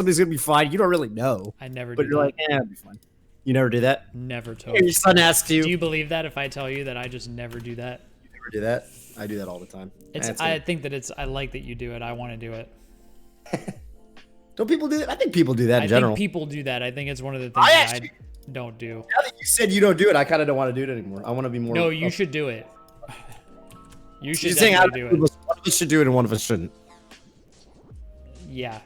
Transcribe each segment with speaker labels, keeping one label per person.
Speaker 1: something's gonna be fine. You don't really know.
Speaker 2: I never
Speaker 1: But
Speaker 2: do
Speaker 1: you're
Speaker 2: that.
Speaker 1: like, it'll be fine. You never do that?
Speaker 2: Never
Speaker 1: Your
Speaker 2: Toph.
Speaker 1: son asks you.
Speaker 2: Do you believe that if I tell you that I just never do that?
Speaker 1: You never do that? I do that all the time.
Speaker 2: I think that I like that you do it. I want to do it.
Speaker 1: Don't people do that? I think people do that in general.
Speaker 2: I think people do that. I think it's one of the things I don't do.
Speaker 1: Now that you said you don't do it, I kind of don't want to do it anymore. I want to be more.
Speaker 2: No, you should do it. You should
Speaker 1: saying
Speaker 2: definitely do it.
Speaker 1: one of us should do it and one of us shouldn't.
Speaker 2: Yeah.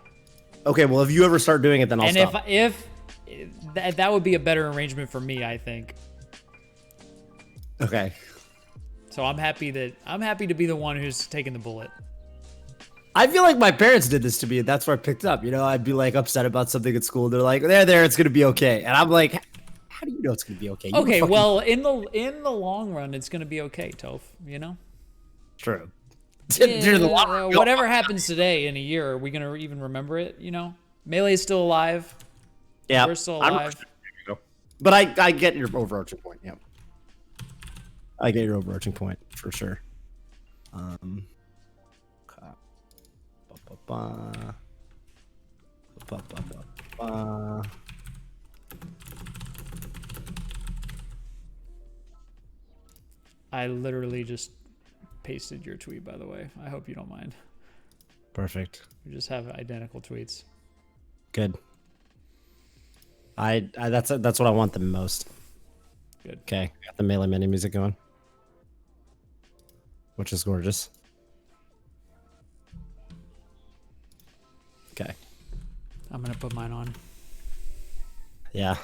Speaker 1: Okay, well, if you ever start doing it, then I'll stop.
Speaker 2: And if that would be a better arrangement for me, I think.
Speaker 1: Okay.
Speaker 2: So I'm happy to be the one who's taking the bullet.
Speaker 1: I feel like my parents did this to me, and that's where I picked up. You know, I'd be like upset about something at school. They're like, "There, it's gonna be okay," and I'm like, "How do you know it's gonna be okay?"
Speaker 2: Okay, well, in the long run, it's gonna be okay, Toph. You know.
Speaker 1: True.
Speaker 2: Yeah, whatever happens today in a year, are we gonna even remember it? You know, Melee's still alive.
Speaker 1: Yeah,
Speaker 2: we're still alive.
Speaker 1: But I get your overarching point. Yeah, I get your overarching point for sure.
Speaker 2: I literally just pasted your tweet, by the way. I hope you don't mind.
Speaker 1: Perfect.
Speaker 2: We just have identical tweets.
Speaker 1: Good. That's what I want the most.
Speaker 2: Good.
Speaker 1: Okay, got the Melee Mini music going, which is gorgeous. Okay.
Speaker 2: I'm gonna put mine on.
Speaker 1: Yeah.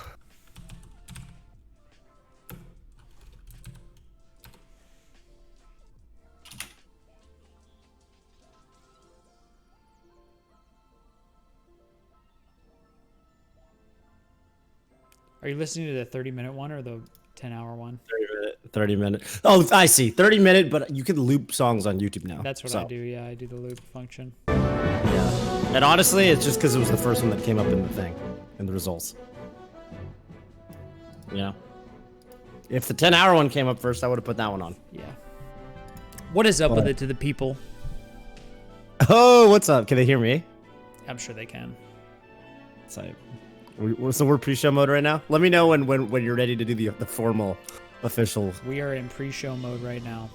Speaker 2: Are you listening to the 30-minute one or the 10-hour one?
Speaker 1: 30 minute. Oh, I see. 30-minute, but you can loop songs on YouTube now.
Speaker 2: That's what I do. Yeah, I do the loop function.
Speaker 1: Yeah. And honestly, it's just because it was the first one that came up in the thing, in the results. Yeah. If the 10-hour one came up first, I would have put that one on.
Speaker 2: Yeah. What is up with it to the people?
Speaker 1: Oh, what's up? Can they hear me?
Speaker 2: I'm sure they can.
Speaker 1: So we're pre-show mode right now. Let me know when you're ready to do the formal, official.
Speaker 2: We are in pre-show mode right now.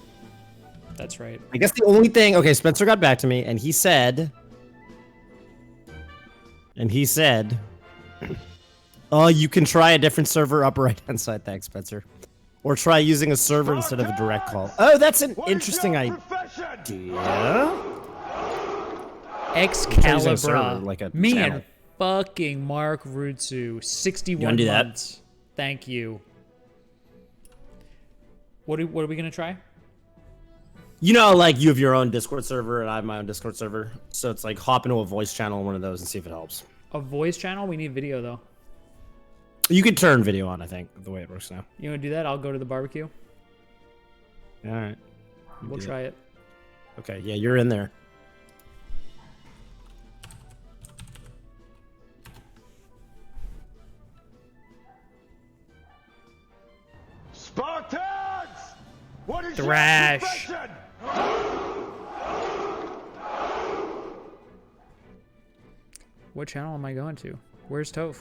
Speaker 2: That's right.
Speaker 1: I guess the only thing. Okay, Spencer got back to me and he said. Oh, you can try a different server upper right-hand side. Thanks, Spencer. Or try using a server instead of a direct call. Oh, that's an interesting idea.
Speaker 2: Excalibur.
Speaker 1: Like a
Speaker 2: Me
Speaker 1: channel.
Speaker 2: and fucking Mark Rutsu. 61
Speaker 1: do that?
Speaker 2: months. Thank you. What are we gonna try?
Speaker 1: You know, like you have your own Discord server and I have my own Discord server. So it's like hop into a voice channel in one of those and see if it helps.
Speaker 2: A voice channel? We need video though.
Speaker 1: You can turn video on, I think, the way it works now.
Speaker 2: You wanna do that? I'll go to the barbecue.
Speaker 1: All right.
Speaker 2: We'll try it.
Speaker 1: Okay, yeah, you're in there.
Speaker 3: Spartans! What is
Speaker 2: Thrash.
Speaker 3: your profession?
Speaker 2: What channel am I going to? Where's Toph?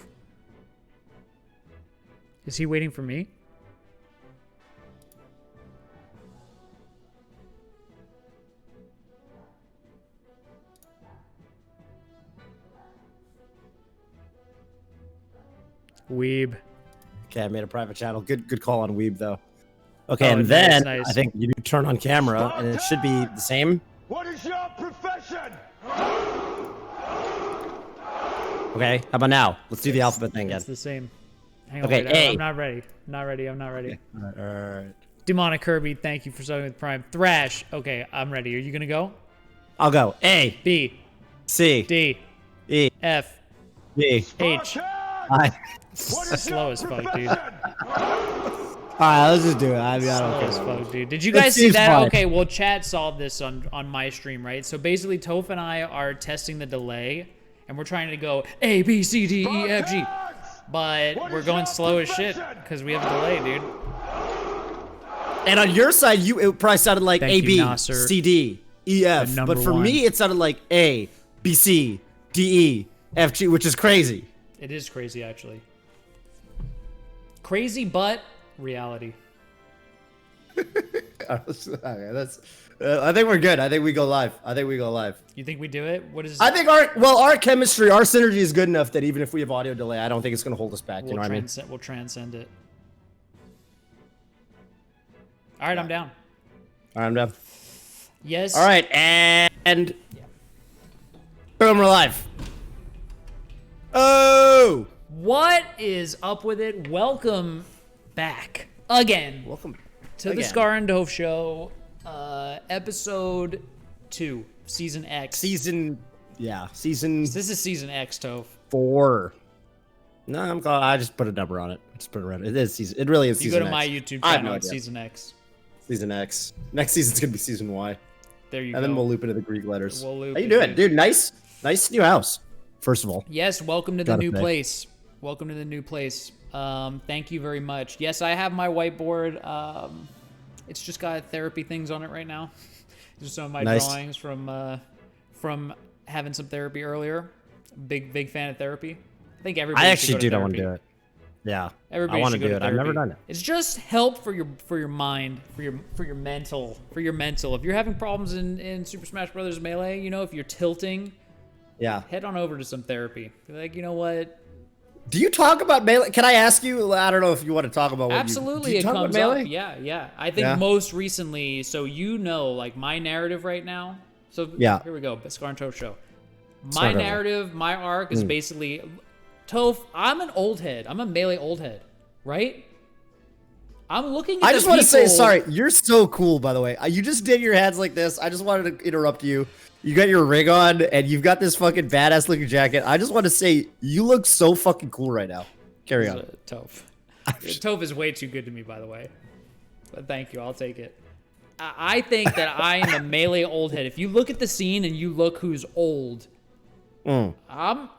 Speaker 2: Is he waiting for me? Weeb.
Speaker 1: Okay, I made a private channel. Good call on Weeb, though. Okay,
Speaker 2: Oh,
Speaker 1: and
Speaker 2: nice,
Speaker 1: then
Speaker 2: nice.
Speaker 1: I think you turn on camera, and it should be the same.
Speaker 3: What is your profession?
Speaker 1: Okay, how about now? Let's do the alphabet thing again.
Speaker 2: It's the same. Hang on,
Speaker 1: Okay,
Speaker 2: wait,
Speaker 1: A.
Speaker 2: I'm not ready. Not ready. I'm not ready.
Speaker 1: All right.
Speaker 2: Demonic Kirby, thank you for starting with Prime. Thrash. Okay, I'm ready. Are you gonna go?
Speaker 1: I'll go. A,
Speaker 2: B,
Speaker 1: C,
Speaker 2: D,
Speaker 1: E,
Speaker 2: F,
Speaker 1: D,
Speaker 2: H.
Speaker 1: I.
Speaker 3: What is
Speaker 2: Slow
Speaker 3: your
Speaker 2: as fuck, dude.
Speaker 3: profession?
Speaker 1: All right, let's just do it. I mean, I
Speaker 2: Slow
Speaker 1: don't
Speaker 2: as
Speaker 1: care.
Speaker 2: fuck, dude. Did you
Speaker 1: That
Speaker 2: guys see
Speaker 1: seems
Speaker 2: that?
Speaker 1: fine.
Speaker 2: Okay, well, chat saw this on my stream, right? So basically, Toph and I are testing the delay, and we're trying to go A, B, C, D, E, F, G. But
Speaker 3: What
Speaker 2: we're
Speaker 3: is
Speaker 2: going
Speaker 3: your
Speaker 2: slow as shit
Speaker 3: profession?
Speaker 2: because we have a delay, dude.
Speaker 1: And on your side, it probably sounded like
Speaker 2: Thank
Speaker 1: A,
Speaker 2: you,
Speaker 1: B,
Speaker 2: Nasser.
Speaker 1: C, D, E, F.
Speaker 2: The number
Speaker 1: But for
Speaker 2: one.
Speaker 1: me, it sounded like A, B, C, D, E, FG, which is crazy.
Speaker 2: It is crazy, actually. Crazy, but reality.
Speaker 1: Okay, that's. I think we're good. I think we go live.
Speaker 2: You think we do it? What is?
Speaker 1: I think our chemistry, our synergy is good enough that even if we have audio delay, I don't think it's gonna hold us back. You know what I mean?
Speaker 2: We'll transcend it. All right, I'm down.
Speaker 1: All right, I'm done.
Speaker 2: Yes.
Speaker 1: All right, and boom, we're live. Oh,
Speaker 2: What is up with it? Welcome back again
Speaker 1: welcome
Speaker 2: to the Scar and Toph Show, episode 2, season X.
Speaker 1: season.
Speaker 2: This is season X, Toph.
Speaker 1: 4. No, I'm glad I just put a number on it. Just put it around. It is season. It really is
Speaker 2: You
Speaker 1: season.
Speaker 2: go to my
Speaker 1: X.
Speaker 2: YouTube
Speaker 1: I have
Speaker 2: channel,
Speaker 1: no
Speaker 2: it's
Speaker 1: idea.
Speaker 2: season X.
Speaker 1: Season X. Next season's gonna be season Y,
Speaker 2: There you
Speaker 1: and
Speaker 2: go.
Speaker 1: then we'll loop into the Greek letters.
Speaker 2: We'll loop
Speaker 1: How you
Speaker 2: it,
Speaker 1: doing,
Speaker 2: dude.
Speaker 1: dude? Nice new house. First of all,
Speaker 2: Yes, welcome to the
Speaker 1: Gotta
Speaker 2: new
Speaker 1: say.
Speaker 2: place. Welcome to the new place. Thank you very much. Yes, I have my whiteboard. It's just got therapy things on it right now. Just some of my
Speaker 1: Nice.
Speaker 2: drawings from having some therapy earlier. Big fan of therapy. I think everybody.
Speaker 1: I
Speaker 2: should
Speaker 1: actually
Speaker 2: go to
Speaker 1: do. I want to
Speaker 2: therapy.
Speaker 1: do it. Yeah,
Speaker 2: Everybody
Speaker 1: I want
Speaker 2: should
Speaker 1: to
Speaker 2: go
Speaker 1: do
Speaker 2: to
Speaker 1: it. I've never
Speaker 2: therapy.
Speaker 1: done it.
Speaker 2: It's just help for your mind, for your mental. If you're having problems in Super Smash Brothers Melee, you know, if you're tilting,
Speaker 1: Yeah.
Speaker 2: head on over to some therapy. Be like, you know what?
Speaker 1: Do you talk about melee? Can I ask you? I don't know if you want to talk about what
Speaker 2: Absolutely,
Speaker 1: do you
Speaker 2: it
Speaker 1: talk about
Speaker 2: comes
Speaker 1: melee?
Speaker 2: up. Yeah. I think
Speaker 1: Yeah.
Speaker 2: most recently, so you know, like my narrative right now. So
Speaker 1: Yeah.
Speaker 2: here we go, Scar and Toph Show. My
Speaker 1: Start over.
Speaker 2: narrative, my arc is basically, Toph, I'm an old head. I'm a melee old head, right? I'm looking at
Speaker 1: I
Speaker 2: the
Speaker 1: just want to say,
Speaker 2: people-
Speaker 1: sorry, you're so cool, by the way. You just did your hands like this. I just wanted to interrupt you. You got your rig on, and you've got this fucking badass looking jacket. I just want to say, you look so fucking cool right now. Carry on.
Speaker 2: Toph. Toph is way too good to me, by the way. But thank you, I'll take it. I think that I am a melee old head. If you look at the scene and you look who's old, I'm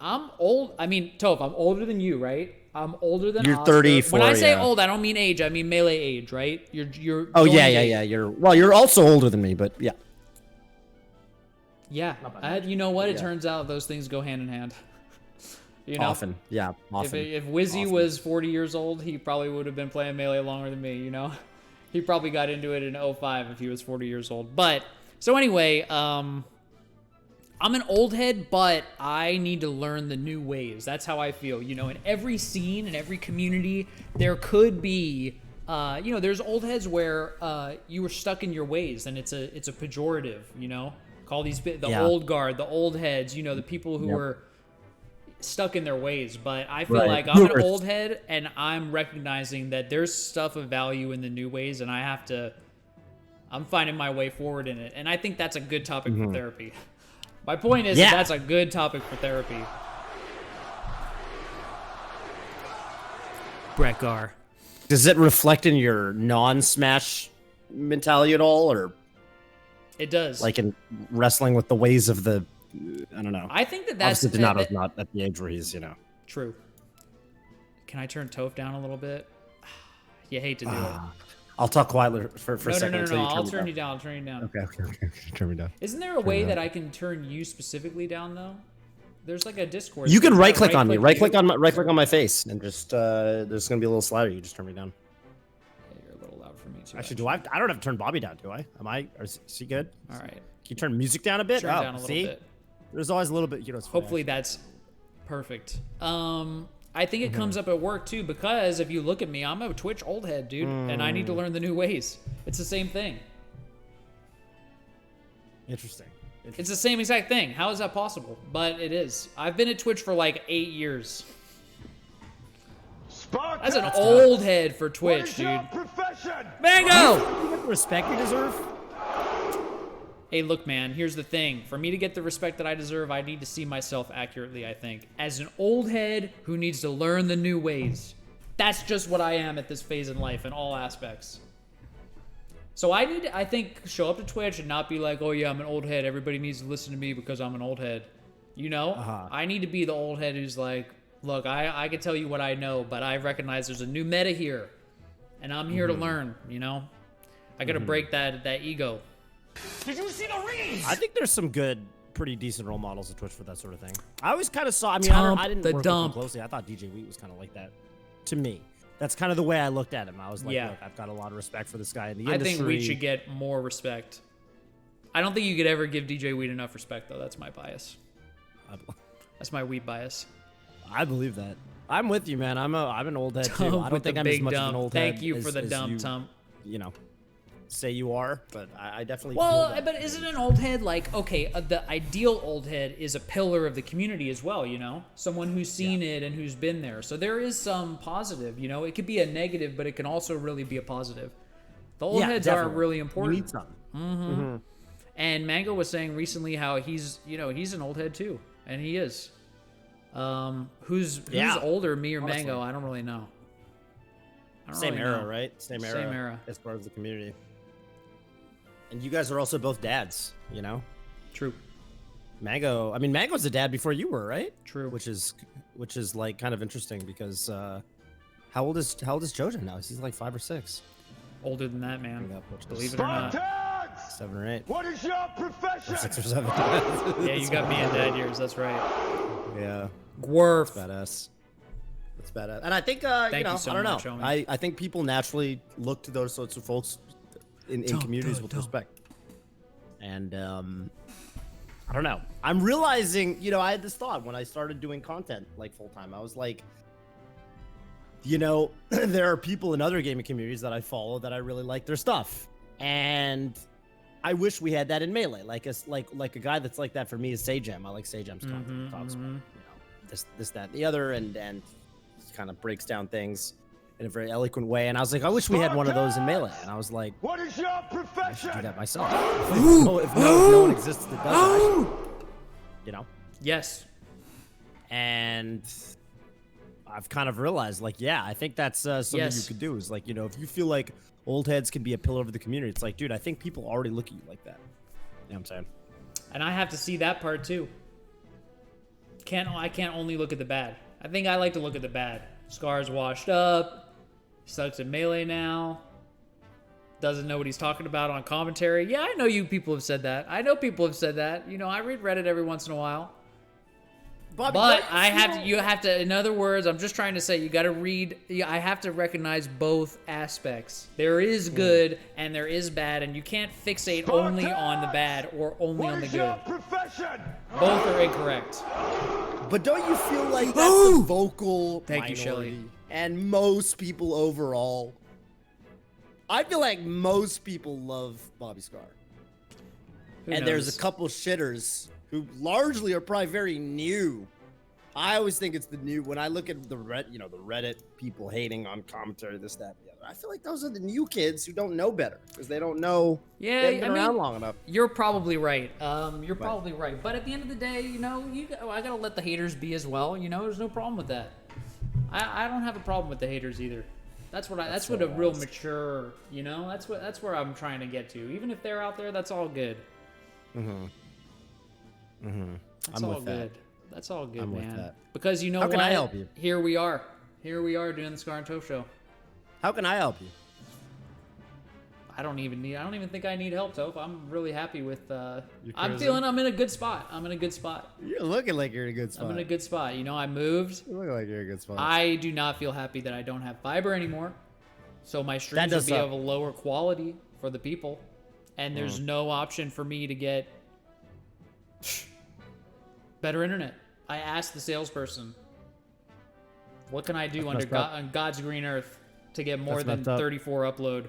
Speaker 2: old. I mean, Toph, I'm older than you, right? I'm older than
Speaker 1: You're
Speaker 2: Oscar.
Speaker 1: 34,
Speaker 2: When I say
Speaker 1: yeah.
Speaker 2: old, I don't mean age. I mean melee age, right? You're.
Speaker 1: Oh
Speaker 2: going
Speaker 1: yeah.
Speaker 2: age.
Speaker 1: You're also older than me, but yeah.
Speaker 2: Yeah. You know what? It turns out those things go hand in hand. You know?
Speaker 1: Often.
Speaker 2: If Wizzy was 40 years old, he probably would have been playing Melee longer than me, you know? He probably got into it in 05 if he was 40 years old. But, so anyway, I'm an old head, but I need to learn the new ways. That's how I feel. You know, in every scene, in every community, there could be, you know, there's old heads where you were stuck in your ways, and it's a pejorative, you know? Call these
Speaker 1: Yeah.
Speaker 2: old guard, the old heads, you know, the people who were stuck in their ways. But I feel
Speaker 1: Right.
Speaker 2: like I'm an old head, and I'm recognizing that there's stuff of value in the new ways, and I'm finding my way forward in it. And I think that's a good topic for therapy. My point is
Speaker 1: Yeah.
Speaker 2: that that's a good topic for therapy. Brett Gar.
Speaker 1: Does it reflect in your non-smash mentality at all, or
Speaker 2: It does.
Speaker 1: like in wrestling with the ways of the? I don't know.
Speaker 2: I think that's
Speaker 1: Obviously, Donato's not at the age where he's, you know.
Speaker 2: true. Can I turn Toph down a little bit? You hate to do it.
Speaker 1: I'll talk quietly for a
Speaker 2: No,
Speaker 1: second
Speaker 2: no.
Speaker 1: until you
Speaker 2: I'll
Speaker 1: me
Speaker 2: turn you down. I'll turn you down.
Speaker 1: Okay. Turn me down.
Speaker 2: Isn't there a way that I can turn you specifically down though? There's like a Discord.
Speaker 1: You can
Speaker 2: thing.
Speaker 1: right click on me. Right
Speaker 2: you.
Speaker 1: click on my face, and just there's gonna be a little slider. You just turn me down.
Speaker 2: Yeah, you're a little loud for me too.
Speaker 1: Actually, do I don't have to turn Bobby down, do I? Am I? Is he good?
Speaker 2: All right.
Speaker 1: Can you turn music down a bit?
Speaker 2: Turn it down a little
Speaker 1: see?
Speaker 2: bit.
Speaker 1: There's always a little bit. You know. It's funny,
Speaker 2: Hopefully that's perfect. I think it comes up at work too, because if you look at me, I'm a Twitch old head, dude, and I need to learn the new ways. It's the same thing.
Speaker 1: Interesting.
Speaker 2: It's the same exact thing. How is that possible? But it is. I've been at Twitch for like 8 years.
Speaker 3: Spartans!
Speaker 2: That's an old head for
Speaker 3: What
Speaker 2: Twitch,
Speaker 3: is
Speaker 2: dude.
Speaker 3: your profession?
Speaker 2: Mango!
Speaker 1: You get the respect you deserve.
Speaker 2: Hey, look, man, here's the thing. For me to get the respect that I deserve, I need to see myself accurately, I think. As an old head who needs to learn the new ways. That's just what I am at this phase in life in all aspects. So I need to, I think, show up to Twitch and not be like, oh yeah, I'm an old head. Everybody needs to listen to me because I'm an old head. You know? I need to be the old head who's like, look, I can tell you what I know, but I recognize there's a new meta here. And I'm here to learn, you know? I gotta break that ego.
Speaker 3: Did you see the rings?
Speaker 1: I think there's some good
Speaker 4: pretty decent role models at Twitch for that sort of thing. I always kind of saw. I mean,
Speaker 2: Dump
Speaker 4: I didn't
Speaker 2: the
Speaker 4: work
Speaker 2: dump.
Speaker 4: with him closely. I thought DJ Wheat was kind of like that. To me, that's kind of the way I looked at him. I was like,
Speaker 2: Yeah.
Speaker 4: look, I've got a lot of respect for this guy in the
Speaker 2: I
Speaker 4: industry.
Speaker 2: think we should get more respect. I don't think you could ever give DJ Weed enough respect, though. That's my bias. That's my Weed bias.
Speaker 4: I believe that. I'm with you, man. I'm an old head too.
Speaker 2: Dump
Speaker 4: I
Speaker 2: with
Speaker 4: don't
Speaker 2: the
Speaker 4: think I'm as
Speaker 2: big
Speaker 4: much of
Speaker 2: dump.
Speaker 4: an old
Speaker 2: Thank
Speaker 4: head.
Speaker 2: you for the
Speaker 4: as
Speaker 2: dump,
Speaker 4: you,
Speaker 2: Tump.
Speaker 4: You know, say you are, but I definitely.
Speaker 2: Well,
Speaker 4: feel that.
Speaker 2: but isn't an old head like, okay, the ideal old head is a pillar of the community as well, you know? Someone who's seen it and who's been there. So there is some positive, you know? It could be a negative, but it can also really be a positive. The old heads are
Speaker 4: definitely.
Speaker 2: really
Speaker 4: You
Speaker 2: important.
Speaker 4: need something.
Speaker 2: And Mango was saying recently how he's an old head too, and he is. Who's
Speaker 4: Yeah.
Speaker 2: older, me or
Speaker 4: Honestly.
Speaker 2: Mango? I don't really know. I don't
Speaker 4: Same
Speaker 2: really
Speaker 4: era,
Speaker 2: know.
Speaker 4: right? Same
Speaker 2: Same era.
Speaker 4: as part of the community. And you guys are also both dads, you know?
Speaker 2: True.
Speaker 4: Mango's a dad before you were, right?
Speaker 2: True.
Speaker 4: Which is like kind of interesting because how old is Jojo now? He's like 5 or 6.
Speaker 2: Older than that, man.
Speaker 4: That puts us
Speaker 2: Believe it or not.
Speaker 3: Spartans!
Speaker 4: 7 or 8.
Speaker 3: What is your profession?
Speaker 4: 6 or 7.
Speaker 2: Yeah, you got me in dad years. That's right.
Speaker 4: Yeah.
Speaker 2: Gwerf.
Speaker 4: Badass.
Speaker 1: That's badass. And I think,
Speaker 2: Thank
Speaker 1: you know,
Speaker 2: you so
Speaker 1: I don't
Speaker 2: much,
Speaker 1: know.
Speaker 2: homie.
Speaker 1: I think people naturally look to those sorts of folks in communities with respect.
Speaker 4: And I don't know. I'm realizing, you know, I had this thought when I started doing content like full time. I was like, you know, there are people in other gaming communities that I follow that I really like their stuff, and I wish we had that in Melee. Like a guy that's like that for me is ssbm. I like ssbm's content. Talks about, you know, this, that, and the other, and kind of breaks down things in a very eloquent way. And I was like, I wish we had one of those in Melee. And I was like,
Speaker 3: What is your
Speaker 4: I should do
Speaker 3: profession?
Speaker 4: that myself. if no one exists that does it, I should, you know.
Speaker 2: Yes.
Speaker 4: And I've kind of realized, like, yeah, I think that's something
Speaker 2: Yes.
Speaker 4: you could do. Is like, you know, if you feel like old heads can be a pillar of the community, it's like, dude, I think people already look at you like that. You know what I'm saying?
Speaker 2: And I have to see that part too. I can't only look at the bad. I think I like to look at the bad. Scar's washed up. Sucks at Melee now. Doesn't know what he's talking about on commentary. Yeah, I know you people have said that. I know people have said that. You know, I read Reddit every once in a while.
Speaker 1: Bobby,
Speaker 2: But you have to, in other words, I'm just trying to say, you got to read, I have to recognize both aspects. There is good and there is bad, and you can't fixate only on the bad or only
Speaker 3: What
Speaker 2: on the
Speaker 3: is your
Speaker 2: good.
Speaker 3: profession?
Speaker 2: Both are incorrect.
Speaker 1: But don't you feel like that's the vocal
Speaker 2: Thank you,
Speaker 1: minority?
Speaker 2: Shelly.
Speaker 1: And most people overall, I feel like most people love Bobby Scar.
Speaker 2: Who
Speaker 1: And there's
Speaker 2: knows?
Speaker 1: a couple shitters who largely are probably very new. I always think it's the new. When I look at the Reddit people hating on commentary, this, that, and the other, I feel like those are the new kids who don't know better because they don't know.
Speaker 2: Yeah,
Speaker 1: they haven't been
Speaker 2: I mean,
Speaker 1: around long enough.
Speaker 2: You're probably right. You're probably right. But at the end of the day, you know, I gotta let the haters be as well. You know, there's no problem with that. I don't have a problem with the haters either. That's what a real mature. You know, that's where I'm trying to get to. Even if they're out there, that's all good. That's
Speaker 1: I'm
Speaker 2: all
Speaker 1: with that.
Speaker 2: good. That's all good,
Speaker 1: I'm with
Speaker 2: man.
Speaker 1: that.
Speaker 2: Because you know
Speaker 1: How
Speaker 2: what?
Speaker 1: can I help you?
Speaker 2: Here we are. Here we are doing the Scar and Toph show.
Speaker 1: How can I help you?
Speaker 2: I don't even think I need help, Toph. I'm really happy with. I'm
Speaker 1: cruising?
Speaker 2: feeling I'm in a good spot. I'm in a good spot.
Speaker 1: You're looking like you're in a good spot.
Speaker 2: I'm in a good spot. You know, I moved.
Speaker 1: You look like you're in a good spot.
Speaker 2: I do not feel happy that I don't have fiber anymore. So my streams will
Speaker 1: does
Speaker 2: be
Speaker 1: suck.
Speaker 2: of a lower quality for the people. And there's no option for me to get better internet. I asked the salesperson, what can I do
Speaker 1: That's
Speaker 2: under
Speaker 1: messed up.
Speaker 2: on God's green earth to get more
Speaker 1: That's
Speaker 2: than
Speaker 1: messed up.
Speaker 2: 34 upload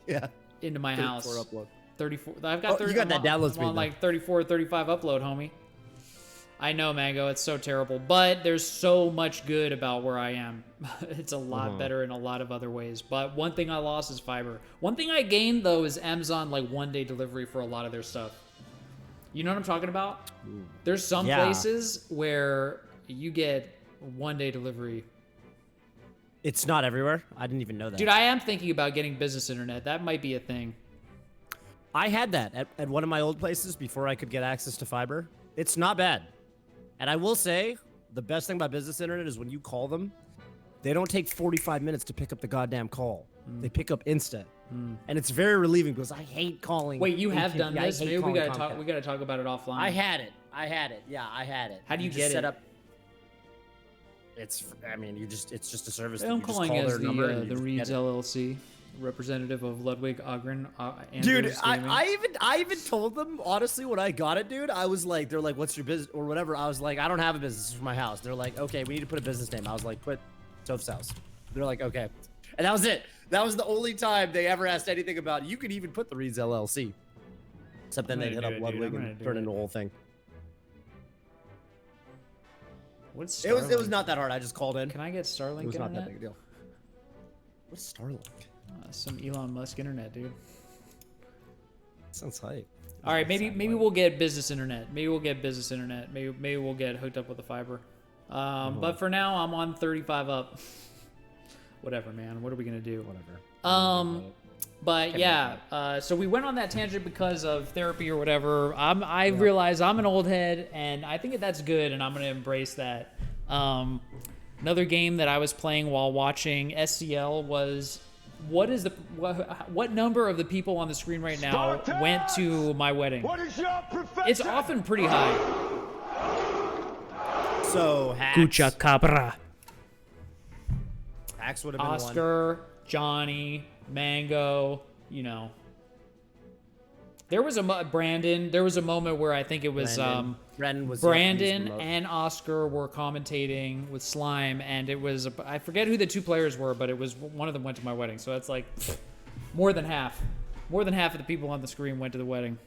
Speaker 1: yeah.
Speaker 2: into my house?
Speaker 1: 34 upload.
Speaker 2: 34. I've got
Speaker 1: Oh,
Speaker 2: 30.
Speaker 1: you got that
Speaker 2: I'm
Speaker 1: download
Speaker 2: on
Speaker 1: speed,
Speaker 2: like 34, 35 upload, homie. I know, Mango. It's so terrible, but there's so much good about where I am. It's a lot better in a lot of other ways. But one thing I lost is fiber. One thing I gained though is Amazon like 1-day delivery for a lot of their stuff. You know what I'm talking about? There's some
Speaker 4: Yeah.
Speaker 2: places where you get 1-day delivery.
Speaker 4: It's not everywhere. I didn't even know that.
Speaker 2: Dude, I am thinking about getting business internet. That might be a thing.
Speaker 4: I had that at one of my old places before I could get access to fiber. It's not bad. And I will say, the best thing about business internet is when you call them, they don't take 45 minutes to pick up the goddamn call. They pick up instant. And it's very relieving because I hate calling.
Speaker 2: Wait, you have done
Speaker 4: I
Speaker 2: this?
Speaker 4: hate
Speaker 2: Maybe we
Speaker 4: calling
Speaker 2: gotta talk.
Speaker 4: Comcast.
Speaker 2: We gotta talk about it offline.
Speaker 4: I had it. Yeah, I had it.
Speaker 2: How do you
Speaker 4: just
Speaker 2: get
Speaker 4: set
Speaker 2: it?
Speaker 4: up? I mean, it's just a service.
Speaker 2: I'm
Speaker 4: that you just
Speaker 2: calling
Speaker 4: call
Speaker 2: as
Speaker 4: their number and you
Speaker 2: the
Speaker 4: just
Speaker 2: Reeds
Speaker 4: get it.
Speaker 2: LLC, representative of Ludwig Ogren.
Speaker 4: Dude,
Speaker 2: Andrews Gaming.
Speaker 4: I even told them honestly when I got it, dude. I was like, they're like, "What's your business?" or whatever. I was like, "I don't have a business. This is my house." They're like, "Okay, we need to put a business name." I was like, "Put Toph's house." They're like, "Okay," and that was it. That was the only time they ever asked anything about. You could even put the Reeds LLC. Except then
Speaker 2: I'm
Speaker 4: they
Speaker 2: gonna
Speaker 4: hit
Speaker 2: do
Speaker 4: up
Speaker 2: it, dude.
Speaker 4: Ludwig
Speaker 2: I'm
Speaker 4: and
Speaker 2: gonna
Speaker 4: turned
Speaker 2: do
Speaker 4: into
Speaker 2: it.
Speaker 4: a whole thing.
Speaker 2: What's
Speaker 4: It was
Speaker 2: Starlink?
Speaker 4: not that hard. I just called in.
Speaker 2: Can I get Starlink
Speaker 4: It was not
Speaker 2: internet?
Speaker 4: that big a deal. What's Starlink?
Speaker 2: Some Elon Musk internet, dude.
Speaker 4: Sounds hype.
Speaker 2: All right, maybe we'll get business internet. Maybe we'll get business internet. Maybe we'll get hooked up with the fiber. But for now, I'm on 35 up. Whatever, man. What are we gonna do?
Speaker 4: Whatever.
Speaker 2: But yeah, so we went on that tangent because of therapy or whatever. I realize I'm an old head, and I think that's good, and I'm gonna embrace that. Another game that I was playing while watching SCL was what number of the people on the screen right now went to my wedding?
Speaker 3: What is your profession?
Speaker 2: It's often pretty high.
Speaker 4: So Hacks.
Speaker 2: Kucha Cabra.
Speaker 4: Hacks would have been one.
Speaker 2: Oscar, Johnny, Mango, you know. There was Brandon. There was a moment where I think it was
Speaker 4: Brandon was
Speaker 2: Brandon and Oscar were commentating with Slime, and it was I forget who the two players were, but it was one of them went to my wedding. So that's like more than half. More than half of the people on the screen went to the wedding.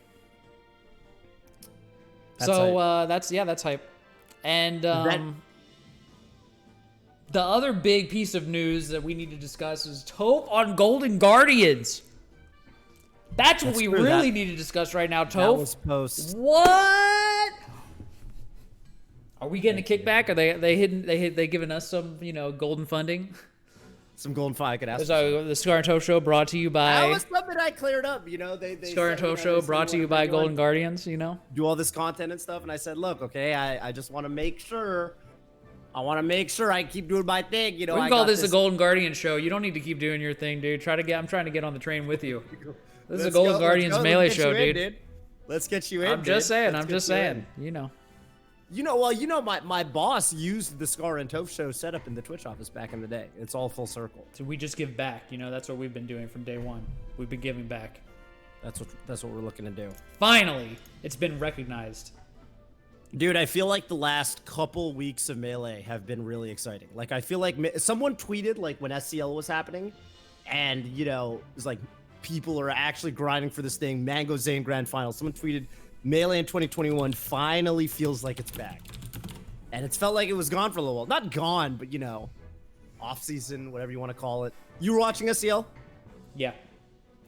Speaker 4: That's
Speaker 2: that's hype. And the other big piece of news that we need to discuss is Toph on Golden Guardians. That's what we
Speaker 4: true.
Speaker 2: really need to discuss right now,
Speaker 4: That
Speaker 2: Toph.
Speaker 4: was post.
Speaker 2: What? Are we getting a kickback? Are they giving us some, golden funding?
Speaker 4: Some golden fire I could ask.
Speaker 2: So the Scar and Toph show brought to you by
Speaker 4: That was something I cleared up. They
Speaker 2: Scar and
Speaker 4: said,
Speaker 2: Toph show
Speaker 4: they
Speaker 2: brought to
Speaker 4: said,
Speaker 2: you by
Speaker 4: "We're
Speaker 2: Golden
Speaker 4: doing-
Speaker 2: Guardians,
Speaker 4: do all this content and stuff," and I said, "Look, okay, I just want to make sure. I want to make sure I keep doing my thing.
Speaker 2: We can call this a Golden Guardian show. You don't need to keep doing your thing, dude. I'm trying to get on the train with you. This is a Golden Guardians melee show, dude.
Speaker 4: Let's get you in.
Speaker 2: I'm just saying.
Speaker 4: Let's
Speaker 2: I'm
Speaker 4: get
Speaker 2: just
Speaker 4: you
Speaker 2: saying.
Speaker 4: in. My boss used the Scar and Toph show setup in the Twitch office back in the day. It's all full circle.
Speaker 2: So we just give back. That's what we've been doing from day one. We've been giving back.
Speaker 4: That's what we're looking to do.
Speaker 2: Finally, it's been recognized.
Speaker 4: Dude, I feel like the last couple weeks of Melee have been really exciting. Like, I feel like someone tweeted, like, when SCL was happening, and, it was like, people are actually grinding for this thing. Mango Zane Grand Final. Someone tweeted, Melee in 2021 finally feels like it's back. And it's felt like it was gone for a little while. Not gone, but, off-season, whatever you want to call it. You were watching SCL?
Speaker 2: Yeah.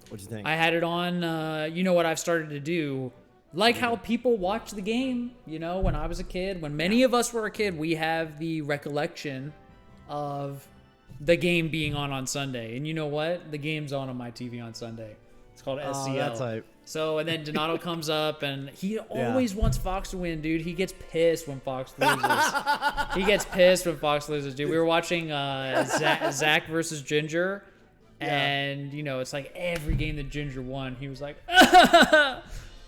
Speaker 4: What'd you think?
Speaker 2: I had it on. You know what I've started to do? Like how people watch the game, when I was a kid, when many of us were a kid, we have the recollection of the game being on Sunday. And you know what? The game's on my TV on Sunday. It's called SCL.
Speaker 4: That's hype.
Speaker 2: So, and then Donato comes up, and he always wants Fox to win, dude. He gets pissed when Fox loses. Dude. We were watching Zach versus Ginger, and, it's like every game that Ginger won, he was like,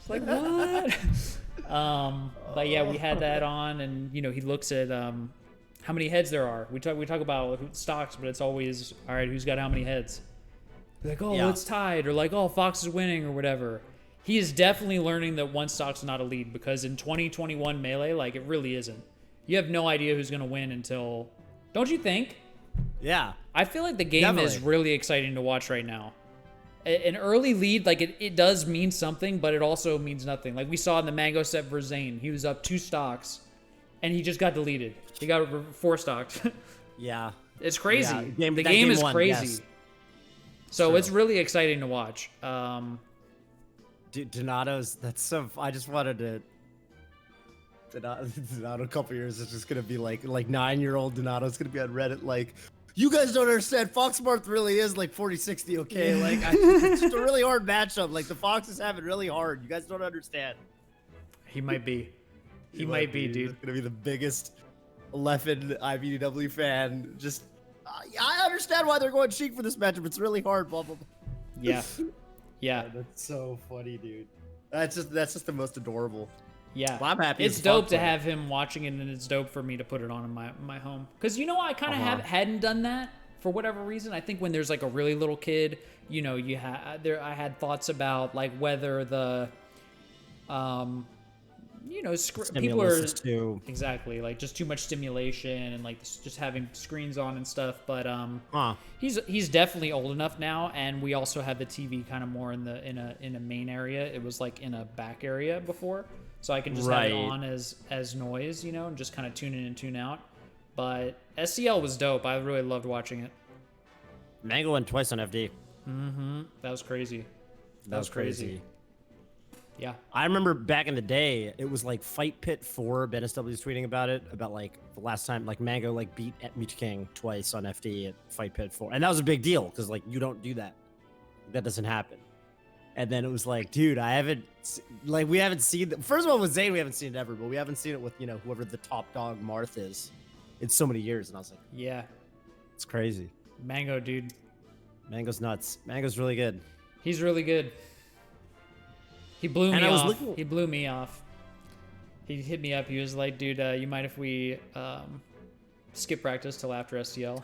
Speaker 2: like, what? But yeah, we had that on, and he looks at how many heads there are. We talk about stocks, but it's always, all right, who's got how many heads? Like, it's tied, or like, Fox is winning, or whatever. He is definitely learning that one stock's not a lead, because in 2021 Melee, like, it really isn't. You have no idea who's gonna win until, don't you think?
Speaker 4: Yeah.
Speaker 2: I feel like the game is really exciting to watch right now. An early lead, like, it does mean something, but it also means nothing. Like we saw in the Mango set for Zane, he was up 2 stocks, and he just got deleted. He got 4 stocks.
Speaker 4: Yeah.
Speaker 2: It's crazy.
Speaker 4: Yeah.
Speaker 2: The game is
Speaker 4: won,
Speaker 2: crazy.
Speaker 4: yes.
Speaker 2: So
Speaker 4: True.
Speaker 2: it's really exciting to watch.
Speaker 4: Dude, Donato's, that's so, I just wanted to, Donato a couple years is just going to be like 9-year-old Donato's going to be on Reddit like, you guys don't understand. Fox Marth really is like 40-60, okay? Like, it's just a really hard matchup. Like, the Foxes have it really hard. You guys don't understand.
Speaker 2: He might be. He might be, dude.
Speaker 4: He's going to be the biggest Leffen IBDW fan. Just, I understand why they're going Sheik for this matchup. It's really hard, blah, blah, blah.
Speaker 2: Yeah. Yeah.
Speaker 1: That's so funny, dude. That's just the most adorable.
Speaker 2: Yeah.
Speaker 1: Well, I'm happy.
Speaker 2: It's
Speaker 1: as
Speaker 2: dope
Speaker 1: fuck
Speaker 2: to
Speaker 1: for it.
Speaker 2: have him watching it, and it's dope for me to put it on in my home. Because, I kind of hadn't done that for whatever reason. I think when there's like a really little kid, I had thoughts about like whether the, people are
Speaker 4: Stimulus too.
Speaker 2: exactly like just too much stimulation and like just having screens on and stuff. But he's definitely old enough now, and we also have the TV kind of more in a main area. It was like in a back area before. So I can just have it on as noise, and just kind of tune in and tune out. But SCL was dope. I really loved watching it.
Speaker 4: Mango went twice on FD.
Speaker 2: Mm-hmm. That was crazy.
Speaker 4: That was crazy.
Speaker 2: Yeah.
Speaker 4: I remember back in the day, it was like Fight Pit 4. Ben SW was tweeting about it, about like the last time like Mango like beat Meech King twice on FD at Fight Pit 4. And that was a big deal because like you don't do that. That doesn't happen. And then it was like, dude, we haven't seen first of all with Zane, we haven't seen it ever, but we haven't seen it with, whoever the top dog Marth is in so many years. And I was like,
Speaker 2: yeah,
Speaker 4: it's crazy.
Speaker 2: Mango, dude.
Speaker 4: Mango's nuts. Mango's really good.
Speaker 2: He's really good. He blew me off. He blew me off. He hit me up. He was like, dude, you mind if we skip practice till after STL?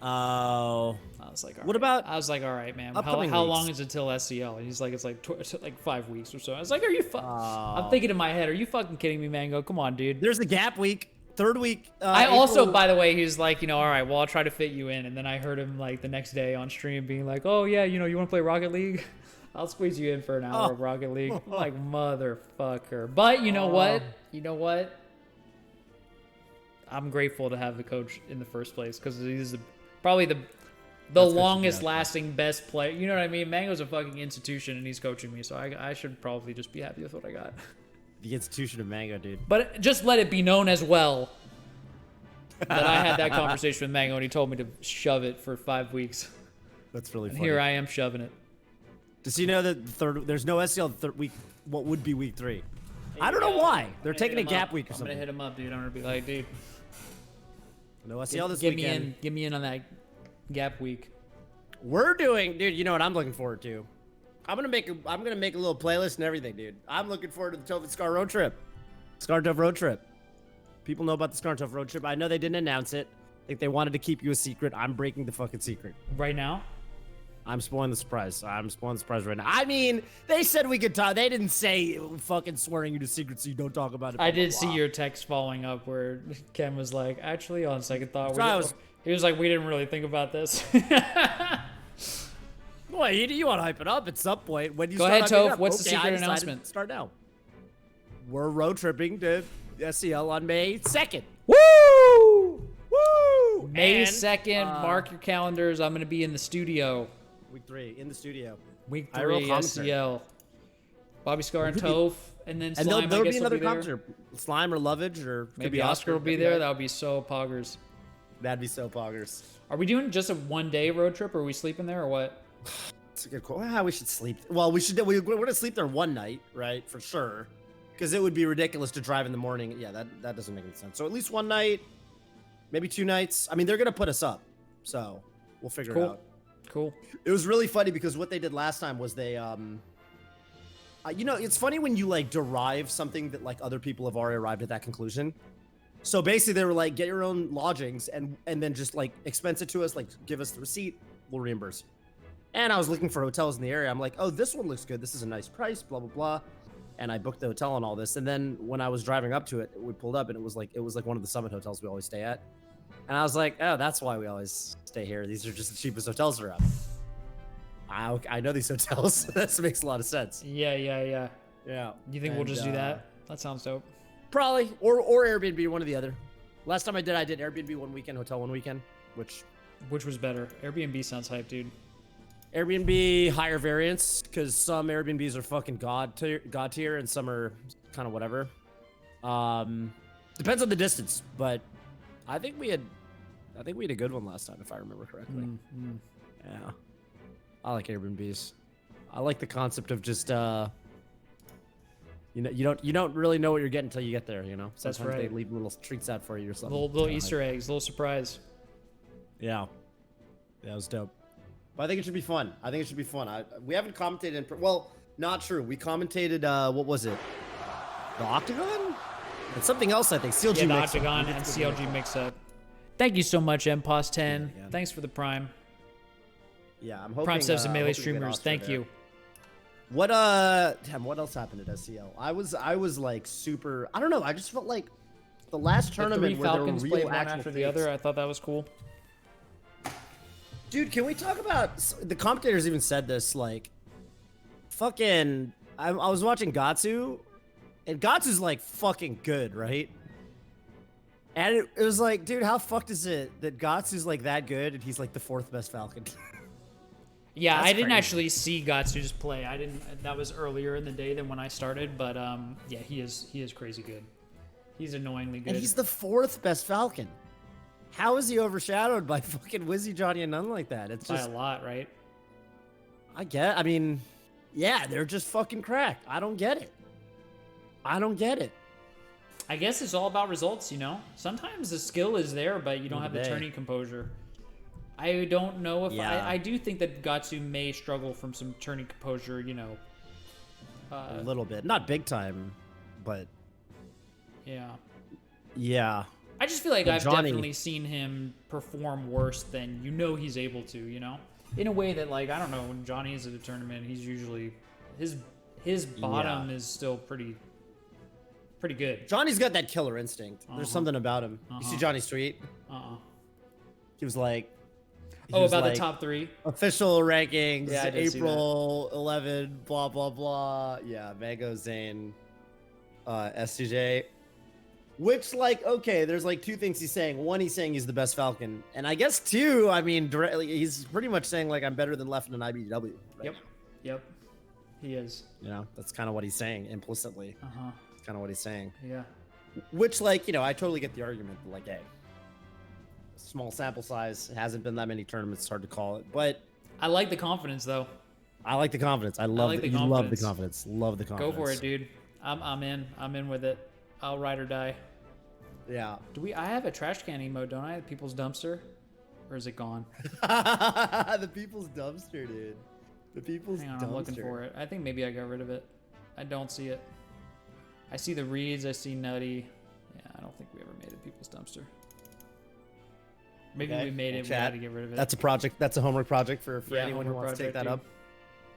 Speaker 4: Oh.
Speaker 2: I was like,
Speaker 4: what about?
Speaker 2: I was like, all right, man. How
Speaker 4: upcoming
Speaker 2: long
Speaker 4: weeks?
Speaker 2: is it till SCL? And he's like, it's like 5 weeks or so. I was like, are you I'm thinking in my head, are you fucking kidding me, Mango? Come on, dude.
Speaker 4: There's a gap week, third week.
Speaker 2: I also, by the way, he's like, all right, well, I'll try to fit you in. And then I heard him like the next day on stream being like, oh yeah, you want to play Rocket League? I'll squeeze you in for an hour of Rocket League. I'm like, motherfucker. But you know what? I'm grateful to have the coach in the first place because he's probably the longest lasting best player. You know what I mean? Mango's a fucking institution and he's coaching me, so I should probably just be happy with what I got.
Speaker 4: The institution of Mango, dude.
Speaker 2: But just let it be known as well that I had that conversation with Mango and he told me to shove it for 5 weeks.
Speaker 4: That's really
Speaker 2: And
Speaker 4: funny.
Speaker 2: here I am shoving it.
Speaker 4: Does he know that there's no SCL third week? What would be week 3? I don't know why. They're taking a gap week or something.
Speaker 2: I'm gonna hit him up, dude. I'm gonna be like, dude,
Speaker 4: No SCL this
Speaker 2: get
Speaker 4: weekend.
Speaker 2: Get me in on that gap week.
Speaker 4: We're doing, dude. You know what I'm looking forward to? I'm gonna make a little playlist and everything, dude. I'm looking forward to the Toph and Scar road trip. Scar Toph road trip. People know about the Scar Toph road trip. I know they didn't announce it. I think they wanted to keep you a secret. I'm breaking the fucking secret.
Speaker 2: Right now?
Speaker 4: I'm spoiling the surprise. I'm spoiling the surprise right now. I mean, they said we could talk. They didn't say fucking swearing you to secrets so you don't talk about it.
Speaker 2: I did see your text following up where Ken was like, actually, on second thought, he was like, we didn't really think about this.
Speaker 4: Boy, you want to hype it up at some point. When you
Speaker 2: Go
Speaker 4: start
Speaker 2: ahead,
Speaker 4: hyping it
Speaker 2: Toph.
Speaker 4: up.
Speaker 2: What's the
Speaker 4: Okay,
Speaker 2: secret
Speaker 4: I decided
Speaker 2: announcement?
Speaker 4: to start now. We're road tripping to SCL on May 2nd.
Speaker 2: Woo!
Speaker 4: Woo!
Speaker 2: May
Speaker 4: And,
Speaker 2: 2nd, mark your calendars. I'm going to be in the studio.
Speaker 4: Week 3 in the studio.
Speaker 2: Week
Speaker 4: IRL
Speaker 2: 3,
Speaker 4: commentary.
Speaker 2: SCL. Bobby Scar and
Speaker 4: Could be-
Speaker 2: Toph, and then
Speaker 4: And
Speaker 2: Slime,
Speaker 4: there'll
Speaker 2: I
Speaker 4: be
Speaker 2: guess,
Speaker 4: another
Speaker 2: will be there.
Speaker 4: commentary. Slime or Lovage or could
Speaker 2: Maybe
Speaker 4: be
Speaker 2: Oscar will be
Speaker 4: Could
Speaker 2: there.
Speaker 4: Hype.
Speaker 2: That would be so poggers.
Speaker 4: That'd be so poggers.
Speaker 2: Are we doing just a one-day road trip, or are we sleeping there, or what?
Speaker 4: It's a good call. Ah, we should sleep. Well, we're gonna sleep there one night, right? For sure. Because it would be ridiculous to drive in the morning. Yeah, that doesn't make any sense. So at least one night, maybe 2 nights. I mean, they're gonna put us up, so we'll figure it out.
Speaker 2: Cool.
Speaker 1: It was really funny because what they did last time was they,
Speaker 4: It's funny when you like derive something that like other people have already arrived at that conclusion. So basically, they were like, get your own lodgings and then just like expense it to us, like give us the receipt, we'll reimburse you. And I was looking for hotels in the area. I'm like, oh, this one looks good. This is a nice price, blah, blah, blah. And I booked the hotel and all this. And then when I was driving up to it, we pulled up and it was like one of the Summit hotels we always stay at. And I was like, oh, that's why we always stay here. These are just the cheapest hotels around. I know these hotels. That makes a lot of sense.
Speaker 2: Yeah.
Speaker 4: Yeah.
Speaker 2: You think we'll just do that? That sounds dope.
Speaker 4: Probably. Or Airbnb, one or the other. Last time I did Airbnb one weekend, hotel one weekend, which
Speaker 2: was better? Airbnb sounds hype, dude.
Speaker 4: Airbnb higher variance because some Airbnbs are fucking god tier and some are kind of whatever. Depends on the distance, but I think we had a good one last time if I remember correctly. Yeah, I like Airbnbs. I like the concept of just you don't really know what you're getting until you get there. Sometimes
Speaker 2: right.
Speaker 4: they leave little treats out for you or something.
Speaker 2: Little Easter eggs, little surprise.
Speaker 4: Yeah, that was dope. But I think it should be fun. I think it should be fun. We haven't commentated well, not true. We commentated what was it? The Octagon? And something else, I think. CLG
Speaker 2: Yeah, the
Speaker 4: mix-up.
Speaker 2: Octagon and CLG mix-up. Thank you so much, MPOS10.
Speaker 4: Yeah.
Speaker 2: Thanks for the Prime.
Speaker 4: Yeah, I'm hoping.
Speaker 2: Prime subs and melee
Speaker 4: hoping we get
Speaker 2: streamers.
Speaker 4: Oscar
Speaker 2: Thank
Speaker 4: there.
Speaker 2: you.
Speaker 4: What damn, what else happened at SCL? I was like super. I don't know. I just felt like the last
Speaker 2: The
Speaker 4: tournament
Speaker 2: three
Speaker 4: where there were
Speaker 2: Falcons
Speaker 4: real
Speaker 2: played one
Speaker 4: actual
Speaker 2: after the
Speaker 4: fakes.
Speaker 2: other. I thought that was cool.
Speaker 4: Dude, can we talk about the commentators even said this? Like, fucking, I was watching Gatsu, and Gatsu's like fucking good, right? And it was like, dude, how fucked is it that Gatsu's like that good and he's like the 4th best Falcon?
Speaker 2: Yeah,
Speaker 4: That's
Speaker 2: I didn't
Speaker 4: crazy.
Speaker 2: actually see Gatsu just play. I didn't. That was earlier in the day than when I started. But yeah, he is crazy good. He's annoyingly good.
Speaker 4: And he's the 4th best Falcon. How is he overshadowed by fucking Wizzy, Johnny, and none like that? It's
Speaker 2: by
Speaker 4: just,
Speaker 2: a lot, right?
Speaker 4: I mean, yeah, they're just fucking cracked. I don't get it. I don't get it.
Speaker 2: I guess it's all about results, you know? Sometimes the skill is there, but you don't have the
Speaker 4: Day.
Speaker 2: turning composure. I don't know if...
Speaker 4: Yeah.
Speaker 2: I do think that Gatsu may struggle from some turning composure, you know.
Speaker 4: A little bit. Not big time, but
Speaker 2: Yeah.
Speaker 4: yeah.
Speaker 2: I just feel like
Speaker 4: But
Speaker 2: I've
Speaker 4: Johnny-
Speaker 2: definitely seen him perform worse than you know he's able to, you know? In a way that, like, I don't know, when Johnny's at a tournament, he's usually... His bottom is still pretty good.
Speaker 4: Johnny's got that killer instinct. There's something about him. You see Johnny's tweet?
Speaker 2: Uh-uh.
Speaker 4: He was like, he
Speaker 2: Oh,
Speaker 4: was
Speaker 2: about
Speaker 4: like,
Speaker 2: the top 3?
Speaker 4: official rankings,
Speaker 2: Yeah, I did see
Speaker 4: April 11, blah, blah, blah. Yeah, Mango, Zane, SCJ. Which, like, okay, there's like 2 things he's saying. One, he's saying he's the best Falcon. And I guess 2, I mean, directly, he's pretty much saying, like, I'm better than Leffen and IBW. Right?
Speaker 2: Yep. He is.
Speaker 4: You know, that's kind of what he's saying implicitly.
Speaker 2: Uh-huh.
Speaker 4: That's kind of what he's saying.
Speaker 2: Yeah.
Speaker 4: Which, like, you know, I totally get the argument. Like, hey, small sample size. It hasn't been that many tournaments. It's hard to call it. But
Speaker 2: I like the confidence, though.
Speaker 4: I like the confidence. I love
Speaker 2: like
Speaker 4: the
Speaker 2: the
Speaker 4: you love the
Speaker 2: confidence.
Speaker 4: confidence. Love the
Speaker 2: Go
Speaker 4: confidence.
Speaker 2: for it, dude. I'm in. I'm in with it. I'll ride or die.
Speaker 4: Yeah.
Speaker 2: I have a trash can emote, don't I? People's dumpster? Or is it gone?
Speaker 4: The people's dumpster, dude. The people's
Speaker 2: Hang on,
Speaker 4: dumpster.
Speaker 2: I'm looking for it. I think maybe I got rid of it. I don't see it. I see the reeds, I see Nutty. Yeah, I don't think we ever made it people's dumpster. Maybe
Speaker 4: Okay,
Speaker 2: we made
Speaker 4: well,
Speaker 2: it, we
Speaker 4: chat,
Speaker 2: had to get rid of it.
Speaker 4: That's a project. That's a homework project for
Speaker 2: Yeah,
Speaker 4: anyone who
Speaker 2: homework
Speaker 4: wants to take that
Speaker 2: project,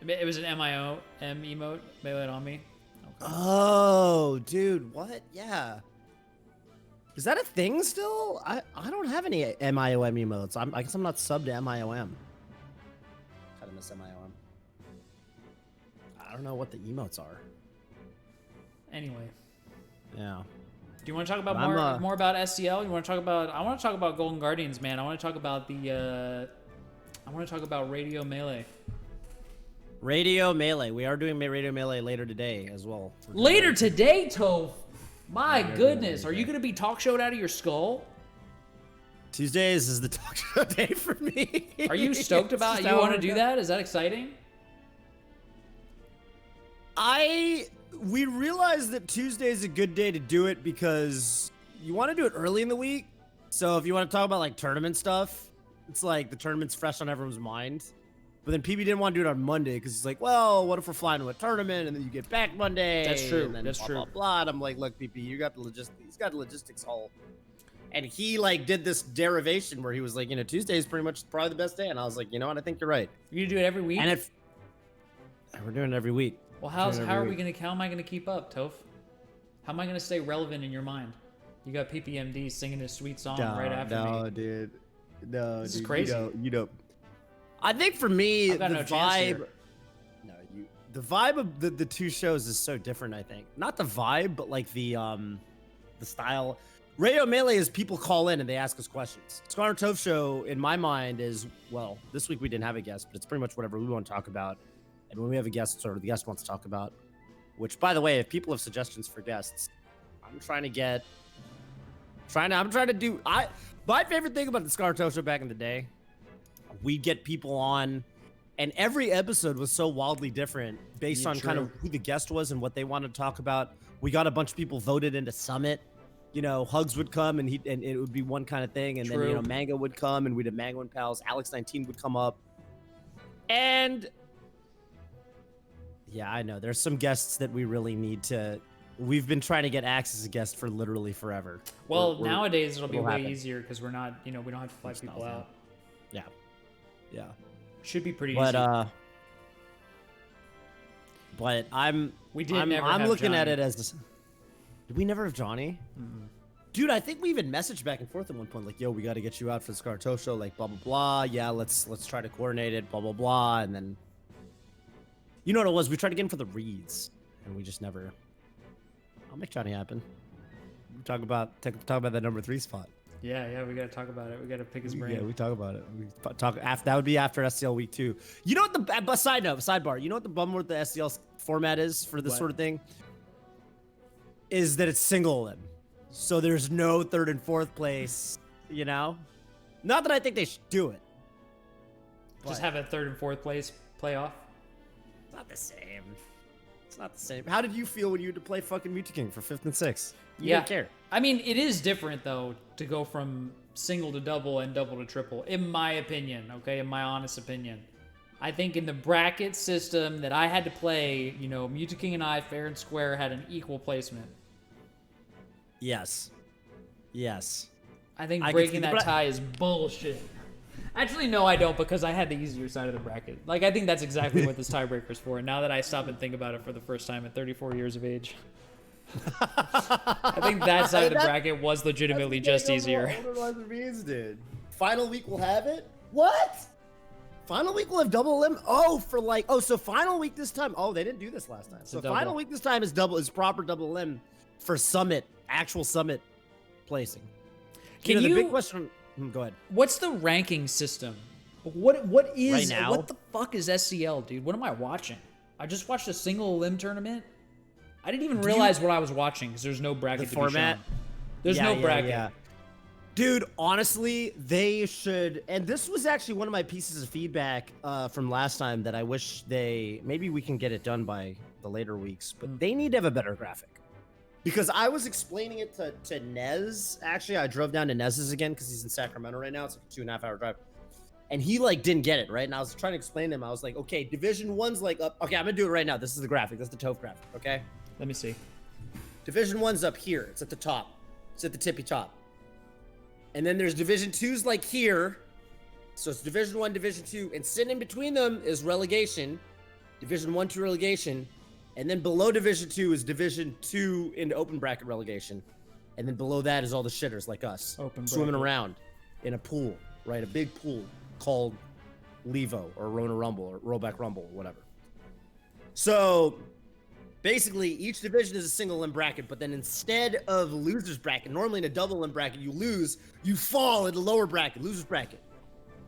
Speaker 4: up.
Speaker 2: It was an MIO M emote. Mail it on me. Okay.
Speaker 4: Oh, dude, what? Yeah. Is that a thing still? I don't have any MIOM emotes. I guess I'm not subbed to MIOM. Kind of miss MIOM. I don't know what the emotes are.
Speaker 2: Anyway.
Speaker 4: Yeah.
Speaker 2: Do you want to talk about
Speaker 4: I'm,
Speaker 2: more about SCL? You want to talk about? I want to talk about Golden Guardians, man. I want to talk about the. I want to talk about Radio Melee.
Speaker 4: Radio Melee. We are doing Radio Melee later today as well.
Speaker 2: Later today, Toph. My goodness, are you gonna be talk showed out of your skull?
Speaker 4: Tuesdays is the talk show day for me.
Speaker 2: Are you stoked about? You want to do that? Is that exciting?
Speaker 4: We realized that Tuesday is a good day to do it because you want to do it early in the week. So if you want to talk about like tournament stuff, it's like the tournament's fresh on everyone's mind. But then PB didn't want to do it on Monday because he's like, well, what if we're flying to a tournament and then you get back Monday?
Speaker 2: That's true.
Speaker 4: And then
Speaker 2: That's
Speaker 4: blah,
Speaker 2: true.
Speaker 4: Blah, blah. And I'm like, look, PP, you got the logistics. He's got the logistics all. And he like did this derivation where he was like, you know, Tuesday is pretty much probably the best day. And I was like, you know what? I think you're right.
Speaker 2: You do it every week.
Speaker 4: And if we're doing it every week.
Speaker 2: Well,
Speaker 4: Doing it
Speaker 2: how
Speaker 4: every
Speaker 2: are we
Speaker 4: week.
Speaker 2: how am I gonna keep up, Toph? How am I gonna stay relevant in your mind? You got PPMD singing his sweet song right after me.
Speaker 4: Dude. No,
Speaker 2: This
Speaker 4: dude.
Speaker 2: is crazy.
Speaker 4: You know. I think for me,
Speaker 2: I've got
Speaker 4: the
Speaker 2: no chance
Speaker 4: vibe.
Speaker 2: here.
Speaker 4: The vibe of the 2 shows is so different. I think not the vibe, but like the style. Radio Melee is people call in and they ask us questions. Scar and Toph show, in my mind, is well. This week we didn't have a guest, but it's pretty much whatever we want to talk about. And when we have a guest, or the guest wants to talk about, which, by the way, if people have suggestions for guests, I'm trying to do. My favorite thing about the Scar and Toph show back in the day, we'd get people on, and every episode was so wildly different based
Speaker 2: Yeah,
Speaker 4: on kind of
Speaker 2: true.
Speaker 4: who the guest was and what they wanted to talk about. We got a bunch of people voted into Summit. You know, Hugs would come and it would be one kind of thing, and then
Speaker 2: True.
Speaker 4: you know Mango would come and we'd have Mango and Pals. Alex 19 would come up. And yeah, I know there's some guests that we really need to. We've been trying to get Axe as a guest for literally forever.
Speaker 2: Well, nowadays it'll be way
Speaker 4: happen.
Speaker 2: easier because we're not, we don't have to fly people out.
Speaker 4: Yeah, yeah.
Speaker 2: Should be pretty
Speaker 4: But
Speaker 2: easy.
Speaker 4: but I'm
Speaker 2: never
Speaker 4: I'm
Speaker 2: have
Speaker 4: looking at
Speaker 2: Johnny.
Speaker 4: it as. Did we never have Johnny? Dude, I think we even messaged back and forth at one point, like, "Yo, we got to get you out for the Scarto show," like, blah blah blah. Yeah, let's try to coordinate it, blah blah blah, and then, you know what it was? We tried to get him for the reads, and we just never. I'll make Johnny happen. We talk about that number 3 spot.
Speaker 2: Yeah, we gotta talk about it. We gotta pick his brain.
Speaker 4: Yeah, we talk about it. We talk after that would be after SCL week 2. You know what sidebar? You know what the bummer with the SCL format is for this sort of thing? Is that it's single limb. So there's no 3rd and 4th place, you know? Not that I think they should do it.
Speaker 2: Just have a 3rd and 4th place playoff.
Speaker 4: It's not the same. It's not the same. How did you feel when you had to play fucking Mewtwo King for 5th and 6th? You didn't care.
Speaker 2: I mean, it is different though to go from single to double and double to triple, in my opinion. Okay, in my honest opinion. I think in the bracket system that I had to play, Mewtwo King and I, fair and square, had an equal placement.
Speaker 4: Yes.
Speaker 2: I think
Speaker 4: I can
Speaker 2: breaking
Speaker 4: see-
Speaker 2: that
Speaker 4: but I-
Speaker 2: tie is bullshit. Actually, no, I don't, because I had the easier side of the bracket. Like, I think that's exactly what this tiebreaker's for. Now that I stop and think about it for the first time at 34 years of age. I think that side of the bracket was legitimately just easier.
Speaker 4: Final week will have it? What? Final week will have double limb? So final week this time. Oh, they didn't do this last time. So final week this time is proper double limb for actual summit placing.
Speaker 2: Can
Speaker 4: the
Speaker 2: you
Speaker 4: big question? Go ahead.
Speaker 2: What's the ranking system? What is
Speaker 4: Right now?
Speaker 2: What the fuck is SCL, dude? What am I watching? I just watched a single limb tournament. I didn't even realize what I was watching because there's no bracket to
Speaker 4: format?
Speaker 2: be shown. There's no bracket.
Speaker 4: Yeah. Dude, honestly, they should. And this was actually one of my pieces of feedback from last time that I wish maybe we can get it done by the later weeks, but they need to have a better graphic. Because I was explaining it to Nez. Actually, I drove down to Nez's again because he's in Sacramento right now. It's like a 2.5 hour drive. And he didn't get it, right? And I was trying to explain to him. I was like, okay, Division 1's up. Okay, I'm going to do it right now. This is the graphic. This is the Toph graphic, okay?
Speaker 2: Let me see.
Speaker 4: Division 1's up here. It's at the top. It's at the tippy top. And then there's Division 2's here. So it's Division 1, Division 2. And sitting in between them is relegation. Division 1 to relegation. And then below Division 2 is Division 2 into open bracket relegation. And then below that is all the shitters like us. Swimming around in a pool, right? A big pool called Levo or Rona Rumble or Rollback Rumble or whatever. So basically, each division is a single limb bracket, but then instead of loser's bracket, normally in a double limb bracket, you fall in the lower bracket, loser's bracket.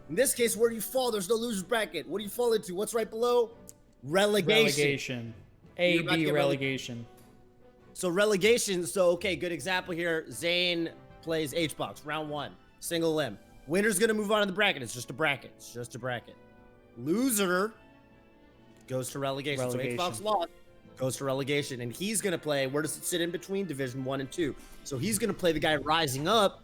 Speaker 4: In this case, where do you fall? There's no loser's bracket. What do you fall into? What's right below? Relegation.
Speaker 2: A, B relegation.
Speaker 4: So relegation, okay, good example here. Zane plays H-Box, round 1, single limb. Winner's gonna move on to the bracket. It's just a bracket. Loser goes to relegation. So H-Box lost, goes to relegation, and he's gonna play. Where does it sit in between Division 1 and 2? So he's gonna play the guy rising up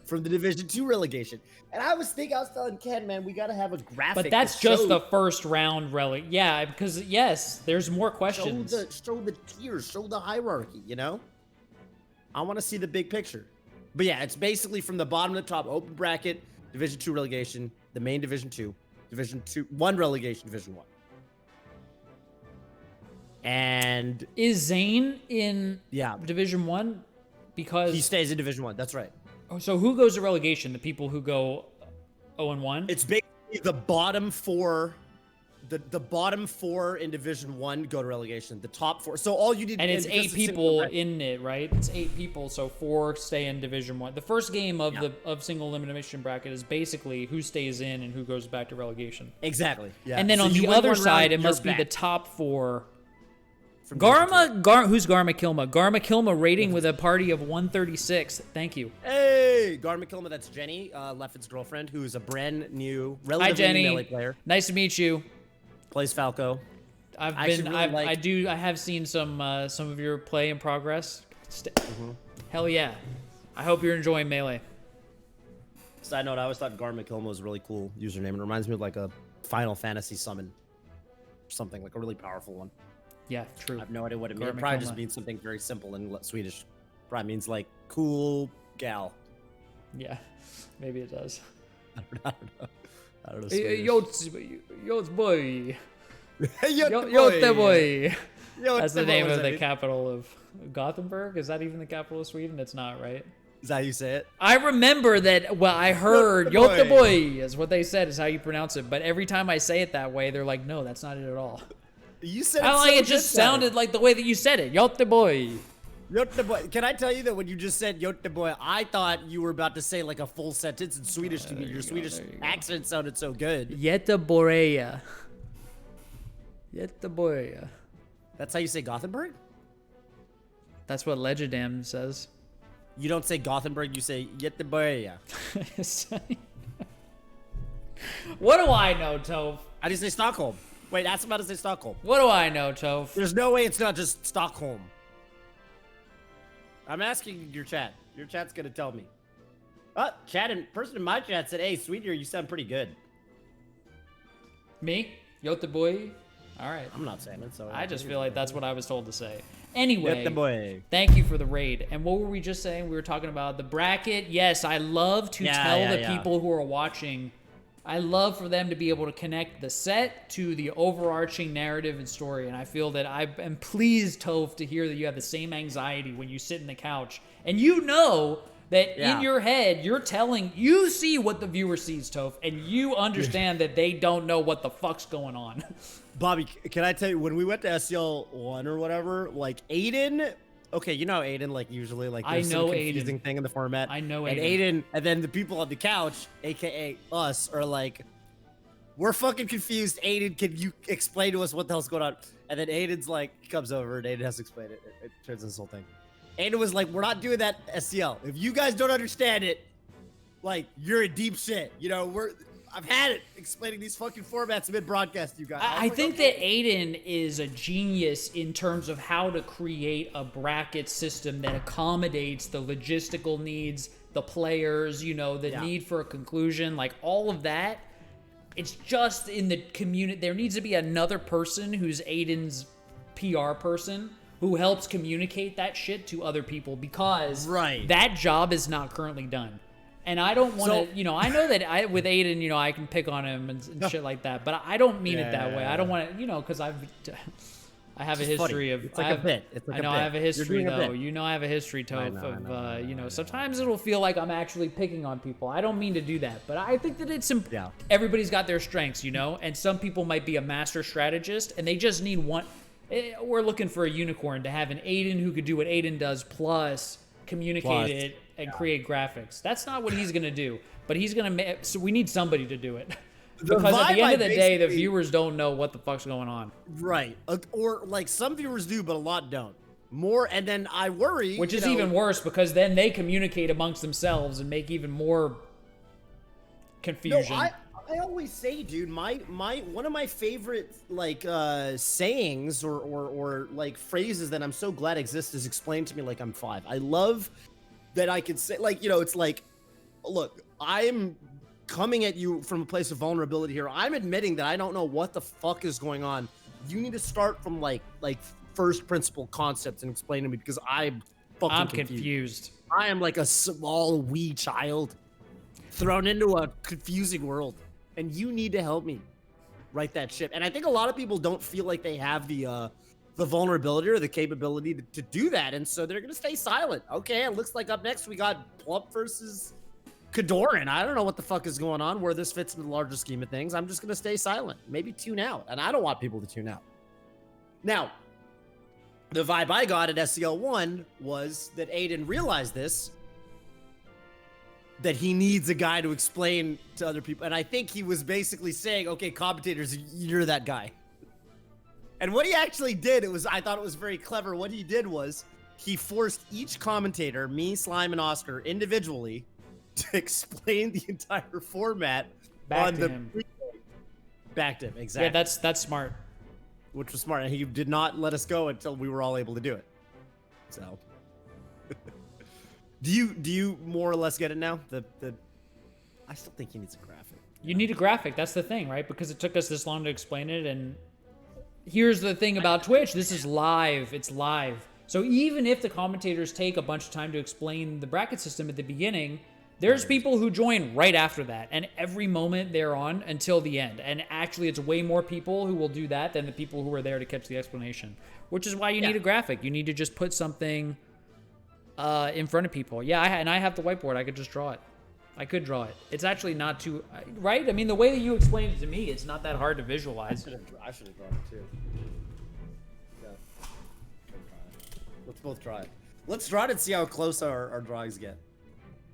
Speaker 4: from the Division 2 relegation. And I was telling Ken, man, we gotta have a graphic.
Speaker 2: But that's just the first round Yeah, because yes, there's more questions.
Speaker 4: Show the tiers, show the hierarchy. I want to see the big picture. But yeah, it's basically from the bottom to the top: open bracket, Division 2 relegation, the main Division 2, Division 1 relegation, Division 1. And
Speaker 2: is Zane in Division 1? Because
Speaker 4: he stays in Division 1. That's right.
Speaker 2: Oh, so who goes to relegation? The people who go 0-1?
Speaker 4: It's basically the bottom 4. The bottom 4 in Division 1 go to relegation. The top 4. So all you need.
Speaker 2: And it's 8 people in it, right? It's 8 people, so 4 stay in Division 1. The first game of single elimination bracket is basically who stays in and who goes back to relegation.
Speaker 4: Exactly. Yeah.
Speaker 2: And then
Speaker 4: so
Speaker 2: on the other side, it must be the top 4. Who's Garma Kilma? Garma Kilma rating with a party of 136. Thank you.
Speaker 4: Hey, Garma Kilma, that's Jenny, Leffen's girlfriend, who's a brand new, relatively melee player.
Speaker 2: Nice to meet you.
Speaker 4: Plays Falco.
Speaker 2: I have seen some of your play in progress. Hell yeah. I hope you're enjoying Melee.
Speaker 4: Side note, I always thought Garma Kilma was a really cool username. It reminds me of like a Final Fantasy summon. Something like a really powerful one.
Speaker 2: Yeah, true.
Speaker 4: I have no idea what it means. It
Speaker 2: Gormicoma.
Speaker 4: probably just means something very simple in Swedish. Probably means like cool gal.
Speaker 2: Yeah, maybe it does.
Speaker 4: I don't know. I don't know.
Speaker 2: Yots boy.
Speaker 4: Yotte
Speaker 2: boy. That's the name of the
Speaker 4: cap.
Speaker 2: capital of Gothenburg. Is that even the capital of Sweden? It's not, right?
Speaker 4: Is that how you say it?
Speaker 2: I remember that. Well, I heard Göteborg is what they said is how you pronounce it. But every time I say it that way, they're like, "No, that's not it at all."
Speaker 4: You said
Speaker 2: I
Speaker 4: it
Speaker 2: don't
Speaker 4: so
Speaker 2: like it.
Speaker 4: good,
Speaker 2: Just
Speaker 4: Tyler.
Speaker 2: sounded like the way that you said it. Göteborg.
Speaker 4: Göteborg. Can I tell you that when you just said Göteborg, I thought you were about to say like a full sentence in Swedish to me. Your Swedish accent sounded so good.
Speaker 2: Göteborg. Göteborg.
Speaker 4: That's how you say Gothenburg?
Speaker 2: That's what Legendam says.
Speaker 4: You don't say Gothenburg, you say Göteborg.
Speaker 2: What do I know, Toph?
Speaker 4: How do you say Stockholm? Wait, that's about to say Stockholm.
Speaker 2: What do I know, Toph?
Speaker 4: There's no way it's not just Stockholm. I'm asking your chat. Your chat's gonna tell me. Person in my chat said, "Hey, Sweeter, you sound pretty good."
Speaker 2: Me? Göteborg? All right.
Speaker 4: I'm not saying it, so
Speaker 2: I just feel like that's what I was told to say. Anyway,
Speaker 4: Göteborg.
Speaker 2: thank you for the raid. And what were we just saying? We were talking about the bracket. Yes, I love to tell the people who are watching, I love for them to be able to connect the set to the overarching narrative and story. And I feel that I am pleased, Toph, to hear that you have the same anxiety when you sit in the couch. And you know that in your head, you see what the viewer sees, Toph, and you understand that they don't know what the fuck's going on.
Speaker 4: Bobby, can I tell you, when we went to SCL 1 or whatever, like Aiden, okay, you know Aiden, like usually, like there's some confusing thing in the format.
Speaker 2: I know
Speaker 4: and Aiden, and then the people on the couch, aka us, are like, we're fucking confused. Aiden, can you explain to us what the hell's going on? And then Aiden's like, he comes over and Aiden has to explain it. It turns into this whole thing. Aiden was like, we're not doing that SCL. If you guys don't understand it, like, you're in deep shit. You know, I've had it explaining these fucking formats mid-broadcast to you guys.
Speaker 2: I think that Aiden is a genius in terms of how to create a bracket system that accommodates the logistical needs, the players, you know, the need for a conclusion, like all of that. It's just in the community. There needs to be another person who's Aiden's PR person who helps communicate that shit to other people because that job is not currently done. And I don't want to, you know, I know that with Aiden, you know, I can pick on him and shit like that, but I don't mean it that way. I don't want to, you know, because I have a history of.
Speaker 4: It's like a bit. It's like
Speaker 2: I know
Speaker 4: a bit.
Speaker 2: I have a history though.
Speaker 4: Bit.
Speaker 2: You know I have a history, Toph, of you know, sometimes it'll feel like I'm actually picking on people. I don't mean to do that, but I think that it's everybody's got their strengths, you know, and some people might be a master strategist and they just need one. We're looking for a unicorn to have an Aiden who could do what Aiden does plus communicate it and create graphics. That's not what he's gonna do, but he's gonna. So we need somebody to do it. Because at the end of the day, the viewers don't know what the fuck's going on.
Speaker 4: Right. Or, like, some viewers do, but a lot don't. More, and then I worry...
Speaker 2: Which is even worse, because then they communicate amongst themselves and make even more confusion.
Speaker 4: No, I always say, dude, one of my favorite, like, sayings or, like, phrases that I'm so glad exist is explained to me like I'm 5. I love that I can say, like, you know, it's like, look, I'm coming at you from a place of vulnerability here. I'm admitting that I don't know what the fuck is going on. You need to start from like first principle concepts and explain to me because I'm
Speaker 2: confused.
Speaker 4: I am like a small wee child thrown into a confusing world, and you need to help me right that ship. And I think a lot of people don't feel like they have the vulnerability or the capability to do that, and so they're gonna stay silent. Okay, it looks like up next we got Plump versus Kadoran. I don't know what the fuck is going on, where this fits in the larger scheme of things. I'm just going to stay silent, maybe tune out. And I don't want people to tune out. Now, the vibe I got at SCL 1 was that Aiden realized this, that he needs a guy to explain to other people. And I think he was basically saying, okay, commentators, you're that guy. And what he actually did, I thought it was very clever. What he did was he forced each commentator, me, Slime, and Oscar, individually, to explain the entire format
Speaker 2: back to him.
Speaker 4: Exactly.
Speaker 2: Yeah, that's smart.
Speaker 4: Which was smart, and he did not let us go until we were all able to do it. So, do you more or less get it now? I still think he needs a graphic.
Speaker 2: You need a graphic. That's the thing, right? Because it took us this long to explain it. And here's the thing about Twitch. This is live. It's live. So even if the commentators take a bunch of time to explain the bracket system at the beginning, there's people who join right after that. And every moment they're on until the end. And actually, it's way more people who will do that than the people who were there to catch the explanation. Which is why you need a graphic. You need to just put something in front of people. Yeah, and I have the whiteboard. I could just draw it. I could draw it. It's actually not too... Right? I mean, the way that you explained it to me, it's not that hard to visualize.
Speaker 4: I should have drawn it too. Yeah. Let's both try it. Let's draw it and see how close our drawings get.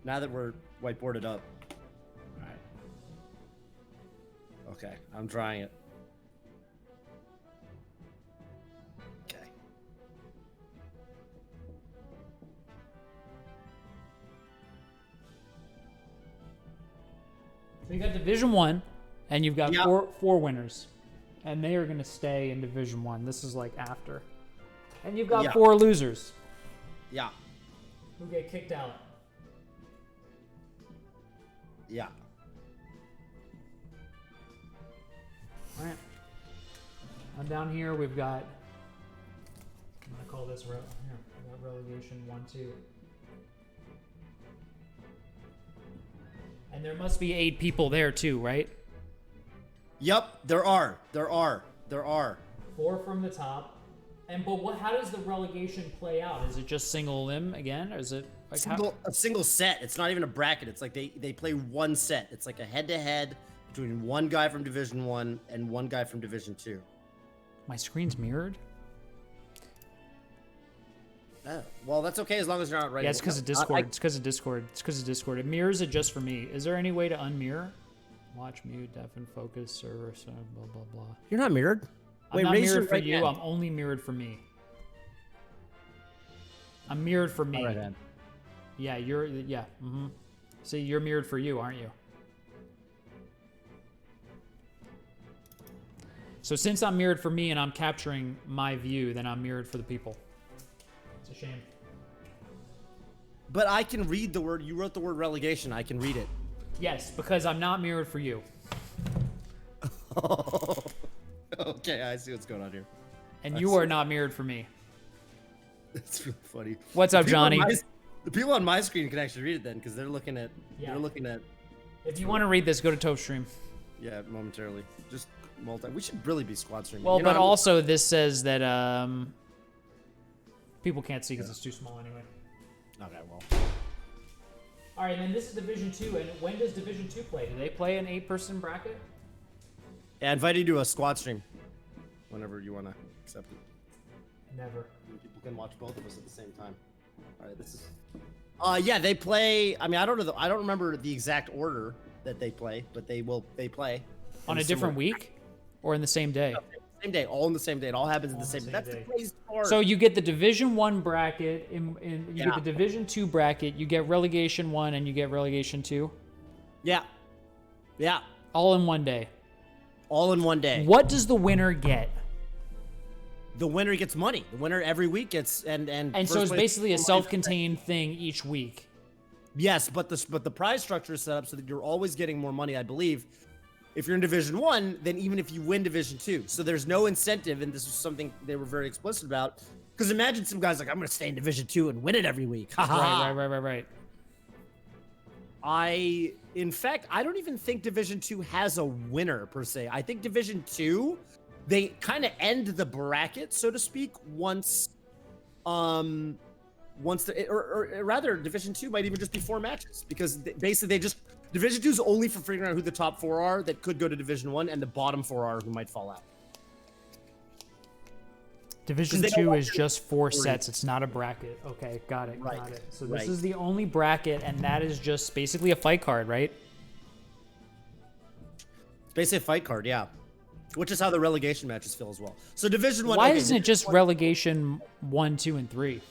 Speaker 4: Now that we're whiteboarded up.
Speaker 2: All right.
Speaker 4: Okay, I'm drawing it. Okay.
Speaker 2: So you got Division 1, and you've got
Speaker 4: Yeah.
Speaker 2: four winners. And they are going to stay in Division 1. This is like after. And you've got 4 losers
Speaker 4: Yeah.
Speaker 2: who get kicked out.
Speaker 4: Yeah.
Speaker 2: All right. And down here we've got, I'm gonna call this we got relegation 1, 2. And there must be 8 people there too, right?
Speaker 4: Yep, there are.
Speaker 2: 4 from the top. But how does the relegation play out? Is it just single limb again, or is it like
Speaker 4: A single set. It's not even a bracket. It's like they play one set. It's like a head-to-head between one guy from Division 1 and one guy from Division 2.
Speaker 2: My screen's mirrored?
Speaker 4: Well, that's okay as long as you're not writing.
Speaker 2: Yeah, it's because of Discord. It's because of Discord. It's because of Discord. It mirrors it just for me. Is there any way to unmirror? Watch, mute, deafen, focus, server, blah, blah, blah.
Speaker 4: You're not mirrored.
Speaker 2: I'm not
Speaker 4: raise your
Speaker 2: mirrored for
Speaker 4: right
Speaker 2: you.
Speaker 4: hand.
Speaker 2: I'm only mirrored for me. I'm mirrored for me.
Speaker 4: Right hand.
Speaker 2: Yeah, you're... Yeah. Mm-hmm. See, you're mirrored for you, aren't you? So since I'm mirrored for me and I'm capturing my view, then I'm mirrored for the people. It's a shame.
Speaker 4: But I can read the word. You wrote the word relegation. I can read it.
Speaker 2: Yes, because I'm not mirrored for you.
Speaker 4: Okay, I see what's going on here.
Speaker 2: And you are not mirrored for me.
Speaker 4: That's really funny.
Speaker 2: What's up,
Speaker 4: The people on
Speaker 2: Johnny?
Speaker 4: the people on my screen can actually read it then, because they're looking at.
Speaker 2: Yeah.
Speaker 4: They're looking at.
Speaker 2: If you want to read this, go to Toph stream.
Speaker 4: Yeah, momentarily. Just multi. We should really be squad streaming.
Speaker 2: Well,
Speaker 4: You know,
Speaker 2: but
Speaker 4: I'm-
Speaker 2: also this says that people can't see because it's too small anyway.
Speaker 4: Okay, well.
Speaker 2: All right, then this is Division 2, and when does Division 2 play? Do they play an 8-person bracket?
Speaker 4: Yeah, I invite you to a squad stream. Whenever you want to accept it.
Speaker 2: Never.
Speaker 4: People can watch both of us at the same time. All right, this is. Yeah, they play. I mean, I don't know. I don't remember the exact order that they play, but they play
Speaker 2: On
Speaker 4: in
Speaker 2: a different
Speaker 4: similar-
Speaker 2: week? Or in the same day?
Speaker 4: Same day, all in the same day. It all happens in
Speaker 2: All
Speaker 4: the same day.
Speaker 2: same
Speaker 4: That's
Speaker 2: day.
Speaker 4: the crazy part.
Speaker 2: So you get the Division 1 bracket, you
Speaker 4: Yeah.
Speaker 2: get the Division 2 bracket, you get Relegation 1, and you get Relegation 2?
Speaker 4: yeah,
Speaker 2: All in one day.
Speaker 4: all in one day.
Speaker 2: What does the winner get?
Speaker 4: The winner gets money. The winner every week gets and
Speaker 2: And
Speaker 4: first
Speaker 2: so it's
Speaker 4: place-
Speaker 2: basically a self-contained thing each week.
Speaker 4: Yes, but the prize structure is set up so that you're always getting more money, I believe. If you're in Division 1, then even if you win Division 2. So there's no incentive, and this was something they were very explicit about. Because imagine some guys like, I'm going to stay in Division 2 and win it every week.
Speaker 2: Right.
Speaker 4: In fact, I don't even think Division 2 has a winner, per se. I think Division 2, they kind of end the bracket, so to speak, once rather, Division 2 might even just be 4 matches. Because basically they just... Division 2 is only for figuring out who the top 4 are that could go to Division 1, and the bottom 4 are who might fall out.
Speaker 2: Division
Speaker 4: they don't
Speaker 2: 2
Speaker 4: want
Speaker 2: is
Speaker 4: to-
Speaker 2: just 4 sets. It's not a bracket. Okay, got it.
Speaker 4: Right,
Speaker 2: Got it. So this
Speaker 4: right.
Speaker 2: is the only bracket, and that is just basically a fight card, right?
Speaker 4: It's basically a fight card, yeah. Which is how the relegation matches feel as well. So Division 1...
Speaker 2: Why
Speaker 4: okay,
Speaker 2: isn't it just relegation 1, 2, and 3?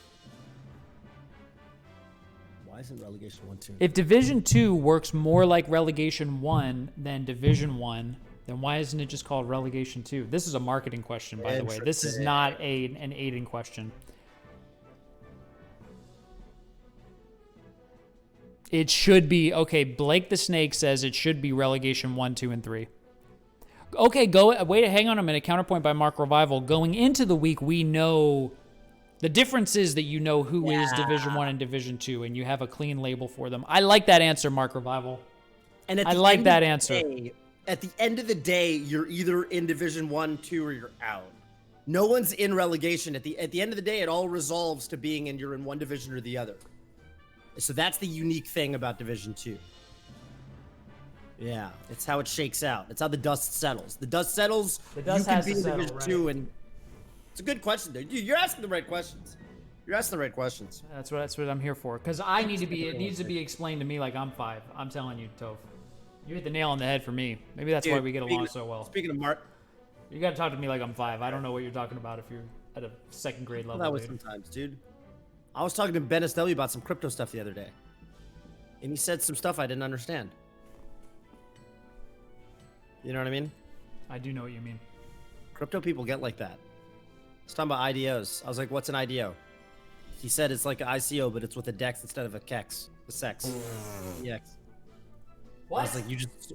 Speaker 4: Why isn't relegation 1, 2?
Speaker 2: If Division 2 works more like relegation 1 than Division 1, then why isn't it just called relegation 2? This is a marketing question, by the way. This is not an aiding question. It should be, okay, Blake the Snake says it should be relegation 1, 2, and 3. Okay, hang on a minute. Counterpoint by Mark Revival. Going into the week, we know the difference is that you know who is Division 1 and Division 2, and you have a clean label for them. I like that answer, Mark Revival.
Speaker 4: And
Speaker 2: I like that answer.
Speaker 4: At the end of the day, you're either in Division 1, 2, or you're out. No one's in relegation. At the end of the day, it all resolves to being you're in one division or the other. So that's the unique thing about Division 2. Yeah, it's how it shakes out. It's how the dust settles. The dust settles.
Speaker 2: The dust
Speaker 4: you
Speaker 2: has
Speaker 4: can be
Speaker 2: to
Speaker 4: in
Speaker 2: settle,
Speaker 4: Division
Speaker 2: right.
Speaker 4: 2, and it's a good question, dude. You're asking the right questions. You're asking the right questions.
Speaker 2: That's what I'm here for. Because it needs to be explained to me like I'm 5. I'm telling you, Toph. You hit the nail on the head for me. Maybe that's why we get along so well.
Speaker 4: Speaking of Mark,
Speaker 2: You got to talk to me like I'm 5. I don't know what you're talking about if you're at a second grade level,
Speaker 4: that was
Speaker 2: dude.
Speaker 4: sometimes, dude. I was talking to Ben SW about some crypto stuff the other day, and he said some stuff I didn't understand. You know what I mean?
Speaker 2: I do know what you mean.
Speaker 4: Crypto people get like that. He's talking about IDOs. I was like, what's an IDO? He said it's like an ICO, but it's with a DEX instead of a KEX. A SEX. EX.
Speaker 2: What?
Speaker 4: I was like, you just...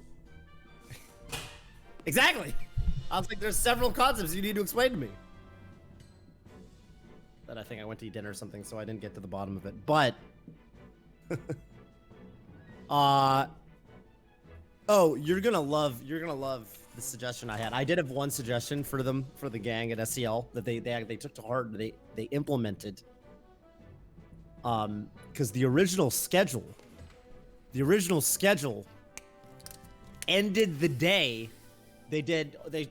Speaker 4: Exactly! I was like, there's several concepts you need to explain to me. But I think I went to eat dinner or something, so I didn't get to the bottom of it. But... Oh, you're gonna love the suggestion I had. I did have one suggestion for them, for the gang at SCL, that they took to heart, they implemented. Because the original schedule ended the day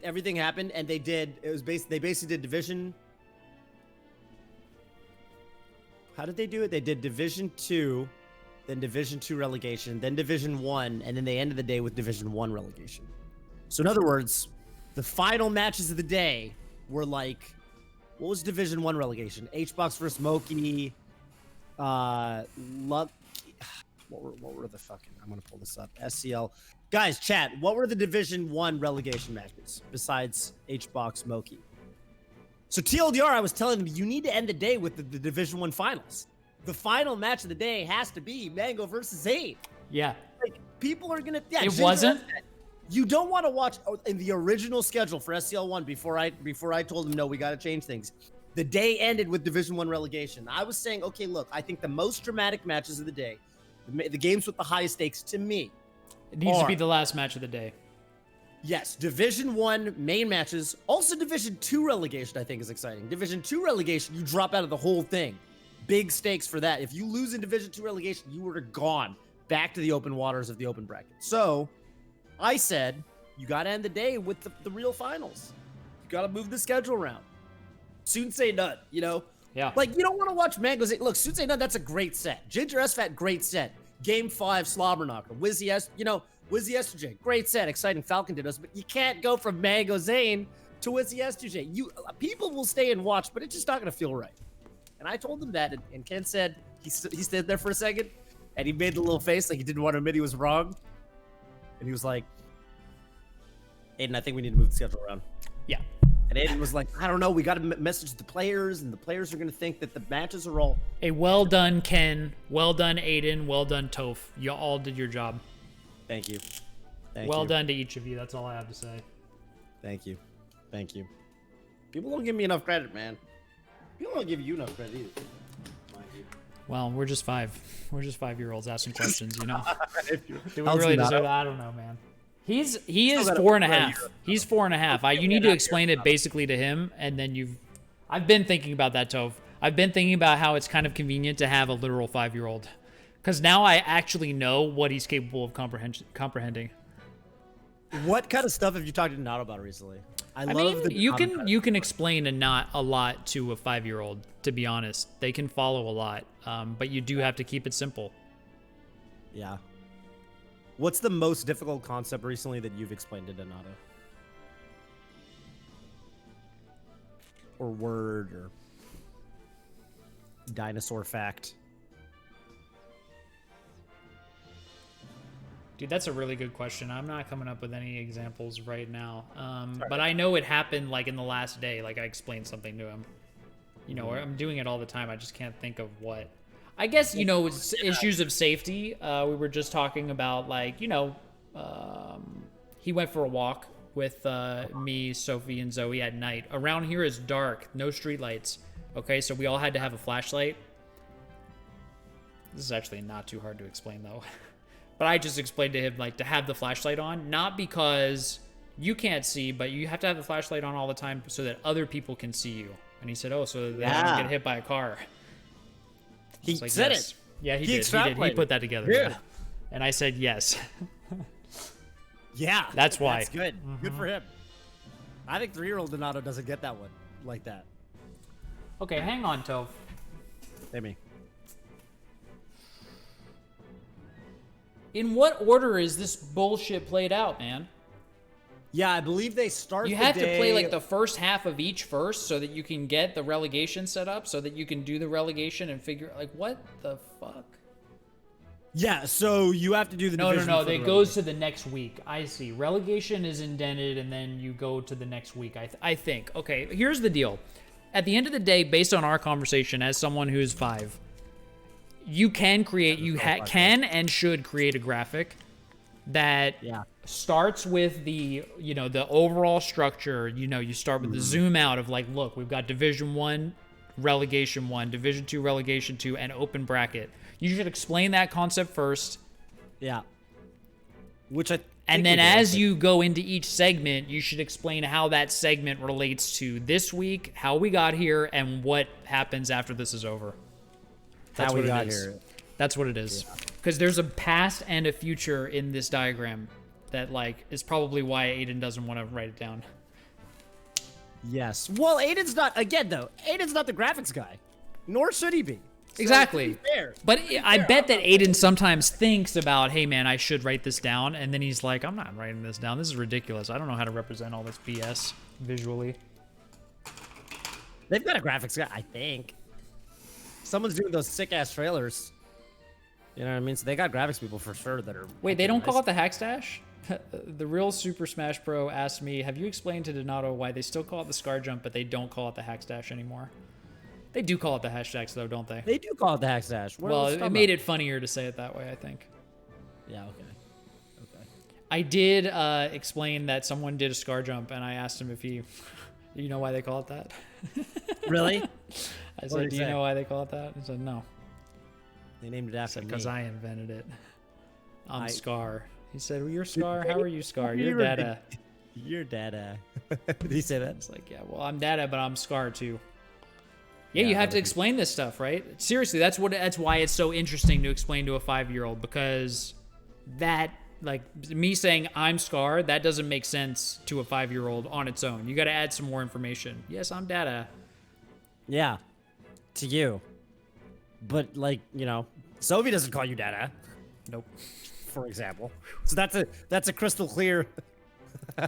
Speaker 4: everything happened, and they basically did division. How did they do it? They did Division 2, then Division 2 relegation, then Division 1, and then they ended the day with Division 1 relegation. So in other words, the final matches of the day were like, what was Division 1 relegation? HBox versus Moki, Luck. What were the fucking? I'm gonna pull this up. SCL. Guys, chat. What were the Division 1 relegation matches besides HBox Moki? So TLDR, I was telling them you need to end the day with the Division 1 finals. The final match of the day has to be Mango versus Zane.
Speaker 2: Yeah.
Speaker 4: Like, people are gonna. Yeah,
Speaker 2: It wasn't?
Speaker 4: You don't want to watch in the original schedule for SCL1 before I told them no, we got to change things. The day ended with Division 1 relegation. I was saying, okay, look, I think the most dramatic matches of the day, the games with the highest stakes to me,
Speaker 2: It needs to be the last match of the day.
Speaker 4: yes, Division 1 main matches. Also, Division 2 relegation, I think, is exciting. Division 2 relegation, you drop out of the whole thing. Big stakes for that. If you lose in Division 2 relegation, you were gone back to the open waters of the open bracket. So, I said, you got to end the day with the real finals. You got to move the schedule around. Soon say none, you know?
Speaker 2: Yeah.
Speaker 4: Like, you don't want to watch Mango's. Look, Soon say none, that's a great set. Ginger SFAT, great set. Game 5, Slobber Knocker. Wizzy Estrogen, great set. Exciting Falcon did us, but you can't go from Mango Zane to Wizzy Estrogen. People will stay and watch, but it's just not going to feel right. And I told him that, and Ken said, he stood there for a second, and he made the little face like he didn't want to admit he was wrong. And he was like, Aiden, I think we need to move the schedule around.
Speaker 2: Yeah.
Speaker 4: And Aiden was like, I don't know, we got to message the players, and the players are going to think that the matches are all...
Speaker 2: A well done, Ken. Well done, Aiden. Well done, Toph. You all did your job.
Speaker 4: Thank you.
Speaker 2: Well done to each of you. That's all I have to say.
Speaker 4: Thank you. Thank you. People don't give me enough credit, man. People don't give you enough credit either. Mind you.
Speaker 2: Well, we're just 5. We're just 5-year-olds asking questions, you know? Do we
Speaker 4: How's
Speaker 2: really
Speaker 4: he not?
Speaker 2: deserve that? I don't know, man. He is
Speaker 4: got a
Speaker 2: 4.5.
Speaker 4: year.
Speaker 2: He's 4.5. You need to explain it basically to him, and then I've been thinking about that, Toph. I've been thinking about how it's kind of convenient to have a literal 5-year-old. Because now I actually know what he's capable of comprehending.
Speaker 4: What kind of stuff have you talked to Nato about recently? I
Speaker 2: mean,
Speaker 4: the
Speaker 2: you can explain a lot to a 5-year-old, to be honest. They can follow a lot, but you do have to keep it simple.
Speaker 4: Yeah. What's the most difficult concept recently that you've explained to Donato? Or word, or dinosaur fact?
Speaker 2: Dude, that's a really good question. I'm not coming up with any examples right now. But I know it happened like in the last day. Like I explained something to him. You know, or I'm doing it all the time. I just can't think of what. I guess, you know, issues of safety. We were just talking about, like, you know, he went for a walk with me, Sophie, and Zoe at night. Around here is dark, no street lights. Okay, so we all had to have a flashlight. This is actually not too hard to explain, though. But I just explained to him, like, to have the flashlight on, not because you can't see, but you have to have the flashlight on all the time so that other people can see you. And he said, oh, so that I don't get hit by a car.
Speaker 4: He
Speaker 2: like,
Speaker 4: said
Speaker 2: yes.
Speaker 4: it.
Speaker 2: Yeah, he did. He put that together.
Speaker 4: Yeah.
Speaker 2: And I said yes.
Speaker 4: Yeah.
Speaker 2: That's why.
Speaker 4: That's good. Good for him. I think 3-year-old Donato doesn't get that one like that.
Speaker 2: Okay, hang on, Toph.
Speaker 4: Hey, me.
Speaker 2: In what order is this bullshit played out, man?
Speaker 4: Yeah, I believe they start.
Speaker 2: You have to play like the first half of each first so that you can get the relegation set up, so that you can do the relegation and figure like what the fuck.
Speaker 4: Yeah, so you have to do the division.
Speaker 2: No. It goes to the next week. I see. Relegation is indented, and then you go to the next week. I think. Okay, here's the deal. At the end of the day, based on our conversation, as someone who's 5, you can create. You can and should create a graphic that starts with the, you know, the overall structure. You know, you start with the zoom out of like, look, we've got Division 1, Relegation 1, Division 2, Relegation 2, and open bracket. You should explain that concept first.
Speaker 4: Yeah. Which I
Speaker 2: and then as you go into each segment, you should explain how that segment relates to this week, how we got here, and what happens after this is over. That's what it is. That's what it is. Because there's a past and a future in this diagram that, like, is probably why Aiden doesn't want to write it down.
Speaker 4: Yes. Well, Aiden's not, again, though, Aiden's not the graphics guy. Nor should he be. So,
Speaker 2: exactly. But I bet that Aiden sometimes thinks about, hey, man, I should write this down. And then he's like, I'm not writing this down. This is ridiculous. I don't know how to represent all this BS visually.
Speaker 4: They've got a graphics guy, I think. Someone's doing those sick-ass trailers. You know what I mean? So they got graphics people for sure that are...
Speaker 2: Wait, they don't call it the hack stash? The real Super Smash Bro asked me, have you explained to Donato why they still call it the Scar Jump, but they don't call it the hack stash anymore? They do call it the hashtags, though, don't they?
Speaker 4: They do call it the hack stash.
Speaker 2: Well, it made it funnier to say it that way, I think.
Speaker 4: Yeah, okay.
Speaker 2: I did explain that someone did a Scar Jump, and I asked him if he... You know why they call it that?
Speaker 4: Really?
Speaker 2: I said, do you know why they call it that? He said, no.
Speaker 4: They named it after me.
Speaker 2: Because I invented it. I'm Scar. He said, well, you're Scar? How are you, Scar? You're Dada.
Speaker 4: You're Dada. Did he say that?
Speaker 2: It's like, yeah, well, I'm Dada, but I'm Scar, too. Yeah, you have to explain this stuff, right? Seriously, that's why it's so interesting to explain to a 5-year-old, because that, like, me saying I'm Scar, that doesn't make sense to a 5-year-old on its own. You got to add some more information. Yes, I'm Dada.
Speaker 4: Yeah, to you. But, like, you know, Sophie doesn't call you Dada.
Speaker 2: Nope.
Speaker 4: For example. So that's a crystal clear. Yeah.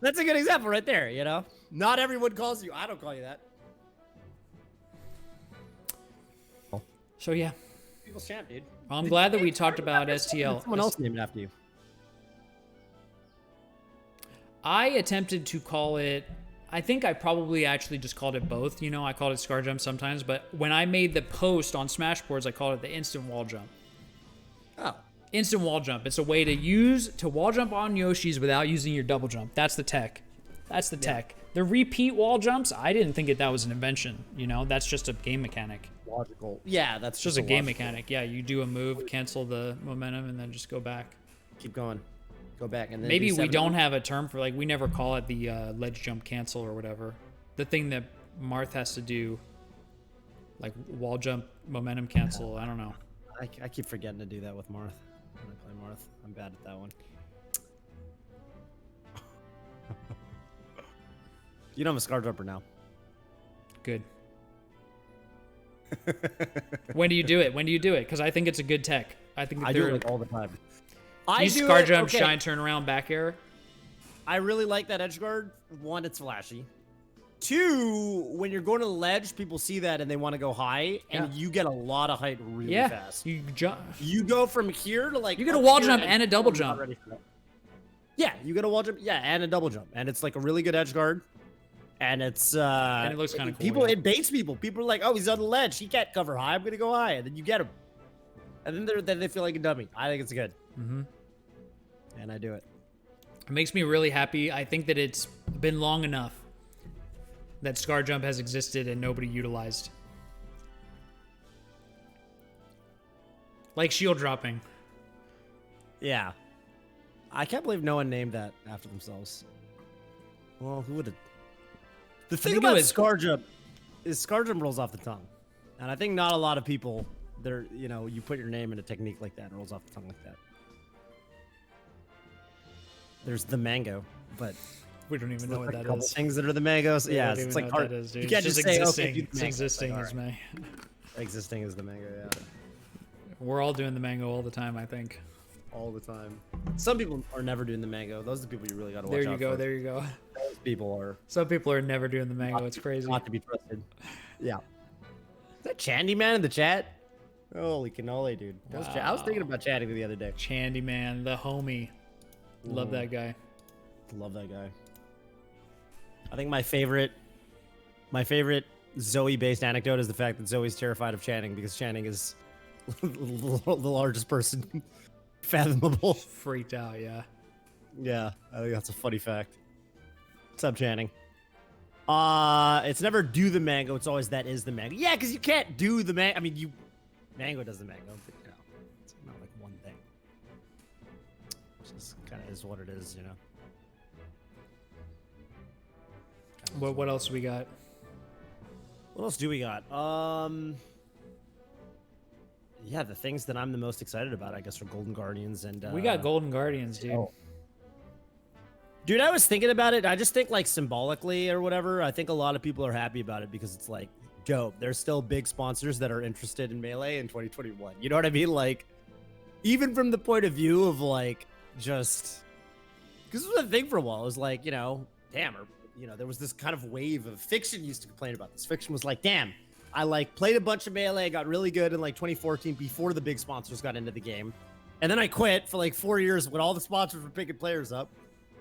Speaker 4: That's a good example right there, you know? Not everyone calls you. I don't call you that.
Speaker 2: So, yeah.
Speaker 4: People's champ, dude.
Speaker 2: Well, I'm glad that we talked about STL.
Speaker 4: Someone else named it after you.
Speaker 2: I attempted to call it... I think I probably actually just called it both. You know, I called it Scar Jump sometimes, but when I made the post on Smashboards, I called it the Instant Wall Jump.
Speaker 4: Oh.
Speaker 2: Instant Wall Jump. It's a way to wall jump on Yoshi's without using your double jump. That's the tech. That's the tech. The repeat wall jumps, I didn't think that was an invention. You know, that's just a game mechanic.
Speaker 4: Logical. Yeah, that's
Speaker 2: just a game mechanic. Yeah, you do a move, cancel the momentum, and then just go back.
Speaker 4: Keep going. Go back and then
Speaker 2: maybe we don't have a term for, like, we never call it the ledge jump cancel or whatever. The thing that Marth has to do, like wall jump momentum cancel. I don't know.
Speaker 4: I keep forgetting to do that with Marth when I play Marth. I'm bad at that one. You know I'm a Scar Jumper now.
Speaker 2: Good. When do you do it? When do you do it? Because I think it's a good tech. I think
Speaker 4: I do it like all the time.
Speaker 2: I do Scar Jump, shine, turn around, back air.
Speaker 4: I really like that edge guard. 1, it's flashy. 2, when you're going to the ledge, people see that and they want to go high, and you get a lot of height really fast.
Speaker 2: You jump.
Speaker 4: You go from here to like.
Speaker 2: You get a wall jump and a double jump.
Speaker 4: Yeah, you get a wall jump. Yeah, and a double jump, and it's like a really good edge guard. And it's
Speaker 2: And it looks kinda cool,
Speaker 4: People,
Speaker 2: yeah.
Speaker 4: it baits people. People are like, oh, he's on the ledge. He can't cover high. I'm gonna go high, and then you get him. And then they feel like a dummy. I think it's good.
Speaker 2: Mm-hmm.
Speaker 4: And I do it.
Speaker 2: It makes me really happy. I think that it's been long enough that Scar Jump has existed and nobody utilized. Like shield dropping.
Speaker 4: Yeah. I can't believe no one named that after themselves. Well, who would have? The thing
Speaker 2: think it
Speaker 4: about
Speaker 2: was-
Speaker 4: Scar Jump is Scar Jump rolls off the tongue. And I think not a lot of people, you put your name in a technique like that, it rolls off the tongue like that. There's the mango, but
Speaker 2: We don't even know what
Speaker 4: like a
Speaker 2: that
Speaker 4: couple
Speaker 2: is.
Speaker 4: things that are the mangoes. Yeah,
Speaker 2: I don't
Speaker 4: it's
Speaker 2: even
Speaker 4: like
Speaker 2: know
Speaker 4: hard.
Speaker 2: what that is, dude.
Speaker 4: You can't
Speaker 2: It's
Speaker 4: just
Speaker 2: just
Speaker 4: say,
Speaker 2: existing.
Speaker 4: okay, do the
Speaker 2: It's
Speaker 4: mango.
Speaker 2: existing
Speaker 4: Like,
Speaker 2: is me.
Speaker 4: Existing is the mango, yeah.
Speaker 2: We're all doing the mango all the time, I think.
Speaker 4: All the time. Some people are never doing the mango. Those are the people you really got to watch
Speaker 2: There you
Speaker 4: out
Speaker 2: go.
Speaker 4: for.
Speaker 2: There you go.
Speaker 4: Those people are
Speaker 2: Some people are never doing the mango. It's crazy.
Speaker 4: not to be trusted. Yeah. Is that Chandy Man in the chat? Holy cannoli, dude. I was thinking about chatting the other day.
Speaker 2: Chandy Man, the homie. Love that guy.
Speaker 4: Love that guy. I think my favorite Zoe-based anecdote is the fact that Zoe's terrified of Channing because Channing is the largest person fathomable.
Speaker 2: Freaked out, yeah.
Speaker 4: Yeah, I think that's a funny fact. What's up, Channing? It's never do the mango. It's always that is the mango. Yeah, because you can't do the mango. I mean, mango does the mango. But, it's not like one thing. It just kind of is what it is, you know.
Speaker 2: What else we got?
Speaker 4: What else do we got? Yeah, the things that I'm the most excited about, I guess, are Golden Guardians and.
Speaker 2: We got Golden Guardians, dude.
Speaker 4: Oh. Dude, I was thinking about it. I just think, like, symbolically or whatever, I think a lot of people are happy about it because it's, like, dope. There's still big sponsors that are interested in Melee in 2021. You know what I mean? Like, even from the point of view of, like, just... Because this was a thing for a while. It was like, damn, or, there was this kind of wave of... Fiction used to complain about this. Fiction was like, damn, I, like, played a bunch of Melee, got really good in, like, 2014 before the big sponsors got into the game. And then I quit for, like, 4 years when all the sponsors were picking players up.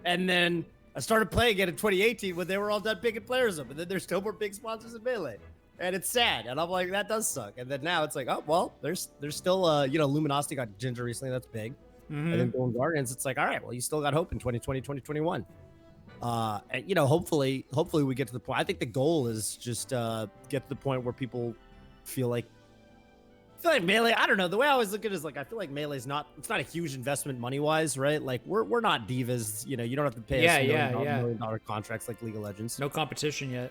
Speaker 4: And then I started playing again in 2018 when they were all done picking players up. And then there's still more big sponsors in Melee. And it's sad. And I'm like, that does suck. And then now it's like, oh, well, there's still, Luminosity got Ginger recently. That's big.
Speaker 2: Mm-hmm.
Speaker 4: And then Golden Guardians, it's like, all right, well, you still got hope in 2020, 2021. And, hopefully we get to the point. I think the goal is just get to the point where people feel like Melee, I don't know. The way I always look at it is like, I feel like Melee's it's not a huge investment money-wise, right? Like, we're not divas. You don't have to pay us $1 million contracts like League of Legends.
Speaker 2: No competition yet.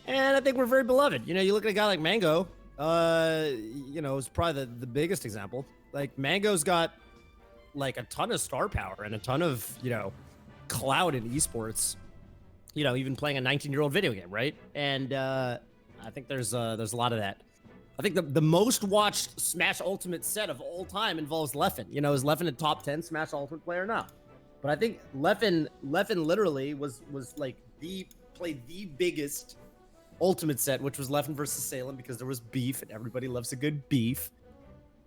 Speaker 4: And I think we're very beloved. You look at a guy like Mango, is probably the biggest example. Like, Mango's got, like, a ton of star power and a ton of, clout in esports. Even playing a 19-year-old video game, right? And I think there's a lot of that. I think the most watched Smash Ultimate set of all time involves Leffen. Is Leffen a top 10 Smash Ultimate player? No. But I think Leffen literally was like played the biggest Ultimate set, which was Leffen versus Salem because there was beef and everybody loves a good beef.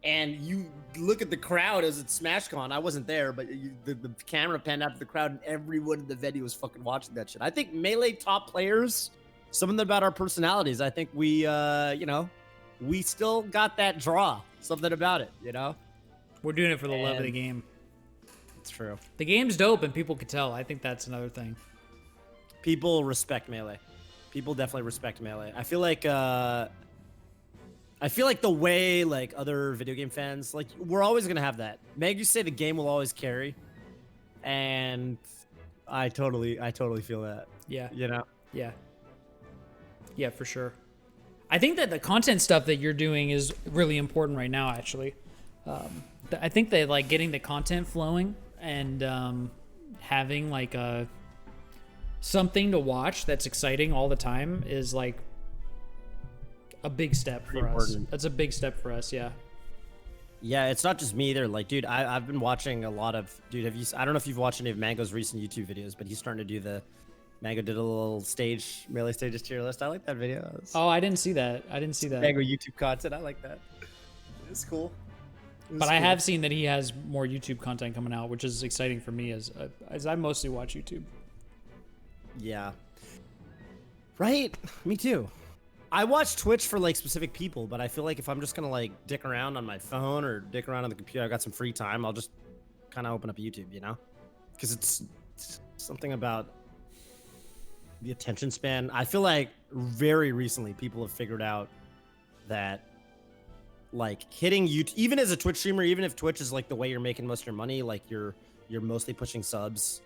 Speaker 4: And you look at the crowd as it's SmashCon. I wasn't there, but the camera panned out to the crowd and everyone in the venue was fucking watching that shit. I think Melee top players, something about our personalities, I think we still got that draw. Something about it,
Speaker 2: We're doing it for the love of the game.
Speaker 4: It's true.
Speaker 2: The game's dope and people could tell. I think that's another thing.
Speaker 4: People respect Melee. People definitely respect Melee. I feel like the way like other video game fans, like we're always gonna have that. Meg, you say the game will always carry, and I totally feel that.
Speaker 2: Yeah. Yeah, for sure. I think that the content stuff that you're doing is really important right now, actually. I think that like getting the content flowing and having like something to watch that's exciting all the time is like a big step for us. That's a big step for us, yeah.
Speaker 4: Yeah, it's not just me either. Like, dude, I've been watching a lot of... Dude, I don't know if you've watched any of Mango's recent YouTube videos, but he's starting to do Mango did a little Melee Stages tier list. I like that video.
Speaker 2: Oh, I didn't see that.
Speaker 4: Mango YouTube content. I like that. It's cool.
Speaker 2: But I have seen that he has more YouTube content coming out, which is exciting for me as I mostly watch YouTube.
Speaker 4: Yeah. Right? Me too. I watch Twitch for like specific people, but I feel like if I'm just gonna like dick around on my phone or dick around on the computer, I got some free time, I'll just kind of open up YouTube, you know? Because it's something about the attention span. I feel like very recently people have figured out that like hitting YouTube, even as a Twitch streamer, even if Twitch is like the way you're making most of your money, like you're mostly pushing subs.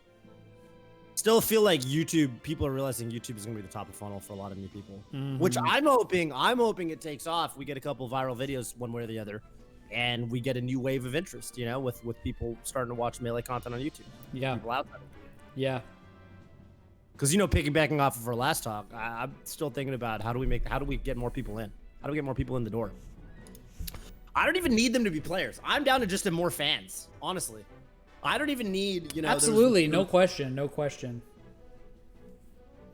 Speaker 4: Still feel like YouTube, people are realizing YouTube is gonna be the top of the funnel for a lot of new people, which I'm hoping it takes off. We get a couple viral videos one way or the other, and we get a new wave of interest, you know, with people starting to watch Melee content on YouTube.
Speaker 2: Yeah.
Speaker 4: People outside of
Speaker 2: Yeah.
Speaker 4: Because, you know, piggybacking off of our last talk, I'm still thinking about how do we get more people in? How do we get more people in the door? I don't even need them to be players. I'm down to just have more fans, honestly. I don't even need, you know.
Speaker 2: Absolutely, no question, no question.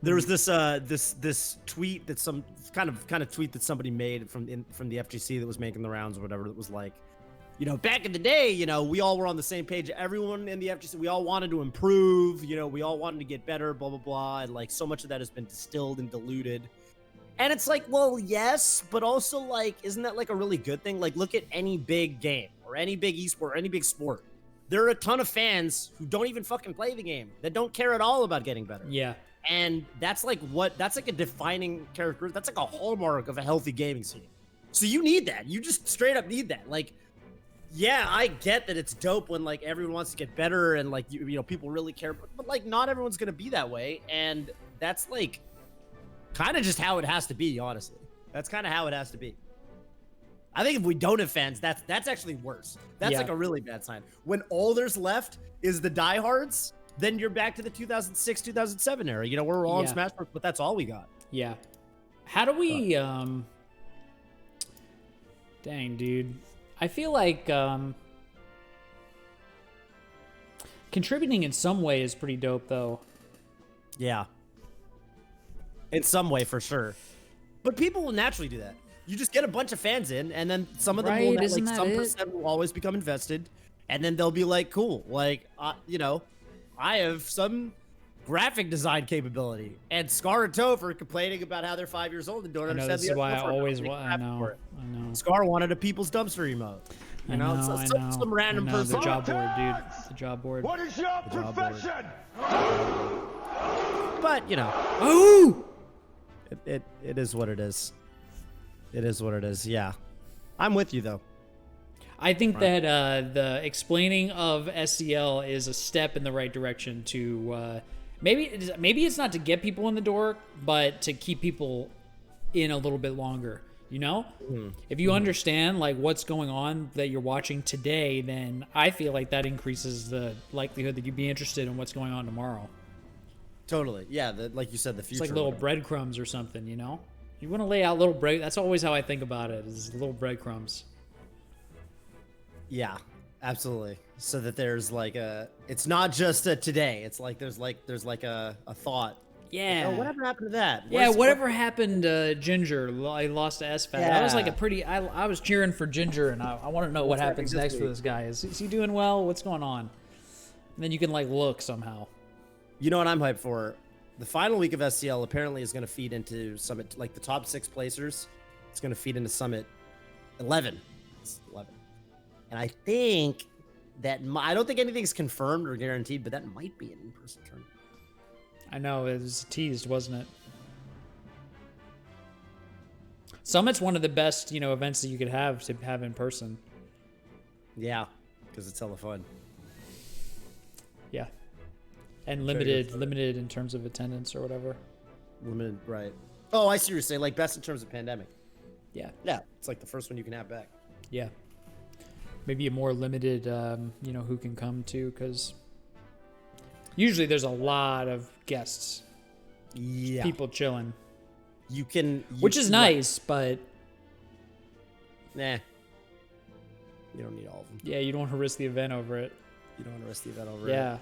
Speaker 4: There was this this tweet that some kind of tweet that somebody made from the FGC that was making the rounds or whatever. That was like, you know, back in the day, you know, we all were on the same page. Everyone in the FGC, we all wanted to improve. You know, we all wanted to get better. Blah blah blah. And like so much of that has been distilled and diluted. And it's like, well, yes, but also like, isn't that like a really good thing? Like, look at any big game or any big esport or any big sport. There are a ton of fans who don't even fucking play the game, that don't care at all about getting better.
Speaker 2: Yeah.
Speaker 4: And that's like a defining character. That's like a hallmark of a healthy gaming scene. So you need that. You just straight up need that. Like, yeah, I get that it's dope when like everyone wants to get better and like, you know, people really care, but like not everyone's going to be that way. And that's like kind of just how it has to be, honestly. That's kind of how it has to be. I think if we don't have fans, that's actually worse. That's like a really bad sign. When all there's left is the diehards, then you're back to the 2006, 2007 era. You know, we're all on Smash Bros, but that's all we got.
Speaker 2: Yeah. How do we, dang, dude. I feel like, contributing in some way is pretty dope, though.
Speaker 4: Yeah. In some way, for sure. But people will naturally do that. You just get a bunch of fans in, and then some of them will, like, some percent will always become invested, and then they'll be like, cool, like, you know, I have some graphic design capability, and Scar and Toph are complaining about how they're 5 years old and don't understand
Speaker 2: this is why I always want. I know.
Speaker 4: Scar wanted a people's dumpster emote. You know, some random person.
Speaker 2: The job board, dude. The job board.
Speaker 3: What is your profession?
Speaker 4: But you know,
Speaker 2: Ooh!
Speaker 4: it is what it is. It is what it is. Yeah, I'm with you though.
Speaker 2: I think that the explaining of SCL is a step in the right direction to maybe it's not to get people in the door, but to keep people in a little bit longer. You know, if you understand like what's going on that you're watching today, then I feel like that increases the likelihood that you'd be interested in what's going on tomorrow.
Speaker 4: Totally. Yeah. Like you said, the future.
Speaker 2: It's like little breadcrumbs or something. You know, you want to lay out little bread. That's always how I think about it. Is little breadcrumbs.
Speaker 4: Yeah, absolutely. So that there's like it's not just a today. It's like there's like a thought.
Speaker 2: Yeah.
Speaker 4: Like, oh, whatever happened to that?
Speaker 2: Whatever happened to Ginger? I lost to SFAT.
Speaker 4: Yeah.
Speaker 2: That was like a pretty. I was cheering for Ginger, and I want to know what happens next for this guy. Is he doing well? What's going on? And then you can like look somehow.
Speaker 4: You know what I'm hyped for? The final week of SCL apparently is going to feed into Summit, like the top 6 placers. It's going to feed into Summit 11. It's 11. And I think that I don't think anything's confirmed or guaranteed, but that might be an in-person tournament.
Speaker 2: I know, it was teased, wasn't it? Summit's one of the best, you know, events that you could have to have in person.
Speaker 4: Yeah, because it's hella fun.
Speaker 2: Yeah. And limited in terms of attendance or whatever.
Speaker 4: Limited, right. Oh, I see what you're saying. Like, best in terms of pandemic.
Speaker 2: Yeah.
Speaker 4: Yeah, it's like the first one you can have back.
Speaker 2: Yeah. Maybe a more limited, you know, who can come to, because usually there's a lot of guests.
Speaker 4: Yeah.
Speaker 2: People chilling.
Speaker 4: Which
Speaker 2: is nice, but...
Speaker 4: Nah. You don't need all of them.
Speaker 2: Yeah, you don't want to risk the event over it.
Speaker 4: You don't want to risk the event over it.
Speaker 2: Yeah.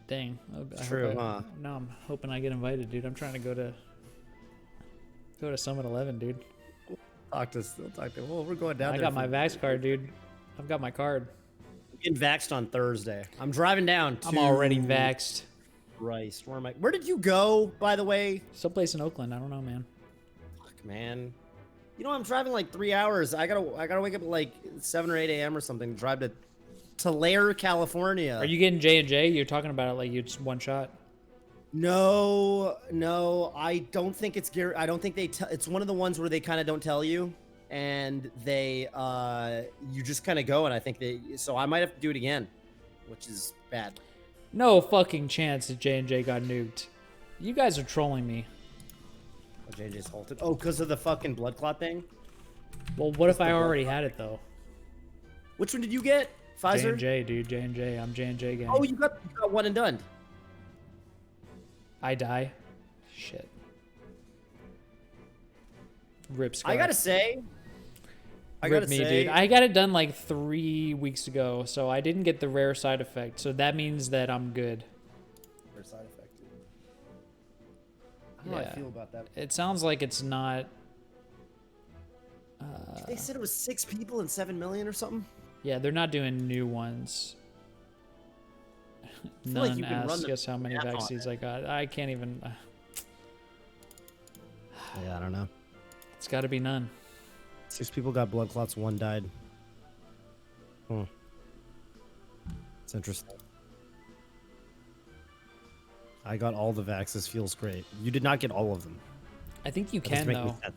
Speaker 2: Dang.
Speaker 4: True, huh?
Speaker 2: No, I'm hoping I get invited, dude. I'm trying to go to Summit 11, dude.
Speaker 4: Talk to. Well, we're going down
Speaker 2: I
Speaker 4: there.
Speaker 2: got my Vax card, dude. I've got my card.
Speaker 4: I'm getting vaxxed on Thursday. I'm driving down.
Speaker 2: I'm already vaxxed.
Speaker 4: Christ, where am I? Where did you go, by the way?
Speaker 2: Someplace in Oakland. I don't know, man.
Speaker 4: Fuck, man. You know, I'm driving like 3 hours. I gotta wake up at like 7 or 8 a.m. or something to drive to Tulare, California.
Speaker 2: Are you getting J&J? You're talking about it like it's one shot.
Speaker 4: No, I don't think it's I don't think it's one of the ones where they kind of don't tell you, and they you just kind of go, and I think so I might have to do it again, which is bad.
Speaker 2: No fucking chance that J&J got nuked. You guys are trolling me.
Speaker 4: Oh, JJ's halted. Oh, because of the fucking blood clot thing?
Speaker 2: Well, what if I already had it though?
Speaker 4: Which one did you get? Pfizer?
Speaker 2: J&J, dude. J&J. I'm J&J gang.
Speaker 4: Oh, you got one and done.
Speaker 2: I die. Shit. Rip Scott.
Speaker 4: I gotta say,
Speaker 2: Rip me, dude. I got it done like 3 weeks ago, so I didn't get the rare side effect. So that means that I'm good.
Speaker 4: Rare side effect. I don't know how I feel about that.
Speaker 2: It sounds like it's not.
Speaker 4: They said it was 6 people and 7 million or something.
Speaker 2: Yeah, they're not doing new ones.
Speaker 4: like
Speaker 2: None
Speaker 4: you can run
Speaker 2: asked
Speaker 4: the
Speaker 2: guess how many
Speaker 4: math on
Speaker 2: vaccines I got. I can't even.
Speaker 4: Yeah, I don't know.
Speaker 2: It's got to be none.
Speaker 4: 6 people got blood clots, 1 died. It's interesting. I got all the vaxes. Feels great. You did not get all of them.
Speaker 2: I think you
Speaker 4: That doesn't
Speaker 2: can
Speaker 4: make any
Speaker 2: though.
Speaker 4: sense.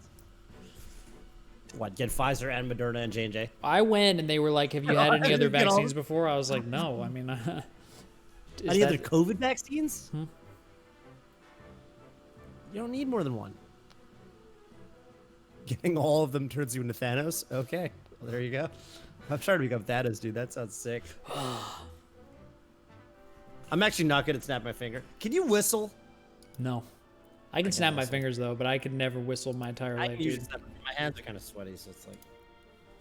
Speaker 4: What? Get Pfizer and Moderna and J&J?
Speaker 2: I went and they were like, "Have you had any
Speaker 4: I
Speaker 2: other
Speaker 4: didn't get all-
Speaker 2: vaccines before?" I was like, "No." I mean,
Speaker 4: Any other COVID vaccines?
Speaker 2: Hmm?
Speaker 4: You don't need more than one. Getting all of them turns you into Thanos? Okay. Well, there you go. I'm trying to become Thanos, dude. That sounds sick. I'm actually not good at snap my finger. Can you whistle?
Speaker 2: No. I can snap my fingers though, but I could never whistle my entire
Speaker 4: I
Speaker 2: life,
Speaker 4: can use
Speaker 2: dude.
Speaker 4: snap. My hands are kind of sweaty, so it's like...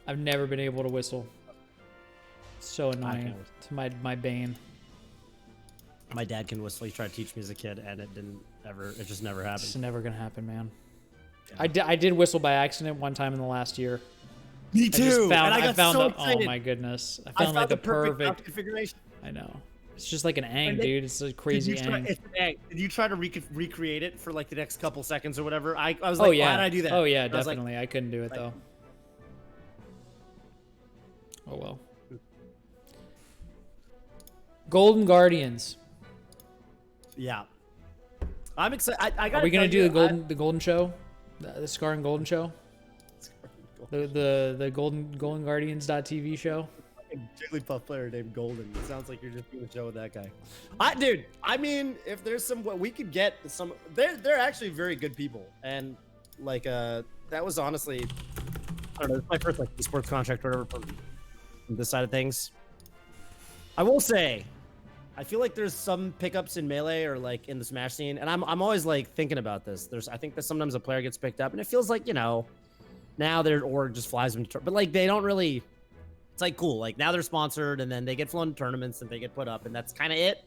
Speaker 2: I've never been able to whistle. It's so annoying.
Speaker 4: can't
Speaker 2: It's my bane.
Speaker 4: My dad can whistle. He tried to teach me as a kid, and it just never happened.
Speaker 2: It's never gonna happen, man.
Speaker 4: Yeah.
Speaker 2: I did whistle by accident one time in the last year.
Speaker 4: Me
Speaker 2: I just
Speaker 4: too!
Speaker 2: found,
Speaker 4: and I got so
Speaker 2: oh
Speaker 4: excited.
Speaker 2: my goodness. I
Speaker 4: I
Speaker 2: found like the
Speaker 4: perfect
Speaker 2: perfect.
Speaker 4: configuration.
Speaker 2: I know. It's just like an ang,
Speaker 4: And then-
Speaker 2: dude. It's a crazy
Speaker 4: Did you try,
Speaker 2: ang.
Speaker 4: it's an egg. Did you try to recreate it for like the next couple seconds or whatever? I was
Speaker 2: Oh
Speaker 4: like,
Speaker 2: yeah.
Speaker 4: why did I do that?
Speaker 2: Oh yeah,
Speaker 4: I was like,
Speaker 2: definitely. I couldn't do it
Speaker 4: like-
Speaker 2: though. Oh well. Golden Guardians.
Speaker 4: yeah. I'm excited. I got.
Speaker 2: Are we gonna do the golden show, the Scar and Golden show, the golden Guardians.tv show?
Speaker 4: Jigglypuff player named Golden. It sounds like you're just doing a show with that guy. Dude, I mean, if there's some, we could get some. They're actually very good people, and like that was honestly, I don't know. It's my first like esports contract or whatever from this side of things. I will say, I feel like there's some pickups in Melee or like in the Smash scene, and I'm always like thinking about this. I think that sometimes a player gets picked up, and it feels like, you know, now their org just flies them to, but like they don't really. It's like cool. Like now they're sponsored, and then they get flown to tournaments, and they get put up, and that's kind of it.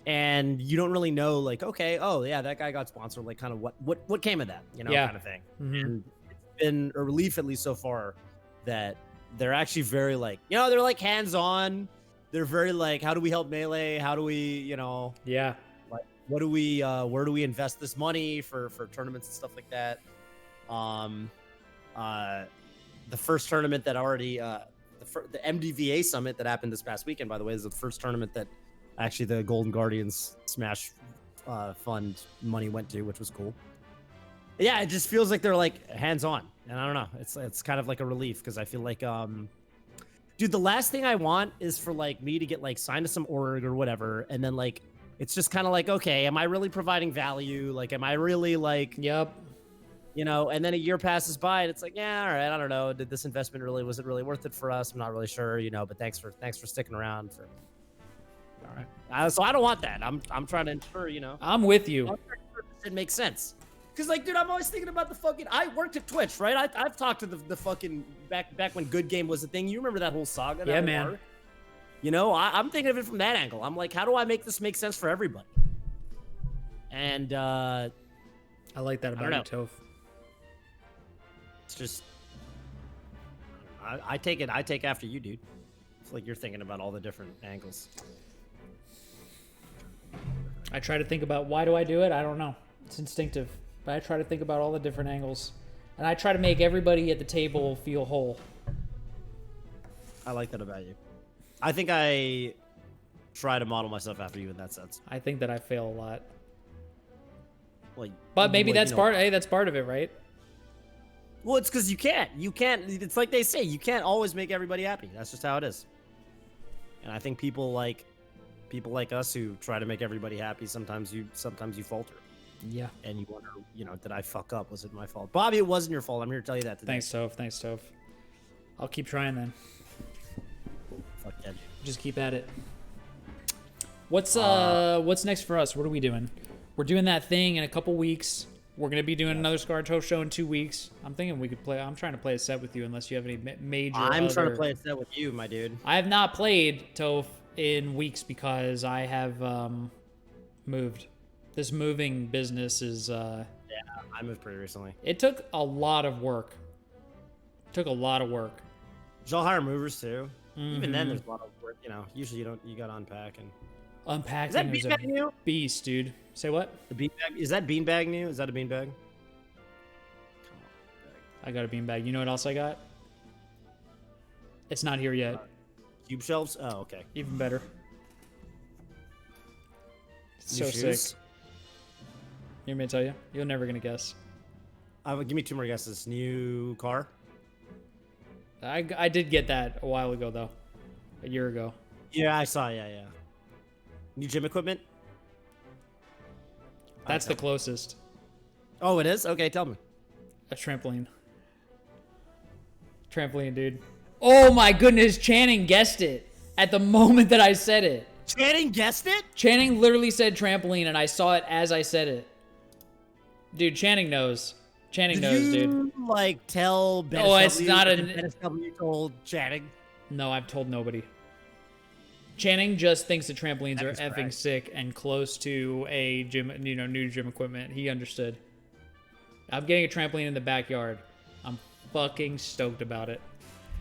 Speaker 4: And you don't really know, like, okay, oh yeah, that guy got sponsored. Like, kind of what came of that, you know,
Speaker 2: Yeah.
Speaker 4: kind of thing.
Speaker 2: Mhm.
Speaker 4: And it's been a relief, at least so far, that they're actually very like, you know, they're like hands-on. They're very like, how do we help Melee? How do we, you know,
Speaker 2: Yeah.
Speaker 4: like, what do we, where do we invest this money for tournaments and stuff like that? The first tournament that already, the MDVA summit that happened this past weekend, by the way, is the first tournament that actually the Golden Guardians Smash fund money went to, which was cool. Yeah, it just feels like they're like hands-on, and I don't know. It's kind of like a relief because I feel like, dude, the last thing I want is for like me to get like signed to some org or whatever, and then like it's just kind of like, okay, am I really providing value? Like, am I really like,
Speaker 2: Yep.
Speaker 4: you know? And then a year passes by, and it's like, yeah, all right, I don't know. Did this investment was it really worth it for us? I'm not really sure, you know. But thanks for sticking around. All right. So I don't want that. I'm trying to ensure, you know.
Speaker 2: I'm with you.
Speaker 4: I'm trying to ensure it makes sense. Cause like, dude, I'm always thinking about the fucking. I worked at Twitch, right? I've talked to the fucking back when Good Game was a thing. You remember that whole saga? That
Speaker 2: Yeah,
Speaker 4: whole
Speaker 2: man.
Speaker 4: arc? You know, I'm thinking of it from that angle. I'm like, how do I make this make sense for everybody? And
Speaker 2: I like that
Speaker 4: I
Speaker 2: about
Speaker 4: don't
Speaker 2: you, Toph.
Speaker 4: it's just, I take after you, dude. It's like you're thinking about all the different angles.
Speaker 2: I try to think about why do I do it? I don't know. It's instinctive. But I try to think about all the different angles. And I try to make everybody at the table feel whole.
Speaker 4: I like that about you. I think I try to model myself after you in that sense.
Speaker 2: I think that I fail a lot.
Speaker 4: Like,
Speaker 2: But maybe
Speaker 4: like,
Speaker 2: that's
Speaker 4: you know,
Speaker 2: part. Hey, that's part of it, right?
Speaker 4: Well, it's because you can't. You can't. It's like they say, you can't always make everybody happy. That's just how it is. And I think people like us who try to make everybody happy. Sometimes you falter.
Speaker 2: Yeah.
Speaker 4: And you wonder, did I fuck up? Was it my fault? Bobby, it wasn't your fault. I'm here to tell you that today.
Speaker 2: Thanks, Toph. Thanks, Toph. I'll keep trying then.
Speaker 4: Fuck yeah.
Speaker 2: Just keep at it. What's next for us? What are we doing? We're doing that thing in a couple weeks. We're gonna be doing another Scar Toph show in 2 weeks. I'm thinking we could play. I'm trying to play a set with you, unless you have any major.
Speaker 4: I'm trying to play a set with you, my dude.
Speaker 2: I have not played Toph in weeks because I have moved. This moving business is.
Speaker 4: Yeah, I moved pretty recently.
Speaker 2: It took a lot of work. Did
Speaker 4: y'all hire movers too? Even then, there's a lot of work. Usually you gotta unpack and.
Speaker 2: Unpacking is a
Speaker 4: new?
Speaker 2: beast, dude. Say what?
Speaker 4: The beanbag, is that beanbag new? Is that a beanbag?
Speaker 2: I got a beanbag. You know what else I got? It's not here yet.
Speaker 4: Cube shelves? Oh, okay.
Speaker 2: Even better. It's
Speaker 4: New
Speaker 2: so
Speaker 4: shoes?
Speaker 2: sick. You want me to tell you? You're never gonna guess.
Speaker 4: Give me 2 more guesses. New car?
Speaker 2: I did get that a while ago though. A year ago.
Speaker 4: Yeah, I saw. Yeah. New gym equipment?
Speaker 2: That's the closest.
Speaker 4: Oh, it is? Okay, tell me.
Speaker 2: A trampoline. Trampoline, dude. Oh my goodness, Channing guessed it at the moment that I said it.
Speaker 4: Channing guessed it?
Speaker 2: Channing literally said trampoline, and I saw it as I said it. Dude, Channing knows. Channing knows, dude.
Speaker 4: Like tell Ben?
Speaker 2: Oh, it's not a.
Speaker 4: BSW told Channing.
Speaker 2: No, I've told nobody. Channing just thinks that trampolines are
Speaker 4: That is
Speaker 2: effing
Speaker 4: correct.
Speaker 2: sick and close to a gym, new gym equipment. He understood. I'm getting a trampoline in the backyard. I'm fucking stoked about it.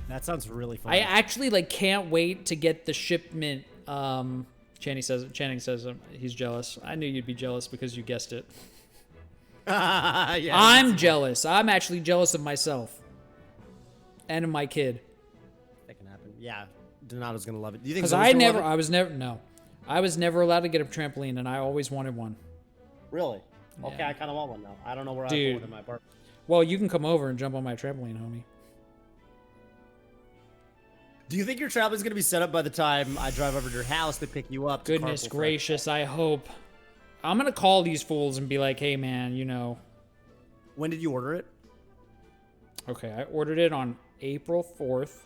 Speaker 4: That sounds really fun.
Speaker 2: I actually can't wait to get the shipment. Channing says he's jealous. I knew you'd be jealous because you guessed it.
Speaker 4: Yeah,
Speaker 2: I'm jealous. I'm actually jealous of myself and of my kid.
Speaker 4: that can happen. Yeah, Donato's gonna love it. Do you think?
Speaker 2: Because
Speaker 4: Zoe's gonna love it?
Speaker 2: I was never allowed to get a trampoline, and I always wanted one.
Speaker 4: Really? Okay,
Speaker 2: Yeah.
Speaker 4: I kind of want one now. I don't know where I
Speaker 2: Dude.
Speaker 4: put one in my apartment.
Speaker 2: Well, you can come over and jump on my trampoline, homie.
Speaker 4: Do you think your trampoline's gonna be set up by the time I drive over to your house to pick you up? to
Speaker 2: Goodness
Speaker 4: carpool
Speaker 2: gracious, I hope. I'm gonna call these fools and be like, hey man,
Speaker 4: When did you order it?
Speaker 2: Okay, I ordered it on April 4th,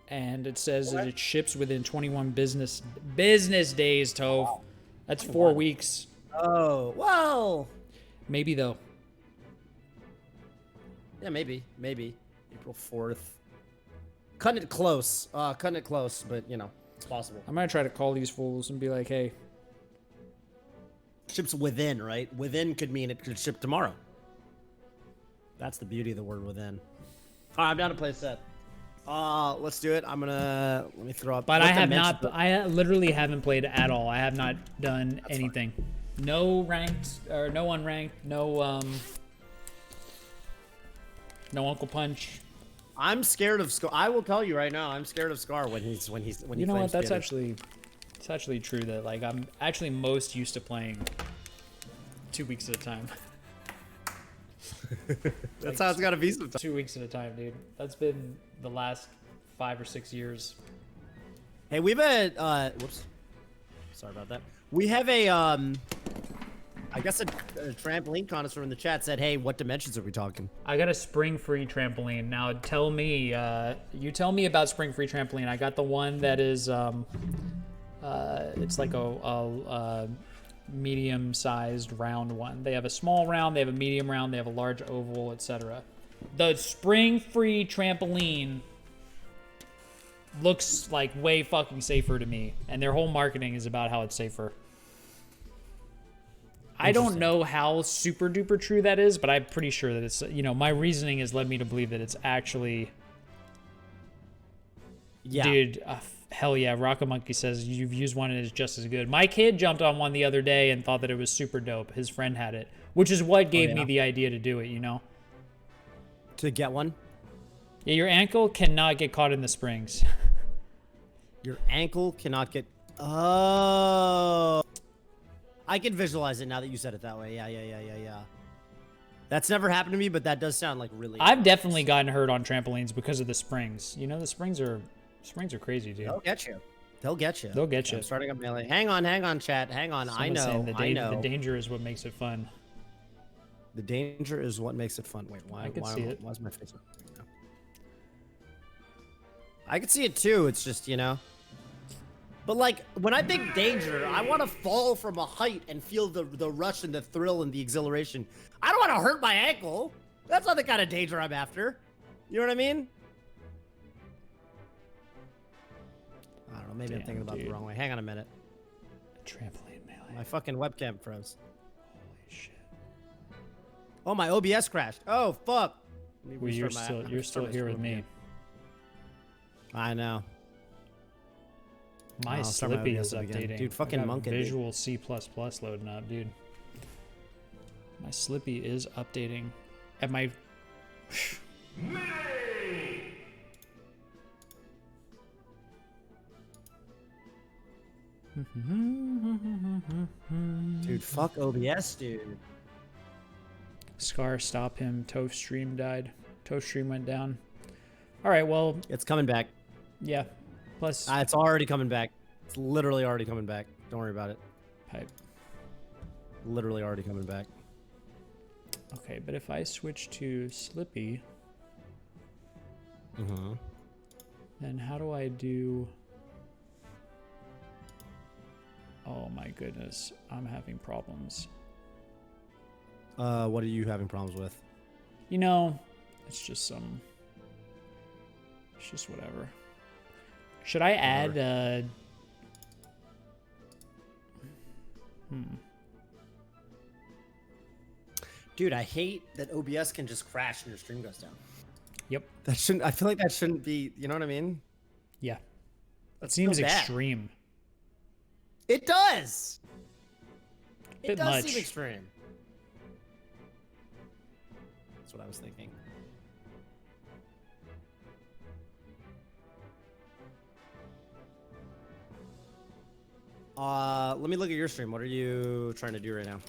Speaker 2: and it says that it ships within 21 business days, Toph.
Speaker 4: Wow.
Speaker 2: That's 4 weeks.
Speaker 4: Oh, well.
Speaker 2: Maybe though.
Speaker 4: Yeah, maybe. April 4th. Cutting it close, but it's possible.
Speaker 2: I'm gonna try to call these fools and be like, hey,
Speaker 4: Ships within, right? Within could mean it could ship tomorrow. That's the beauty of the word within. All right, I'm down to play a set. Let's do it. Let me throw up.
Speaker 2: but
Speaker 4: what
Speaker 2: I have
Speaker 4: dimensions-
Speaker 2: not. I literally haven't played at all. I have not done anything. No ranked or no unranked. No no Uncle Punch.
Speaker 4: I'm scared of Scar. I will tell you right now, I'm scared of Scar when he
Speaker 2: You know what?
Speaker 4: claims
Speaker 2: That's
Speaker 4: to be
Speaker 2: it's actually true that I'm actually most used to playing 2 weeks at a time.
Speaker 4: That's how it's gotta be sometimes.
Speaker 2: 2 weeks at a time, dude. That's been the last 5 or 6 years.
Speaker 4: Hey, we've had whoops. Sorry about that. We have a I guess a trampoline connoisseur in the chat said, "Hey, what dimensions are we talking?"
Speaker 2: I got a spring-free trampoline. Now tell me, you tell me about spring-free trampoline. I got the one that is, it's like a medium-sized round one. They have a small round, they have a medium round, they have a large oval, etc. The spring-free trampoline looks like way fucking safer to me, and their whole marketing is about how it's safer. I don't know how super duper true that is, but I'm pretty sure that it's, my reasoning has led me to believe that it's actually,
Speaker 4: Yeah.
Speaker 2: dude, Hell yeah, Rocket Monkey says you've used one and it's just as good. My kid jumped on one the other day and thought that it was super dope. His friend had it, which is what gave me the idea to do it, you know?
Speaker 4: To get one?
Speaker 2: Yeah, your ankle cannot get caught in the springs.
Speaker 4: Your ankle cannot get... Oh. I can visualize it now that you said it that way. Yeah. That's never happened to me, but that does sound like really...
Speaker 2: I've definitely gotten hurt on trampolines because of the springs. You know, the springs are crazy, dude.
Speaker 4: They'll get you. They'll get you.
Speaker 2: They'll get you.
Speaker 4: I'm starting up melee. Hang on, chat. Hang on.
Speaker 2: Someone's saying
Speaker 4: I know.
Speaker 2: The danger is what makes it fun.
Speaker 4: The danger is what makes it fun. Wait, why?
Speaker 2: I can see it.
Speaker 4: Why's my face up? I can see it too. It's just, you know. But like, when I think danger, I want to fall from a height and feel the rush and the thrill and the exhilaration. I don't want to hurt my ankle. That's not the kind of danger I'm after. You know what I mean? I don't know. Maybe I'm thinking about it the wrong way. Hang on a minute.
Speaker 2: Trampoline melee.
Speaker 4: My fucking webcam froze.
Speaker 2: Holy shit.
Speaker 4: Oh, my OBS crashed. Oh, fuck.
Speaker 2: Well, you're still here with me.
Speaker 4: I know.
Speaker 2: My
Speaker 4: I'll start my
Speaker 2: Slippy
Speaker 4: OBS
Speaker 2: is
Speaker 4: up again.
Speaker 2: updating.
Speaker 4: Dude, fucking
Speaker 2: I got
Speaker 4: monk it, dude.
Speaker 2: Visual C++ loading up, dude. My Slippy is updating. At my...
Speaker 4: Dude, fuck OBS, dude.
Speaker 2: Scar, stop him. Toph stream died. Toph stream went down. All right, well,
Speaker 4: It's coming back.
Speaker 2: yeah. Plus,
Speaker 4: It's already coming back. It's literally already coming back. Don't worry about it.
Speaker 2: pipe.
Speaker 4: Literally already coming back.
Speaker 2: Okay, but if I switch to Slippy, then how do I do... Oh my goodness, I'm having problems.
Speaker 4: What are you having problems with?
Speaker 2: You know, it's just whatever. Should I add,
Speaker 4: Dude, I hate that OBS can just crash and your stream goes down.
Speaker 2: Yep.
Speaker 4: That shouldn't, I feel like that shouldn't be, you know what I mean?
Speaker 2: Yeah. That
Speaker 4: That's
Speaker 2: seems
Speaker 4: so bad.
Speaker 2: extreme.
Speaker 4: It does! It
Speaker 2: Bit
Speaker 4: does
Speaker 2: much.
Speaker 4: seem extreme. That's what I was thinking. Let me look at your stream. What are you trying to do right now?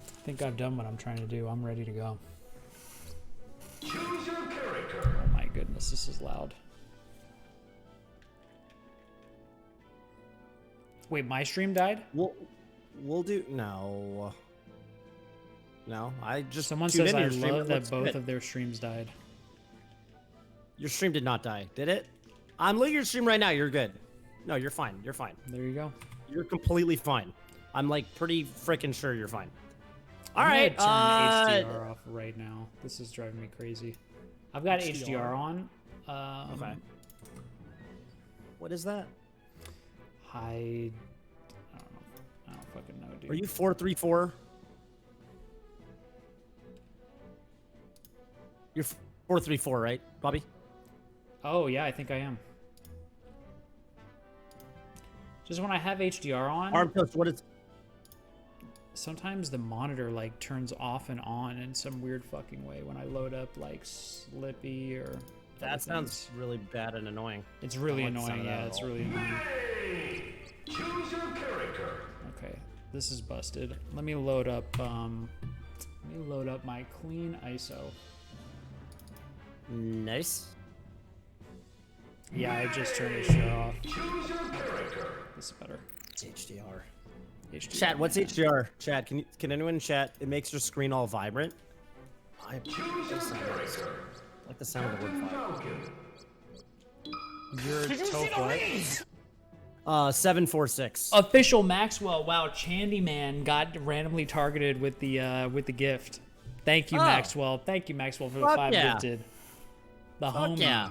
Speaker 2: I think I've done what I'm trying to do. I'm ready to go.
Speaker 3: Choose your character.
Speaker 2: Oh my goodness, this is loud. Wait, my stream died?
Speaker 4: We'll do no. No, I just
Speaker 2: Someone
Speaker 4: tuned
Speaker 2: says
Speaker 4: in
Speaker 2: I
Speaker 4: your stream.
Speaker 2: love
Speaker 4: It
Speaker 2: that
Speaker 4: looks
Speaker 2: both
Speaker 4: good.
Speaker 2: of their streams died.
Speaker 4: Your stream did not die, did it? I'm looking at your stream right now. You're good. No, you're fine. You're fine.
Speaker 2: There you go.
Speaker 4: You're completely fine. I'm like pretty freaking sure you're fine. All
Speaker 2: I'm
Speaker 4: right.
Speaker 2: gonna turn HDR off right now. This is driving me crazy. I've got HDR on.
Speaker 4: Okay. What is that?
Speaker 2: I don't fucking know, dude.
Speaker 4: Are you 434? You're 434, right, Bobby?
Speaker 2: Oh yeah, I think I am. Just when I have HDR on,
Speaker 4: Arm toast. What is?
Speaker 2: sometimes the monitor like turns off and on in some weird fucking way when I load up like Slippy or.
Speaker 4: That
Speaker 2: other
Speaker 4: sounds
Speaker 2: things.
Speaker 4: really bad and annoying.
Speaker 2: It's really
Speaker 4: I don't like the sound
Speaker 2: annoying.
Speaker 4: of that
Speaker 2: Yeah,
Speaker 4: at
Speaker 2: it's
Speaker 4: all.
Speaker 2: really annoying.
Speaker 3: Choose your character.
Speaker 2: Okay, this is busted. Let me load up. My clean ISO.
Speaker 4: Nice.
Speaker 2: Yeah, I just turned HDR off.
Speaker 3: Choose your character.
Speaker 2: This is better.
Speaker 4: It's HDR.
Speaker 2: HDR.
Speaker 4: Chat, what's
Speaker 2: man.
Speaker 4: HDR? Chat, can anyone in chat? It makes your screen all vibrant. I
Speaker 3: Choose your character.
Speaker 4: like the sound of the word vibrant.
Speaker 2: You're Toph what?
Speaker 4: 746.
Speaker 2: Official Maxwell. Wow, Chandy Man got randomly targeted with the gift. Thank you,
Speaker 4: Oh.
Speaker 2: Maxwell. Thank you, Maxwell, for the
Speaker 4: Fuck
Speaker 2: 5
Speaker 4: yeah.
Speaker 2: gifted. The
Speaker 4: Fuck
Speaker 2: homie.
Speaker 4: yeah.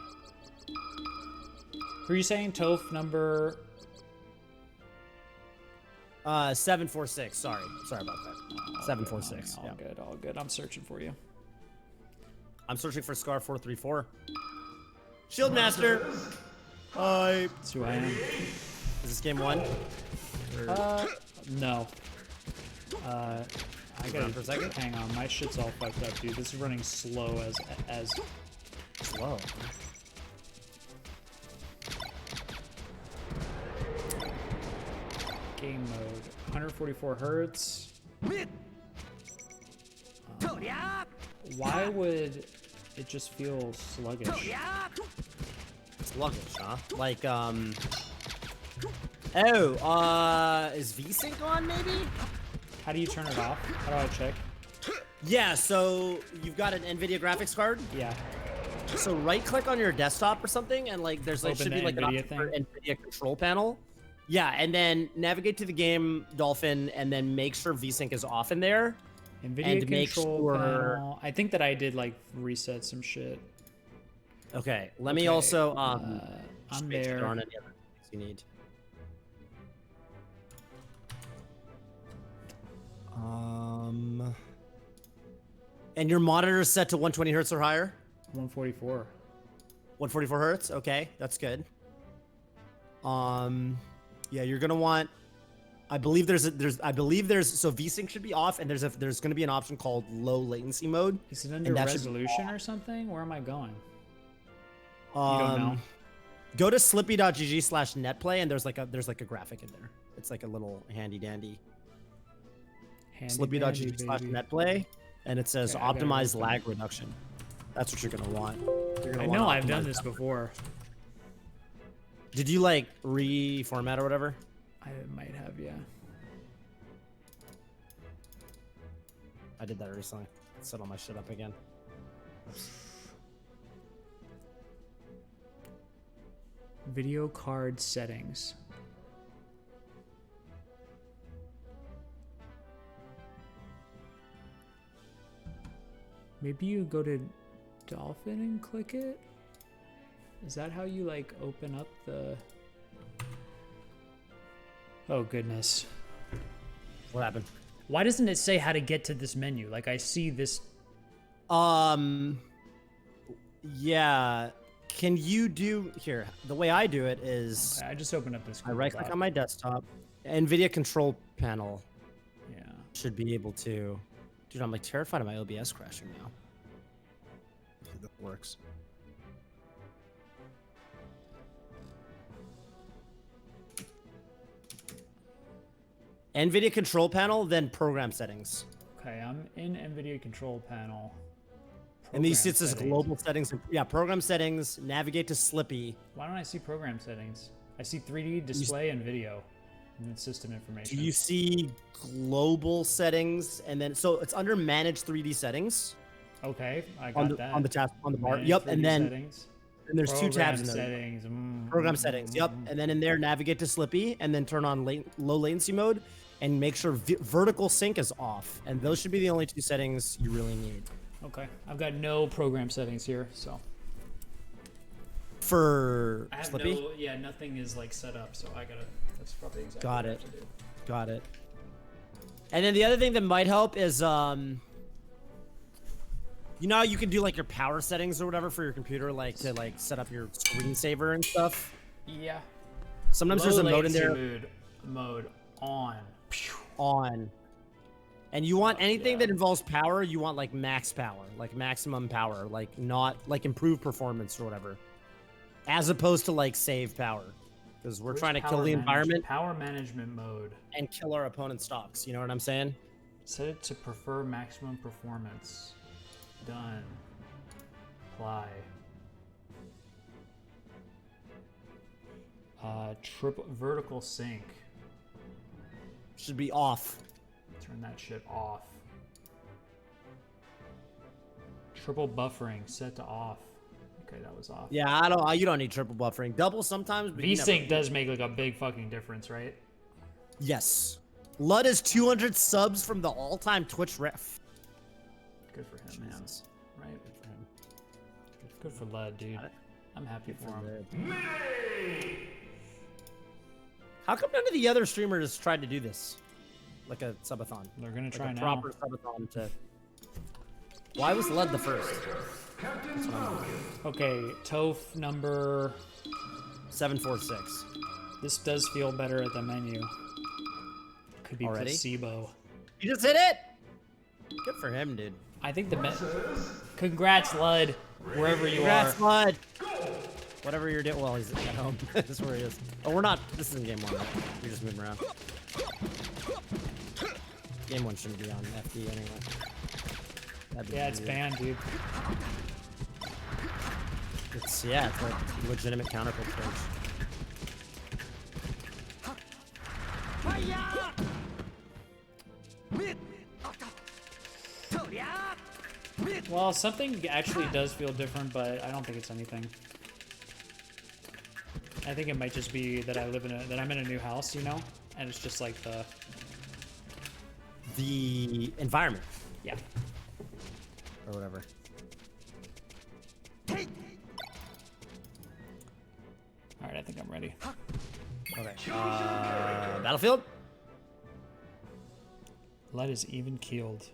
Speaker 2: Who are you saying? Toph number.
Speaker 4: 746. Sorry about that. 746.
Speaker 2: All
Speaker 4: Yeah.
Speaker 2: good, all good. I'm searching for you.
Speaker 4: I'm searching for Scar 434. Shield Master. Hi.
Speaker 2: That's who I am.
Speaker 4: Is this game one?
Speaker 2: No. I
Speaker 4: on for a second?
Speaker 2: hang on. My shit's all fucked up, dude. This is running slow as
Speaker 4: Slow.
Speaker 2: game mode. 144 hertz. Why would it just feel sluggish?
Speaker 4: Sluggish, huh? Like, is VSync on maybe?
Speaker 2: How do you turn it off? How do I check?
Speaker 4: Yeah, so you've got an NVIDIA graphics card.
Speaker 2: Yeah.
Speaker 4: So right click on your desktop or something, and like there's like
Speaker 2: Open
Speaker 4: should
Speaker 2: the
Speaker 4: be like an
Speaker 2: NVIDIA
Speaker 4: option for
Speaker 2: thing?
Speaker 4: NVIDIA control panel. Yeah, and then navigate to the game Dolphin, and then make sure VSync is off in there.
Speaker 2: NVIDIA
Speaker 4: And make
Speaker 2: control
Speaker 4: sure-
Speaker 2: panel. I think that I did like reset some shit.
Speaker 4: Okay, let me
Speaker 2: Okay,
Speaker 4: also
Speaker 2: I'm
Speaker 4: just make sure
Speaker 2: there.
Speaker 4: there aren't any other things you need. And your monitor is set to 120 hertz or higher.
Speaker 2: 144.
Speaker 4: 144 hertz. Okay, that's good. Yeah, you're gonna want. I believe there's so VSync should be off, and there's gonna be an option called low latency mode.
Speaker 2: Is it under
Speaker 4: that should be
Speaker 2: resolution or something? Where am I going? You
Speaker 4: Um,
Speaker 2: don't know.
Speaker 4: Go to slippy.gg/netplay, and there's like a graphic in there. It's like a little handy dandy.
Speaker 2: Handy dandy, baby.
Speaker 4: Slippy.gg/netplay, and it says
Speaker 2: Okay, I gotta
Speaker 4: optimize
Speaker 2: open
Speaker 4: lag reduction. That's what you're gonna want. You're gonna
Speaker 2: I
Speaker 4: want
Speaker 2: know I've done
Speaker 4: optimize
Speaker 2: this
Speaker 4: that.
Speaker 2: before.
Speaker 4: Did you like reformat or whatever?
Speaker 2: I might have, yeah.
Speaker 4: I did that recently. Set all my shit up again.
Speaker 2: Video card settings. Maybe you go to Dolphin and click it? Is that how you like open up the... Oh goodness.
Speaker 4: What happened?
Speaker 2: Why doesn't it say how to get to this menu? Like I see this...
Speaker 4: Yeah. Can you do here? The way I do it is
Speaker 2: I just opened up this.
Speaker 4: I right click on my desktop. NVIDIA control panel
Speaker 2: Yeah.
Speaker 4: should be able to. Dude, I'm like terrified of my OBS crashing now. Hopefully that works. NVIDIA control panel, then program settings.
Speaker 2: Okay, I'm in NVIDIA control panel.
Speaker 4: And these
Speaker 2: Program
Speaker 4: sits as
Speaker 2: settings.
Speaker 4: global settings. Yeah, program settings, navigate to Slippy.
Speaker 2: Why don't I see program settings? I see 3D display and video, and then system information.
Speaker 4: Do you see global settings? And then, so it's under manage 3D settings
Speaker 2: Okay, I
Speaker 4: on
Speaker 2: got
Speaker 4: the,
Speaker 2: that.
Speaker 4: on the tab, on the bar.
Speaker 2: Manage
Speaker 4: Yep,
Speaker 2: 3D
Speaker 4: and then
Speaker 2: settings.
Speaker 4: and there's two tabs in there.
Speaker 2: Settings.
Speaker 4: Program settings. Yep, and then in there, navigate to Slippy, and then turn on low latency mode, and make sure vertical sync is off. And those should be the only two settings you really need.
Speaker 2: Okay, I've got no program settings here, so.
Speaker 4: For
Speaker 2: I have
Speaker 4: Slippy?
Speaker 2: no, yeah, nothing is like set up, so I gotta, that's probably exactly
Speaker 4: Got
Speaker 2: what I
Speaker 4: it.
Speaker 2: have to do.
Speaker 4: Got it. And then the other thing that might help is, you know how you can do like your power settings or whatever for your computer, like to like set up your screensaver and stuff?
Speaker 2: Yeah.
Speaker 4: Sometimes there's a mode in there
Speaker 2: Mode on.
Speaker 4: on. And you want anything
Speaker 2: yeah.
Speaker 4: that involves power, you want like max power, like maximum power, like not like improved performance or whatever. As opposed to like save power. Because we're
Speaker 2: Where's
Speaker 4: trying to kill
Speaker 2: power
Speaker 4: the
Speaker 2: manage-
Speaker 4: environment
Speaker 2: Power management mode.
Speaker 4: and kill our opponent's stocks. You know what I'm saying?
Speaker 2: Set it to prefer maximum performance. Done. Apply. Triple vertical sync.
Speaker 4: Should be off.
Speaker 2: Turn that shit off. Triple buffering set to off. Okay, that was off.
Speaker 4: Yeah, you don't need triple buffering. Double sometimes, but you never-
Speaker 2: VSync does make like a big fucking difference, right?
Speaker 4: Yes. Lud is 200 subs from the all-time Twitch ref.
Speaker 2: Good for him, man.
Speaker 4: Jesus.
Speaker 2: Right?
Speaker 4: Good for him.
Speaker 2: Good for Lud, dude. I'm happy for him.
Speaker 3: Mid-A!
Speaker 4: How come none of the other streamers tried to do this? Like a subathon.
Speaker 2: They're gonna
Speaker 4: Like
Speaker 2: try
Speaker 4: a
Speaker 2: now.
Speaker 4: proper subathon to... Why was Lud the first?
Speaker 3: Captain Falcon.
Speaker 2: Okay, Toph number
Speaker 4: 746.
Speaker 2: This does feel better at the menu. Could be
Speaker 4: Already?
Speaker 2: placebo.
Speaker 4: You just hit it! Good for him, dude.
Speaker 2: I think Congrats, Lud, wherever you
Speaker 4: Congrats,
Speaker 2: are.
Speaker 4: bud. Whatever you're doing. Well, he's at home. That's where he is. Oh, we're not. This isn't game 1, right? You're just moving around. Game 1 shouldn't be on FD anyway. That'd be
Speaker 2: Yeah, it's
Speaker 4: weird.
Speaker 2: banned, dude.
Speaker 4: It's like legitimate counterpick stage.
Speaker 2: Well, something actually does feel different, but I don't think it's anything. I think it might just be that I'm in a new house, you know, and it's just like
Speaker 4: The environment
Speaker 2: yeah.
Speaker 4: or whatever.
Speaker 2: All right, I think I'm ready.
Speaker 4: Okay. Battlefield.
Speaker 2: Lud is even keeled.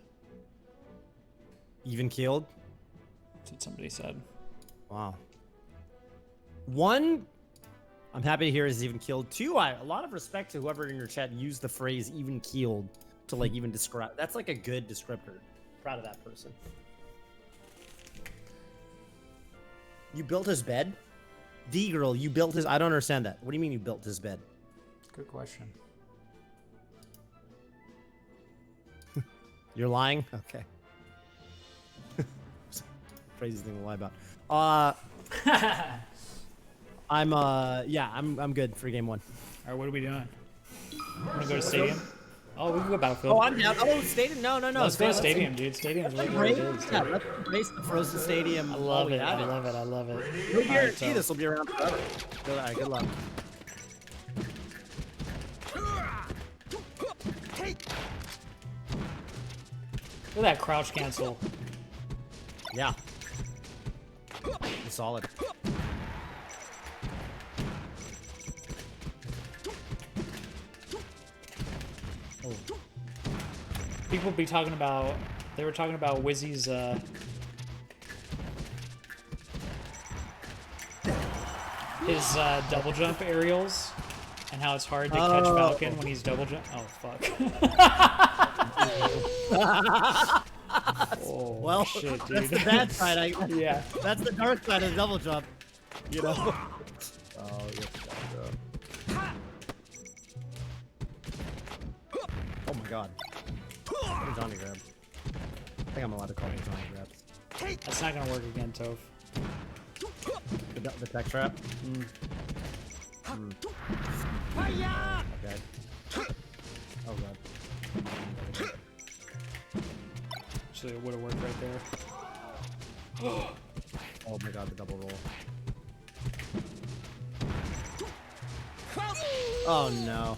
Speaker 4: Even keeled.
Speaker 2: That's what somebody said.
Speaker 4: Wow. 1, I'm happy to hear is even keeled. 2, a lot of respect to whoever in your chat used the phrase even keeled to like even describe. That's like a good descriptor. Proud of that person. You built his bed? D girl, you built his. I don't understand that. What do you mean you built his bed?
Speaker 2: Good question.
Speaker 4: You're lying? Okay. Crazy thing to lie about. I'm good for game 1.
Speaker 2: All right, what are we doing? Wanna go to stadium? Oh, we can go Battlefield.
Speaker 4: Oh, I'm down. Oh, stadium. No.
Speaker 2: Let's go to stadium, dude. Stadium's really
Speaker 4: Great.
Speaker 2: good.
Speaker 4: Yeah, let's embrace the frozen stadium.
Speaker 2: I love it. I love it. I love it.
Speaker 4: You'll
Speaker 2: All right,
Speaker 4: guarantee
Speaker 2: so-
Speaker 4: this will be around forever. All right, good luck.
Speaker 2: Look at that crouch cancel.
Speaker 4: Yeah. Solid. Oh.
Speaker 2: People be talking about. They were talking about Wizzy's. His double jump aerials, and how it's hard to catch Falcon when he's double jump. Oh fuck. Oh,
Speaker 4: Well,
Speaker 2: shit, dude.
Speaker 4: that's the bad side.
Speaker 2: Yeah.
Speaker 4: That's the dark side of the double jump. You know? Oh, yeah. Oh my god. What a Johnny grab. I think I'm allowed to call it Johnny grabs.
Speaker 2: That's not gonna work again, Toph.
Speaker 4: The tech trap? Okay. Oh god.
Speaker 2: Actually, it would have worked right there.
Speaker 4: Oh my god, the double roll. Oh no.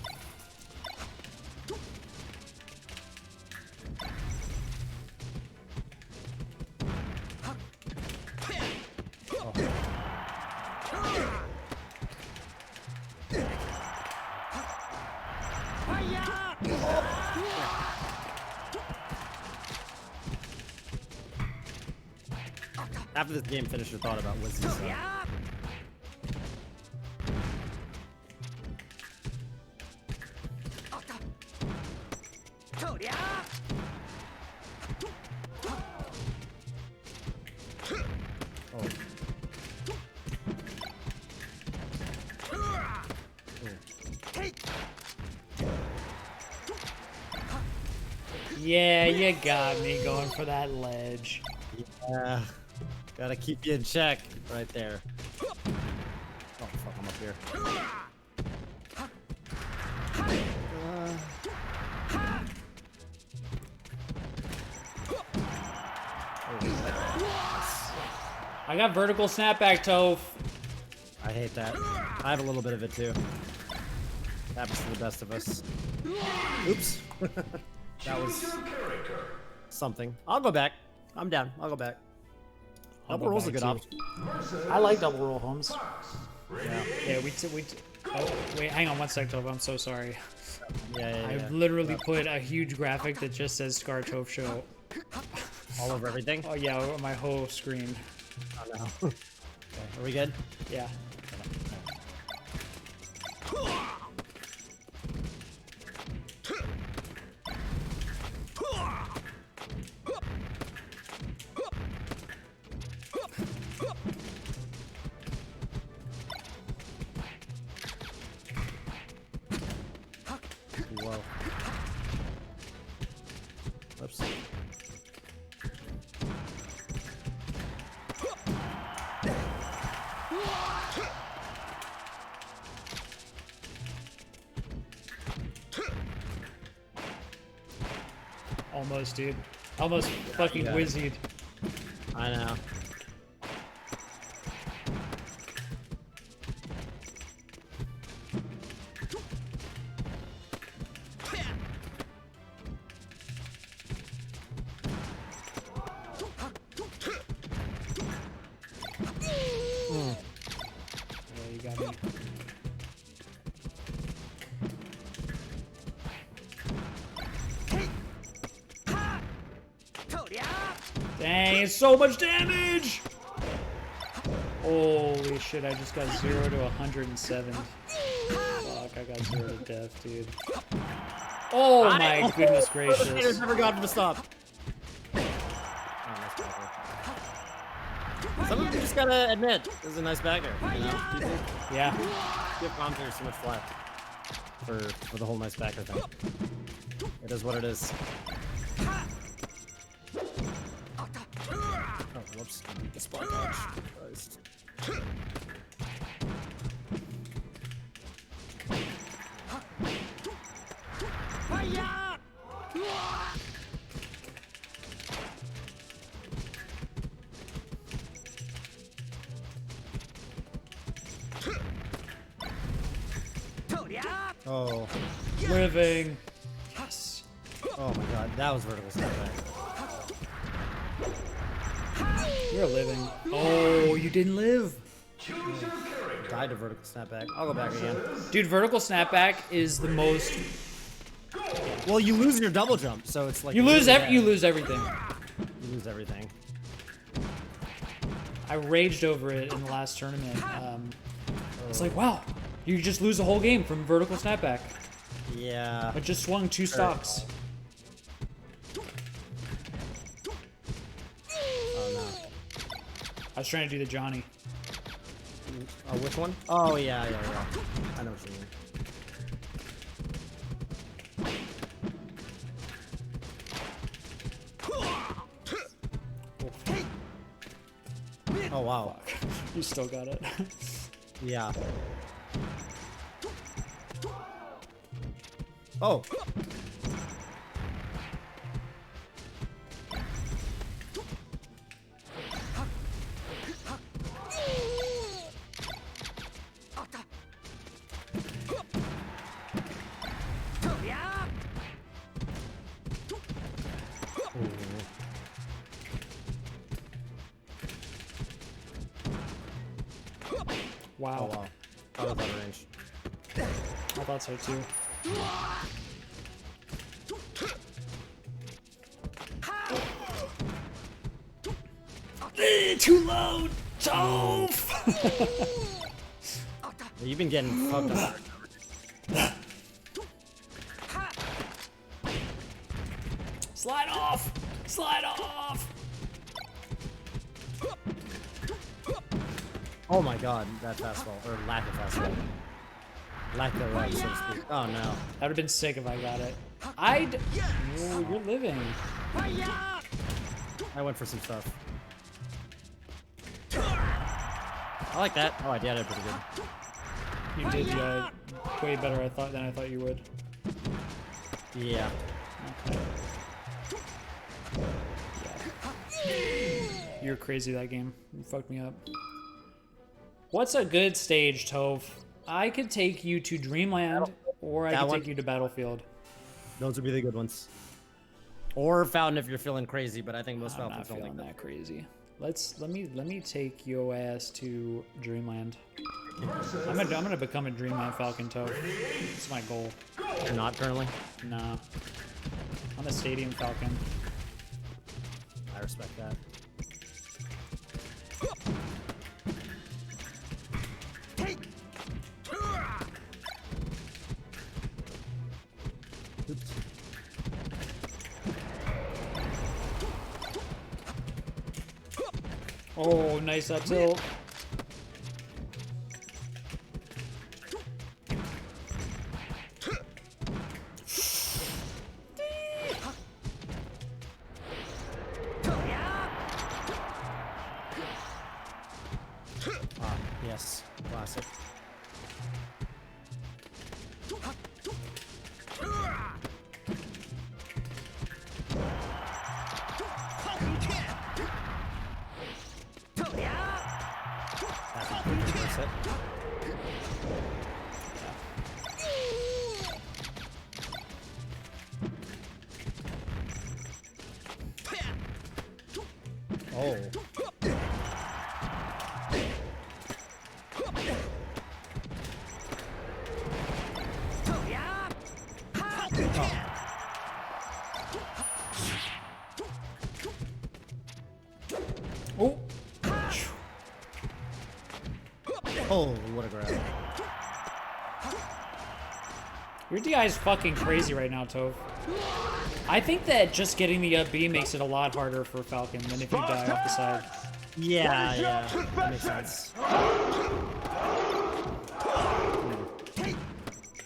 Speaker 4: After this game finished, your thought about Wizzy's
Speaker 2: Yeah, you got me going for that ledge.
Speaker 4: Yeah. Gotta keep you in check right there. Oh fuck, I'm up here.
Speaker 2: I got vertical snapback, Toph.
Speaker 4: I hate that. I have a little bit of it too. Happens to the best of us. Oops. That was something. I'll go back. I'm down. I'll go back.
Speaker 2: I'll
Speaker 4: Double
Speaker 2: go
Speaker 4: roll's a
Speaker 2: back,
Speaker 4: good
Speaker 2: too.
Speaker 4: option.
Speaker 2: I like double roll, Holmes.
Speaker 4: Yeah.
Speaker 2: Yeah, oh, wait, hang on one sec, Toph. I'm so sorry.
Speaker 4: Yeah.
Speaker 2: I literally put a huge graphic that just says Scar Toph Show.
Speaker 4: All over everything.
Speaker 2: Oh yeah, on my whole screen.
Speaker 4: Oh no. Okay, are we good?
Speaker 2: Yeah.
Speaker 4: Whoa. Oops.
Speaker 2: Almost, dude. Almost fucking
Speaker 4: Yeah.
Speaker 2: whizzed.
Speaker 4: I know.
Speaker 2: Yeah, you got me. Dang, it's so much damage! Holy shit, I just got 0 to 107. Fuck, I got 0 to death, dude. Oh my goodness
Speaker 4: There's
Speaker 2: gracious.
Speaker 4: never gotten to stop. Oh, nice backer. Some of you just gotta admit, this is a nice backer, you know? People
Speaker 2: Yeah.
Speaker 4: give commentators so much flack for the whole nice backer thing. It is what it is. Oh, whoops. The spot dodge. Christ. Oh.
Speaker 2: Living. Yes.
Speaker 4: Oh my god, that was vertical step back.
Speaker 2: You're living. Oh, you didn't live.
Speaker 4: Died to vertical snapback. I'll go back again.
Speaker 2: Dude, vertical snapback is the most.
Speaker 4: Well, you lose your double jump, so it's like
Speaker 2: You lose
Speaker 4: really
Speaker 2: you
Speaker 4: bad.
Speaker 2: lose everything.
Speaker 4: You lose everything.
Speaker 2: I raged over it in the last tournament. It's like, wow, you just lose the whole game from vertical snapback.
Speaker 4: Yeah.
Speaker 2: I just swung 2 stocks.
Speaker 4: Oh no.
Speaker 2: I was trying to do the Johnny.
Speaker 4: Oh, which one? Oh yeah. I know what you mean. Oh wow.
Speaker 2: You still got it.
Speaker 4: Yeah. Oh.
Speaker 2: Wow.
Speaker 4: Oh wow. That was out of range.
Speaker 2: I thought so too. Too low, Toph!
Speaker 4: You've been getting fucked up.
Speaker 2: Slide off! Slide off!
Speaker 4: Oh my god, that fastball. Or lack of fastball. Lack thereof, so to speak. Oh no.
Speaker 2: That would have been sick if I got it. Ooh, you're living.
Speaker 4: I went for some stuff. I like that. Oh, I did it pretty good.
Speaker 2: You did, yeah. Way better than I thought you would.
Speaker 4: Yeah.
Speaker 2: Okay. Yeah. You're crazy that game. You fucked me up. What's a good stage, Toph? I could take you to Dreamland, or I could take you to Battlefield.
Speaker 4: Those would be the good ones. Or Fountain if you're feeling crazy, but I think most
Speaker 2: I'm not
Speaker 4: Fountains don't
Speaker 2: feeling
Speaker 4: like
Speaker 2: that crazy. Let me take your ass to Dreamland. I'm gonna become a Dreamland Falcon, Toph. It's my goal.
Speaker 4: that. You're not currently?
Speaker 2: Nah. I'm a Stadium Falcon.
Speaker 4: I respect that. Oops.
Speaker 2: Oh, nice up tilt.
Speaker 4: Oh.
Speaker 2: Oh.
Speaker 4: Oh, what a grab.
Speaker 2: Your DI is fucking crazy right now, Toph. I think that just getting the up B makes it a lot harder for Falcon than if you die off the side.
Speaker 4: Yeah, yeah. That makes sense.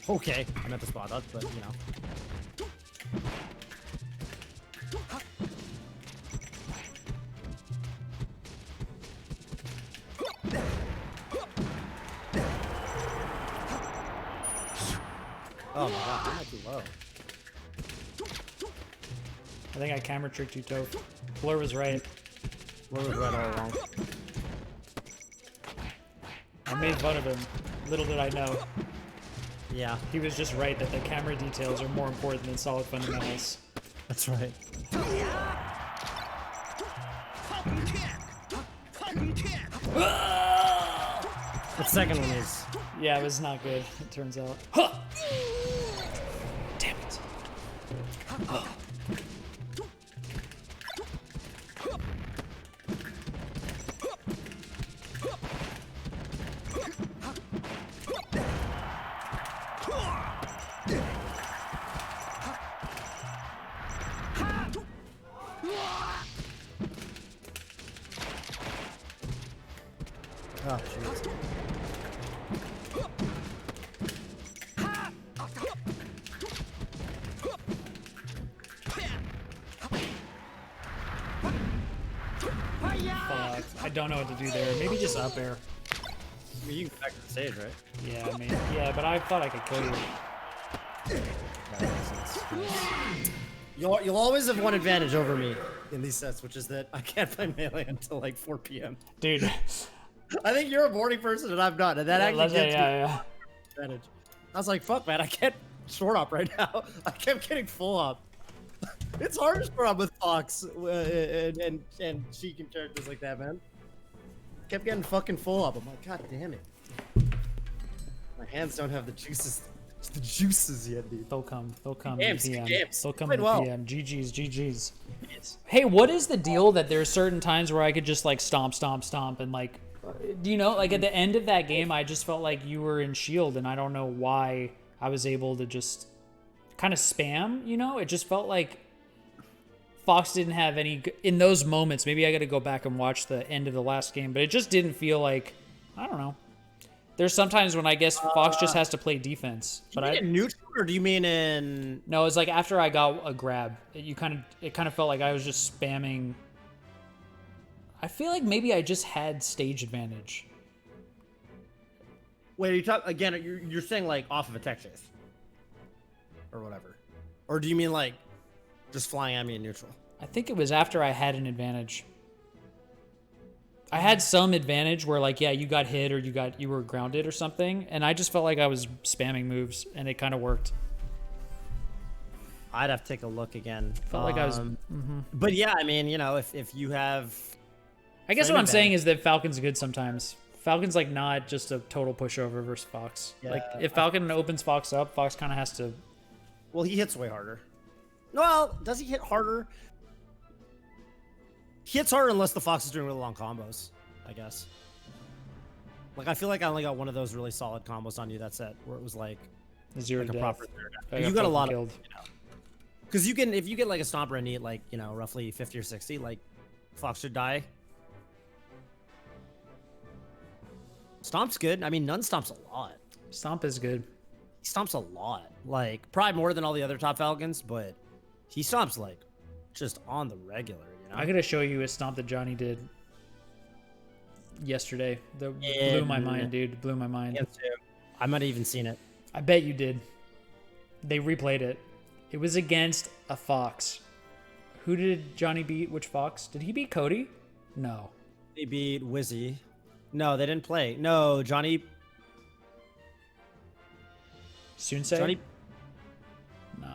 Speaker 4: Okay, I meant to spot that, but you know. Oh my god, I'm not too low.
Speaker 2: I think I camera tricked you, Toph. Blur was right.
Speaker 4: Blur was right all along.
Speaker 2: I made fun of him. Little did I know.
Speaker 4: Yeah,
Speaker 2: He was just right that the camera details are more important than solid fundamentals.
Speaker 4: that's right. The second one is.
Speaker 2: Yeah, it was not good, it turns out. Huh! Damn it.
Speaker 4: Oh, jeez.
Speaker 2: Fuck. I don't know what to do there. Maybe just up air.
Speaker 4: I mean, you can back to the stage, right?
Speaker 2: Yeah, I mean, yeah, but I thought I could kill you.
Speaker 4: That makes sense. You'll always have one advantage over me in these sets, which is that I can't play Melee until like 4 p.m.
Speaker 2: Dude.
Speaker 4: I think you're a morning person and I'm not, and that actually gives me
Speaker 2: yeah.
Speaker 4: advantage. I was like, fuck, man, I can't short up right now. I kept getting full up. It's hard to short up with Fox and Sheik and characters like that, man. Kept getting fucking full up. I'm like, god damn it. My hands don't have the juices yet, dude.
Speaker 2: They'll come
Speaker 4: Games,
Speaker 2: in PM.
Speaker 4: games.
Speaker 2: They'll come
Speaker 4: Played
Speaker 2: in
Speaker 4: well.
Speaker 2: PM. GG's. Hey, what is the deal that there's certain times where I could just like stomp and like, do you know, like at the end of that game, I just felt like you were in shield and I don't know why I was able to just kind of spam, you know? It just felt like Fox didn't have any, in those moments, maybe I got to go back and watch the end of the last game, but it just didn't feel like, I don't know. There's sometimes when I guess Fox just has to play defense.
Speaker 4: Do you mean in neutral or do you mean in?
Speaker 2: No, it's like after I got a grab, it kind of felt like I was just spamming. I feel like maybe I just had stage advantage.
Speaker 4: Wait, you talk again? You're saying like off of a tech chase or whatever, or do you mean like just flying at me in neutral?
Speaker 2: I think it was after I had an advantage. I had some advantage where like, yeah, you got hit or you were grounded or something, and I just felt like I was spamming moves, and it kind of worked.
Speaker 4: I'd have to take a look again.
Speaker 2: Felt like I was.
Speaker 4: But yeah, I mean, you know, if you have,
Speaker 2: I guess
Speaker 4: frame
Speaker 2: what I'm saying
Speaker 4: advantage-
Speaker 2: is that Falcon's good sometimes. Falcon's like not just a total pushover versus Fox.
Speaker 4: Yeah,
Speaker 2: like if Falcon opens Fox up, Fox kind of has to.
Speaker 4: well, he hits way harder. Well, does he hit harder? He hits harder unless the Fox is doing really long combos, I guess. Like, I feel like I only got one of those really solid combos on you that set where it was like
Speaker 2: Zero
Speaker 4: a
Speaker 2: to
Speaker 4: proper
Speaker 2: death.
Speaker 4: third.
Speaker 2: I
Speaker 4: You got a
Speaker 2: fucking
Speaker 4: lot
Speaker 2: killed.
Speaker 4: of, you know, because you can, if you get like a stomper and eat like, you know, roughly 50 or 60, like Fox should die. Stomp's good. I mean, None stomps a lot.
Speaker 2: Stomp is good.
Speaker 4: He stomps a lot. Like, probably more than all the other top Falcons, but he stomps like just on the regular, you know?
Speaker 2: I gotta show you a stomp that Johnny did yesterday. That blew my mind, dude. Blew my mind.
Speaker 4: I might have even seen it.
Speaker 2: I bet you did. They replayed it. It was against a Fox. Who did Johnny beat? Which Fox? Did he beat Cody? No.
Speaker 4: They beat Wizzy. No, they didn't play. No, Johnny.
Speaker 2: Sunsei?
Speaker 4: Johnny.
Speaker 2: No.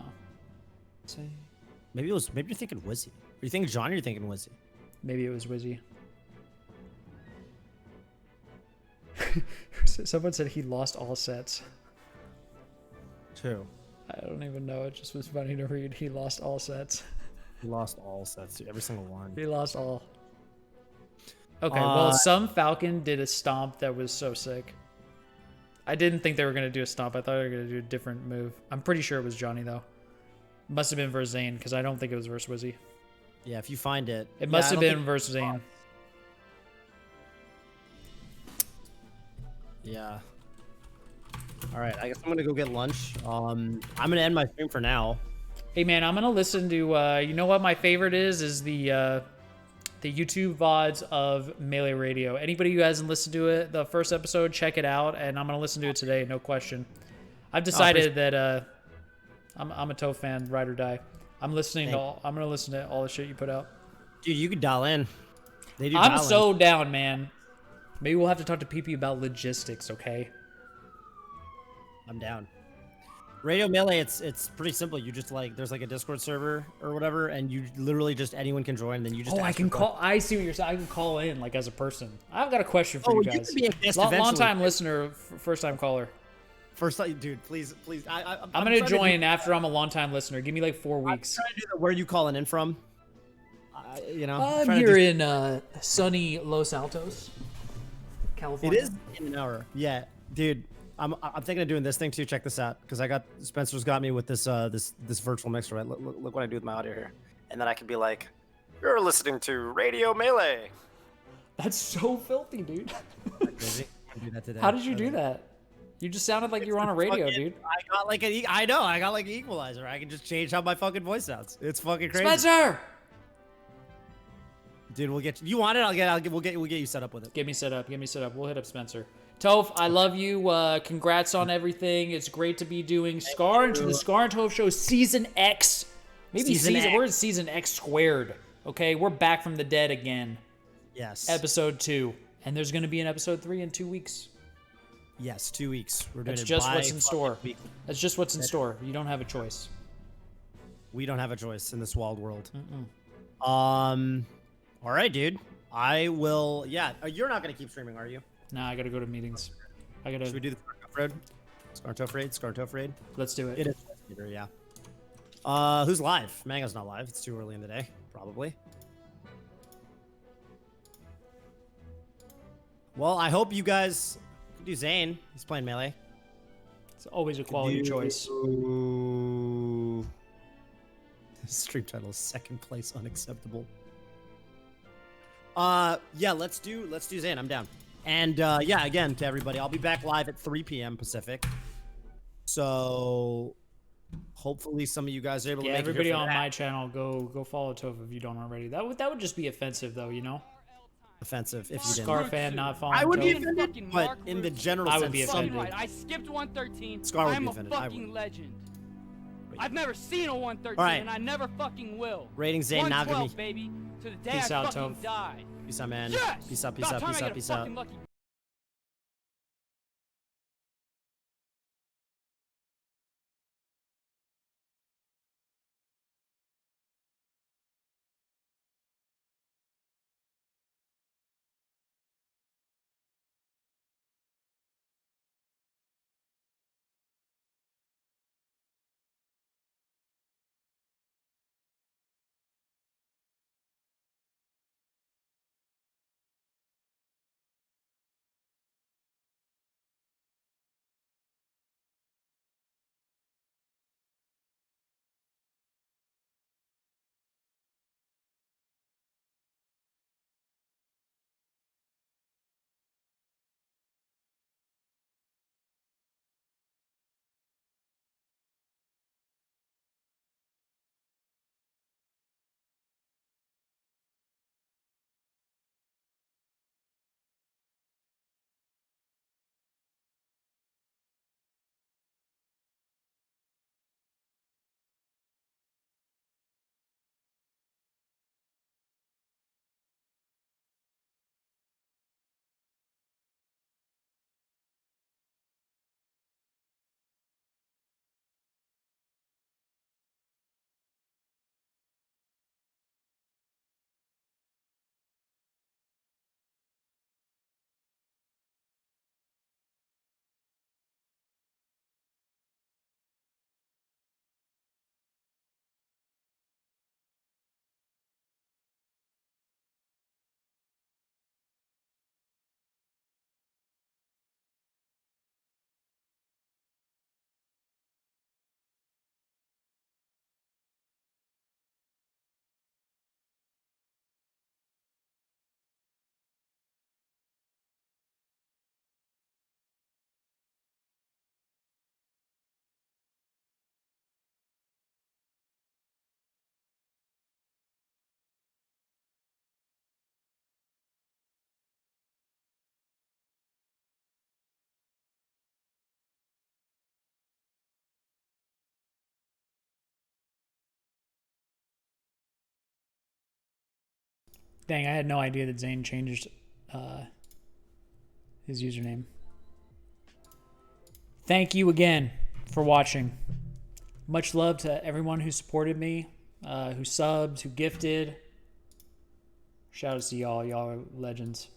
Speaker 4: Maybe you're thinking Wizzy. Are you thinking Johnny or are you thinking Wizzy?
Speaker 2: Maybe it was Wizzy. Someone said he lost all sets.
Speaker 4: Two.
Speaker 2: I don't even know. It just was funny to read. He lost all sets.
Speaker 4: He lost all sets, every single one.
Speaker 2: He lost all. Okay, well, some Falcon did a stomp that was so sick. I didn't think they were going to do a stomp. I thought they were going to do a different move. I'm pretty sure it was Johnny, though. Must have been versus Zane, because I don't think it was versus Wizzy.
Speaker 4: Yeah, if you find it.
Speaker 2: It must have been versus Zane.
Speaker 4: Yeah. All right, I guess I'm going to go get lunch. I'm going to end my stream for now.
Speaker 2: Hey, man, I'm going to listen to, you know what my favorite is the YouTube VODs of Melee Radio. Anybody who hasn't listened to it, the first episode, check it out, and I'm going to listen to it today, no question. I've decided that I'm a Toph fan, ride or die. I'm going to listen to all the shit you put out.
Speaker 4: Dude, you could dial in. They do
Speaker 2: I'm so down, man. Maybe we'll have to talk to PP about logistics, okay?
Speaker 4: I'm down. Radio Melee, it's pretty simple. You just there's like a Discord server or whatever, and you literally just anyone can join. Then you just
Speaker 2: I can call. I see what you're saying. I can call in like as a person. I've got a question for you guys.
Speaker 4: You can be a guest
Speaker 2: Long time listener, first time caller.
Speaker 4: First time, dude. Please.
Speaker 2: I'm gonna join after I'm a long time listener. Give me like 4 weeks.
Speaker 4: I'm trying to do where are you calling in from?
Speaker 2: I'm here in sunny Los Altos, California.
Speaker 4: It is in an hour. Yeah, dude. I'm thinking of doing this thing too. Check this out, because Spencer's got me with this this virtual mixer. Right? Look what I do with my audio here, and then I can be like, "You're listening to Radio Melee."
Speaker 2: That's so filthy, dude.
Speaker 4: Crazy. I do that today.
Speaker 2: How did you do that? You just sounded like you were on a radio, dude.
Speaker 4: I got like an equalizer. I can just change how my fucking voice sounds. It's fucking crazy.
Speaker 2: Spencer.
Speaker 4: Dude, we'll get you want it. We'll get you set up with it.
Speaker 2: Get me set up. We'll hit up Spencer. Toph, I love you. Congrats on everything. It's great to be doing Scar and the Scar and Toph Show Season X. Maybe we're in Season X squared. Okay, we're back from the dead again.
Speaker 4: Yes.
Speaker 2: Episode 2, and there's going to be an episode 3 in 2 weeks.
Speaker 4: Yes, 2 weeks. We're doing
Speaker 2: That's
Speaker 4: it
Speaker 2: just
Speaker 4: by
Speaker 2: what's in store.
Speaker 4: week.
Speaker 2: That's just what's in store. You don't have a choice.
Speaker 4: We don't have a choice in this wild world. All right, dude. I will. Yeah, you're not gonna keep streaming, are you?
Speaker 2: Nah, I gotta go to meetings.
Speaker 4: Should we do the raid? Scar and Toph raid?
Speaker 2: Let's do it.
Speaker 4: It is. Yeah. Who's live? Mango's not live. It's too early in the day, probably. Well, I hope you guys can do Zane. He's playing Melee.
Speaker 2: It's always a quality choice.
Speaker 4: Stream title is second place unacceptable. Yeah, let's do Zane. I'm down. And yeah, again to everybody, I'll be back live at 3 p.m. Pacific. So hopefully some of you guys are able to make
Speaker 2: everybody
Speaker 4: it here for
Speaker 2: on
Speaker 4: that.
Speaker 2: my channel, go follow Toph if you don't already. That would just be offensive though, you know.
Speaker 4: Offensive if you
Speaker 2: Scar
Speaker 4: didn't.
Speaker 2: fan not following.
Speaker 4: I would be
Speaker 2: Toph.
Speaker 4: offended, but in the general sense,
Speaker 2: I would be offended.
Speaker 5: Right. I skipped 113.
Speaker 4: Scar would
Speaker 5: I'm
Speaker 4: be
Speaker 5: a
Speaker 4: offended. I
Speaker 5: fucking
Speaker 4: would.
Speaker 5: legend. I've never seen a 113,
Speaker 4: All right.
Speaker 5: and I never fucking will.
Speaker 4: Rating Zane
Speaker 5: 112,
Speaker 4: Nagami.
Speaker 5: baby, to the day
Speaker 2: Peace
Speaker 5: I
Speaker 2: out,
Speaker 5: fucking
Speaker 2: Toph.
Speaker 5: die.
Speaker 4: Peace out, man.
Speaker 5: Yes!
Speaker 4: Peace out.
Speaker 5: About time I get a fucking lucky
Speaker 2: Dang, I had no idea that Zane changed his username. Thank you again for watching. Much love to everyone who supported me, who subbed, who gifted. Shout out to y'all. Y'all are legends.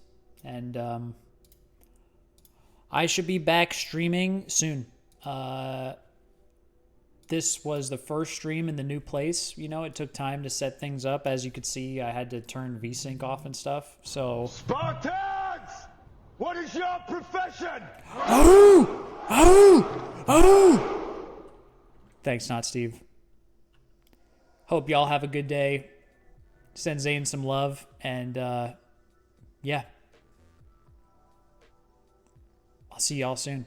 Speaker 2: And I should be back streaming soon. This was the first stream in the new place. You know, it took time to set things up. As you could see, I had to turn VSync off and stuff. So.
Speaker 3: Spartans! What is your profession?
Speaker 2: Oh! Oh! Oh! Thanks, not Steve. Hope y'all have a good day. Send Zane some love. And, yeah. I'll see y'all soon.